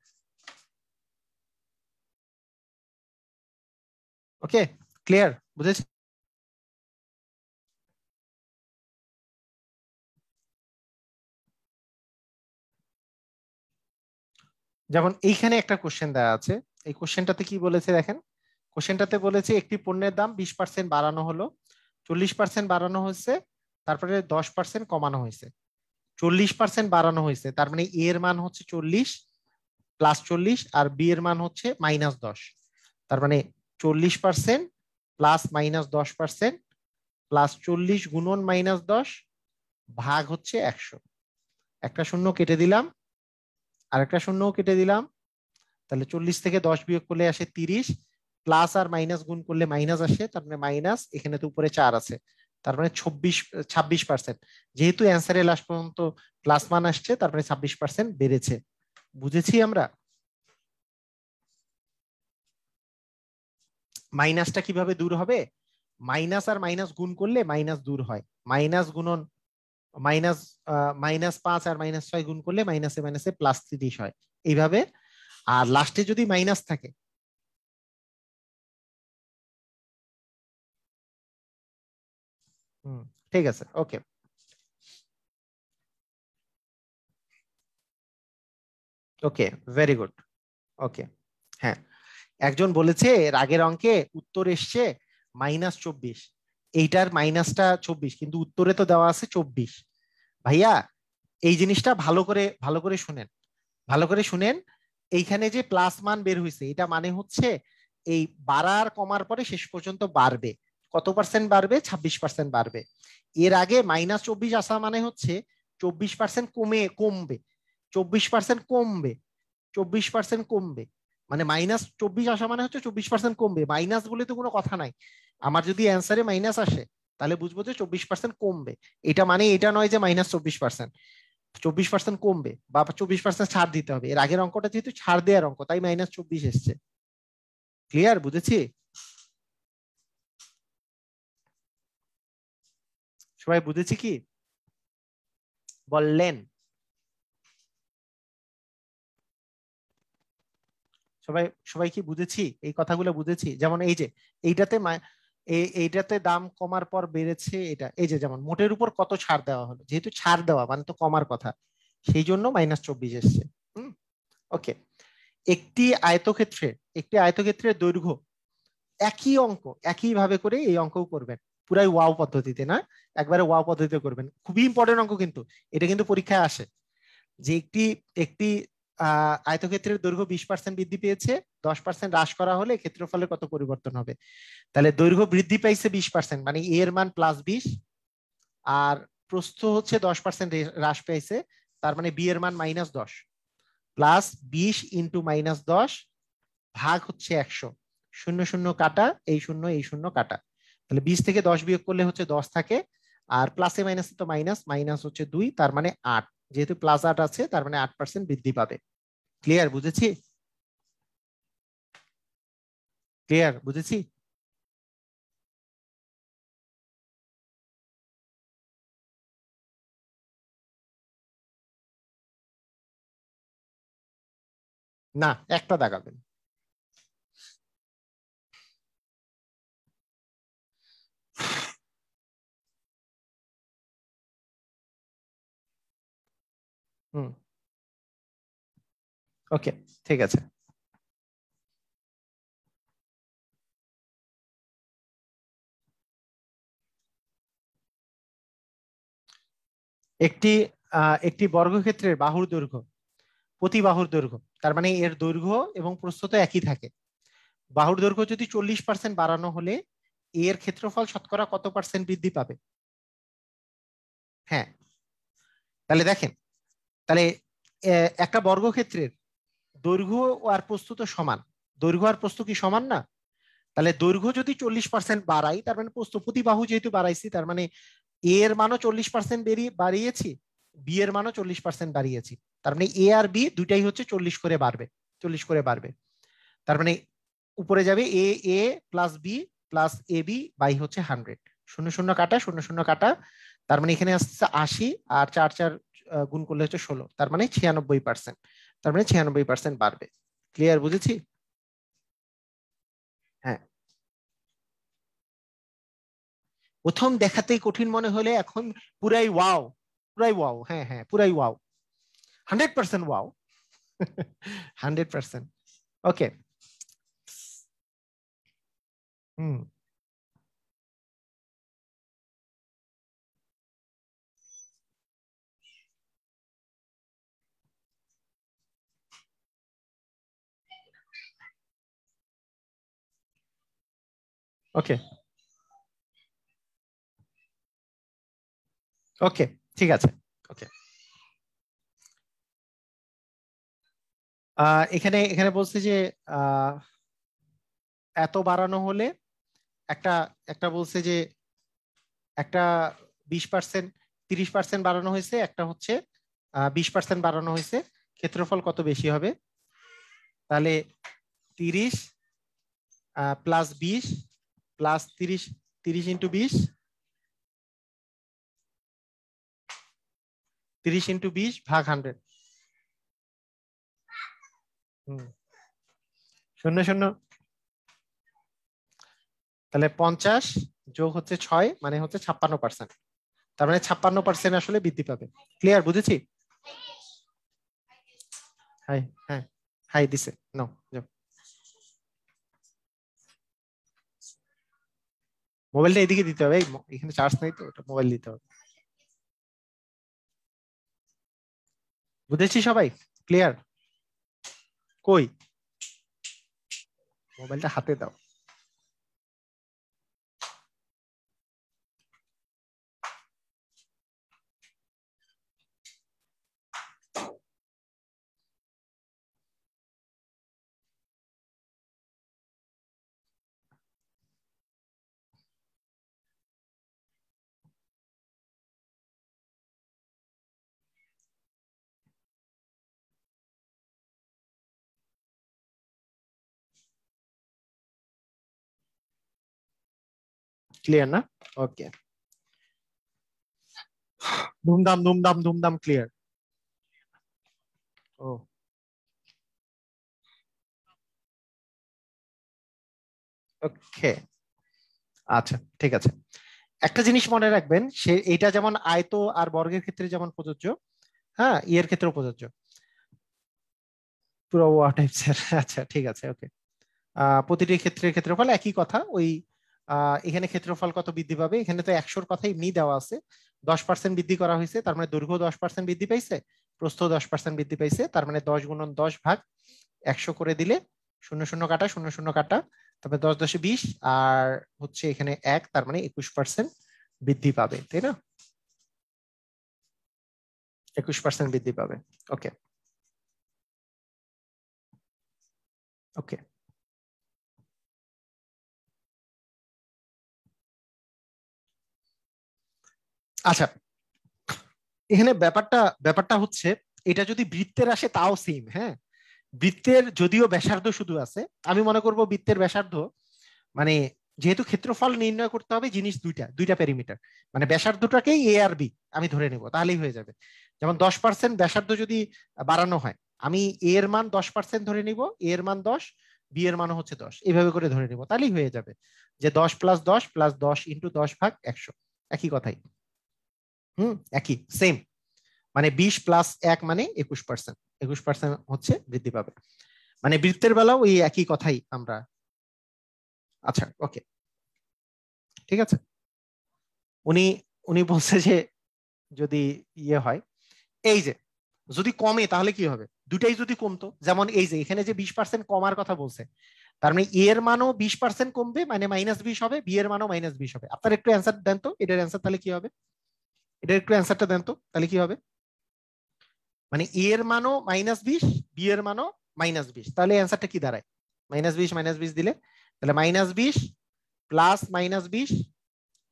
ওকে, ক্লিয়ার, বুঝেছি? যেমন এইখানে একটা কোশ্চেন দেওয়া আছে, এই কোশ্চেনটাতে কি বলেছে দেখেন, কোশ্চেনটাতে বলেছে একটি পণ্যের দাম 20% বাড়ানো হলো, 40% বাড়ানো হয়েছে, তারপরে 10% কমানো হয়েছে। 40% বাড়ানো হয়েছে, তার মানে এর মান হচ্ছে 40 +40, আর বি এর মান হচ্ছে -10, তার মানে 40% প্লাস -10% প্লাস 40 গুণন -10 ভাগ হচ্ছে 100। একটা শূন্য কেটে দিলাম, আর একটা শূন্যও কেটে দিলাম, তাহলে 40 থেকে 10 বিয়োগ করলে আসে 30, প্লাস আর মাইনাস গুণ করলে মাইনাস আসে, তার মানে মাইনাস, এখানে তো উপরে 4 আছে, তার মানে 26%। যেহেতু অ্যান্সারে লাস্ট পর্যন্ত প্লাস মান আসছে, তার মানে 26% বেড়েছে। বুঝেছি আমরা? মাইনাসটা কিভাবে দূর হবে, মাইনাস আর মাইনাস গুণ করলে মাইনাস দূর হয়, মাইনাস গুণন মাইনাস -5 আর -6 গুণ করলে মাইনাসে মাইনাসে +30 হয়, এইভাবে। আর লাস্টে যদি মাইনাস থাকে, ঠিক আছে, ওকে। ওকে, ভেরি গুড। ওকে, হ্যাঁ, একজন বলেছে রাগের অঙ্কে উত্তর এসছে -24, এইটার মাইনাসটা 24, কিন্তু উত্তরে তো দেওয়া আছে 24। ভাইয়া, এই জিনিসটা ভালো করে শুনেন, ভালো করে শুনেন। এইখানে যে প্লাস মান বের হয়েছে, এটা মানে হচ্ছে এই বাড়ার কমার পরে শেষ পর্যন্ত বাড়বে। কত পার্সেন্ট বাড়বে? 26% বাড়বে। এর আগে -24 আসা মানে হচ্ছে 24% কমবে, 24% কমবে, 24% কমবে, মানে -24 আসা মানে হচ্ছে 24% কমবে। মাইনাস বলে তো কোনো কথা নাই, আমার যদি অ্যান্সারে মাইনাস আসে তাহলে বুঝবো যে 24% কমবে। এটা মানে এটা নয় যে -24%, 24% কমবে বা 24% ছাড় দিতে হবে। এর আগের অঙ্কটা যেহেতু ছাড় দেওয়ার অঙ্ক, তাই -24 এসছে। ক্লিয়ার, বুঝেছি? সবাই বুঝেছি কি বললেন? সবাই সবাই কি বুঝেছি, এই কথাগুলো বুঝেছি? যেমন এই যে এইটাতে এইটাতে দাম কমার পর বেড়েছে, এটা এই যে যেমন মোটের উপর কত ছাড় দেওয়া হলো, যেহেতু ছাড় দেওয়া মানে তো কমার কথা, সেই জন্য -24 এসছে। হুম, ওকে, একটি আয়তক্ষেত্রের দৈর্ঘ্য একই অঙ্ক একইভাবে করে এই অঙ্কও করবেন, পুরাই ওয়াও পদ্ধতিতে না, একবারে ওয়াও পদ্ধতিতে করবেন। খুবই ইম্পর্টেন্ট অঙ্ক কিন্তু, এটা কিন্তু পরীক্ষায় আসে যে একটি একটি আয়তক্ষেত্রের দৈর্ঘ্য 20% বৃদ্ধি পেয়েছে, 10% হ্রাস করা হলে ক্ষেত্রফলের কত পরিবর্তন হবে। তাহলে দৈর্ঘ্য বৃদ্ধি পাইছে 20%, মানে এ এর মান +20, আর প্রস্থ হচ্ছে 10% হ্রাস পেয়েছে, তার মানে বি এর মান -10, +20 ইন্টু -10 ভাগ হচ্ছে 100, শূন্য শূন্য কাটা, এই শূন্য এই শূন্য কাটা, তাহলে 20 থেকে 10 বিয়োগ করলে হচ্ছে 10 থাকে, আর প্লাসে মাইনাসে তো মাইনাস, মাইনাস হচ্ছে 2, তার মানে 8, যেহেতু +8 আছে তার মানে 8% বৃদ্ধি পাবে। ক্লিয়ার? বুঝেছি? ক্লিয়ার? বুঝেছি? না, একটা দাগাবেন। হুম, ওকে, ঠিক আছে। একটি একটি বর্গক্ষেত্রের বাহুর দৈর্ঘ্য, প্রতি বাহুর দৈর্ঘ্য, তার মানে এর দৈর্ঘ্য এবং প্রস্থ তো একই থাকে, বাহুর দৈর্ঘ্য যদি 40% বাড়ানো হলে এর ক্ষেত্রফল শতকরা কত পার্সেন্ট বৃদ্ধি পাবে? হ্যাঁ, তাহলে দেখেন, তাহলে একটা বর্গক্ষেত্রের দৈর্ঘ্য আর প্রস্থ তো সমান, দৈর্ঘ্য আর প্রস্থ কি সমান না? তাহলে দৈর্ঘ্য যদি 40% বাড়াই, তার মানে প্রস্থ প্রতি বাহু যেহেতু বাড়াইছি, তার মানে এ এর মানও 40% বাড়িয়েছি, বি এর মানও 40% বাড়িয়েছি, তার মানে এ আর বি দুইটাই হচ্ছে 40 করে বাড়বে, 40 করে বাড়বে। তার মানে উপরে যাবে A A plus B plus A B by হচ্ছে 100, শূন্য শূন্য কাটা, শূন্য শূন্য কাটা, তার মানে এখানে আসছে 80, আর 4 4 গুণ করলে হচ্ছে 16, তার মানে 96%, তার মানে 96% বাড়বে। ক্লিয়ার? বুঝেছি? হ্যাঁ, প্রথম দেখাতেই কঠিন মনে হলে এখন পুরাই ওয়াও, পুরাই ওয়াও, হ্যাঁ হ্যাঁ পুরাই ওয়াও, 100% ওয়াও। 100%। ওকে। হুম, ওকে, ওকে, ঠিক আছে। ওকে, এখানে এখানে বলছে যে আহ এত বাড়ানো হলে একটা একটা বলছে যে একটা 20%, 30% বাড়ানো হয়েছে, একটা হচ্ছে 20% বাড়ানো হয়েছে, ক্ষেত্রফল কত বেশি হবে? তাহলে 30 +20 +30, 30 ইন্টু 20, 30 ইন্টু 20 ভাগ 100। হুম, শূন্য শূন্য, তাহলে 50 যোগ হচ্ছে 6, মানে হচ্ছে 56%, তার মানে 56% আসলে বৃদ্ধি পাবে। ক্লিয়ার? বুঝেছি? হাই, হ্যাঁ, হাই দিছে, নো, মোবাইলটা এদিকে দিতে হবে, এখানে চার্জ নাই তো, ওটা মোবাইল দিতে হবে। বুঝেছি সবাই? ক্লিয়ার? কই, মোবাইলটা হাতে দাও। ক্লিয়ার না? ওকে, ধুমধাম ধুমধাম ধুমধাম, ক্লিয়ার। ও, ওকে, আচ্ছা, ঠিক আছে। একটা জিনিস মনে রাখবেন, সে এটা যেমন আয়ত আর বর্গের ক্ষেত্রে যেমন প্রযোজ্য, হ্যাঁ, ইয়ের ক্ষেত্রেও প্রযোজ্য। পুরো টাইপসের। আচ্ছা ঠিক আছে, ওকে। প্রতিটি ক্ষেত্রের ক্ষেত্রফল একই কথা, ওই এখানে ক্ষেত্রফল কত বৃদ্ধি পাবে, এখানে তো 100-র কথা এমনি দেওয়া আছে, 10% বৃদ্ধি করা হয়েছে, তার মানে দৈর্ঘ্য 10% বৃদ্ধি পাইছে, প্রস্থ 10% বৃদ্ধি পাইছে, তার মানে 10 গুণন 10 ভাগ 100 করে দিলে 0 0 কাটা 0 0 কাটা, তারপরে 10 10 20, আর হচ্ছে এখানে 1, তার মানে 21% বৃদ্ধি পাবে, তাই না? 21% বৃদ্ধি পাবে। ওকে ওকে। আচ্ছা, এখানে ব্যাপারটা ব্যাপারটা হচ্ছে, এটা যদি বৃত্তের আসে তাও সেম, হ্যাঁ। বৃত্তের যদিও ব্যাসার্ধ শুধু আছে, আমি মনে করব বৃত্তের ব্যাসার্ধ মানে, যেহেতু ক্ষেত্রফল নির্ণয় করতে হবে জিনিস দুইটা দুইটা প্যারামিটার, মানে ব্যাসার্ধটাকেই এ আর বি আমি ধরে নেব, তাহলেই হয়ে যাবে। যেমন 10% ব্যাসার্ধ যদি বাড়ানো হয়, আমি এ এর মান 10% ধরে নিব, এ এর মান 10, বি এর মানও হচ্ছে 10, এইভাবে করে ধরে নিব, তাহলেই হয়ে যাবে যে 10 + 10 + 10 × 10 ভাগ 100, একই কথাই। একই সেম, মানে 20 + 1 মানে 21%, 21% হচ্ছে বৃদ্ধি পাবে, মানে বৃত্তের বেলাও এই একই কথাই আমরা। আচ্ছা ওকে, ঠিক আছে। উনি উনি বলছে যে যদি ইয়ে হয়, এই যে যদি কমে তাহলে কি হবে, দুটাই যদি কমতো, যেমন এই যে এখানে যে 20% কমার কথা বলছে, তার মানে এ এর মানও 20% কমবে, মানে -20 হবে, বি এর মানও -20 হবে। আপনার একটু অ্যান্সার দেন তো, এটার অ্যান্সার তাহলে কি হবে, এটার একটু অ্যান্সারটা দেন তো, তাহলে কি হবে? মানে এ এর মানও -20, বি এর মানও -20, তাহলে অ্যান্সারটা কি দাঁড়ায়? -20 দিলে তাহলে -20 প্লাস -20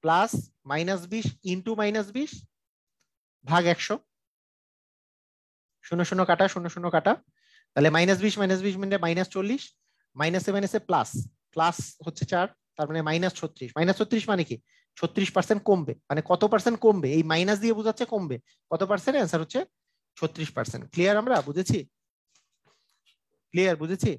প্লাস -20 ইন্টু -20 ভাগ 100, 0 0 কাটা 0 0 কাটা, তাহলে -20 মানে -40, মাইনাসে মাইনাসে প্লাস, প্লাস হচ্ছে 4, তার মানে -36, -36 মানে কি 36% কমবে, মানে কত পার্সেন্ট কমবে, এই মাইনাস দিয়ে বোঝাচ্ছে কমবে, কত পার্সেন্ট, অ্যান্সার হচ্ছে 36%। ক্লিয়ার, আমরা বুঝেছি, ক্লিয়ার বুঝেছি।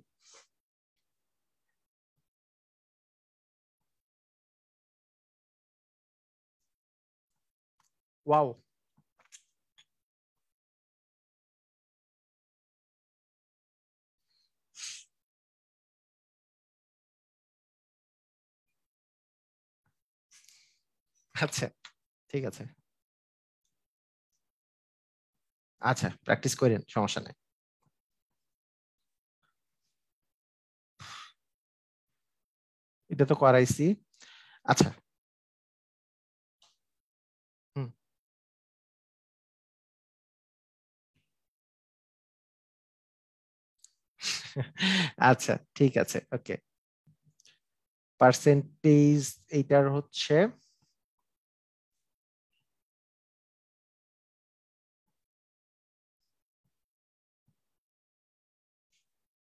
ওয়াও। আচ্ছা ঠিক আছে, আচ্ছা প্র্যাকটিস করেন, সমস্যা নেই। এটা তো করাইছি। আচ্ছা। হুম। আচ্ছা ঠিক আছে, ওকে। পার্সেন্টেজ এইটার হচ্ছে,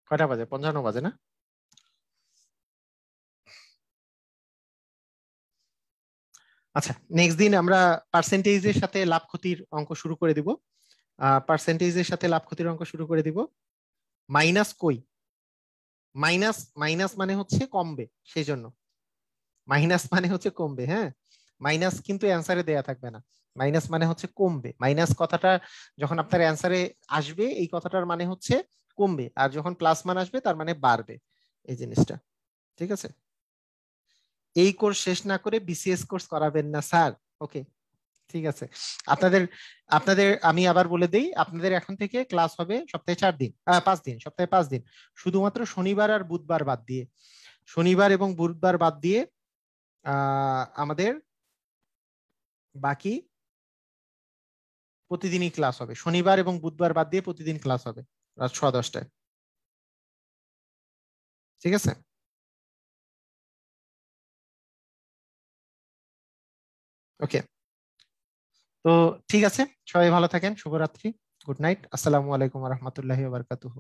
কয়টা বাজে, 55 বাজে না? আচ্ছা, নেক্সট দিন আমরা পার্সেন্টেজের সাথে লাভ ক্ষতির অঙ্ক শুরু করে দিব। পার্সেন্টেজের সাথে লাভ ক্ষতির অঙ্ক শুরু করে দিব। মাইনাস কই, মাইনাস মাইনাস মানে হচ্ছে কমবে, সেই জন্য মাইনাস মানে হচ্ছে কমবে, হ্যাঁ। মাইনাস কিন্তু অ্যান্সারে দেয়া থাকবে না, মাইনাস মানে হচ্ছে কমবে, মাইনাস কথাটা যখন আপনার অ্যান্সারে আসবে এই কথাটার মানে হচ্ছে কমবে, আর যখন প্লাস মান আসবে তার মানে বাড়বে, এই জিনিসটা, ঠিক আছে। এই কোর্স শেষ না করে বিসিএস কোর্স করাবেন না স্যার। ওকে ঠিক আছে। আপনাদের আপনাদের আমি আবার বলে দেই, আপনাদের এখন থেকে ক্লাস হবে সপ্তাহে 4 দিন, 5 দিন, সপ্তাহে 5 দিন, শুধুমাত্র শনিবার আর বুধবার বাদ দিয়ে, শনিবার এবং বুধবার বাদ দিয়ে আমাদের বাকি প্রতিদিনই ক্লাস হবে, শনিবার এবং বুধবার বাদ দিয়ে প্রতিদিন ক্লাস হবে রাত 10:30টায়, ঠিক আছে। ওকে, তো ঠিক আছে, সবাই ভালো থাকেন, শুভরাত্রি, গুড নাইট, আসসালামু আলাইকুম রহমতুল্লাহি ওয়া বারাকাতুহু।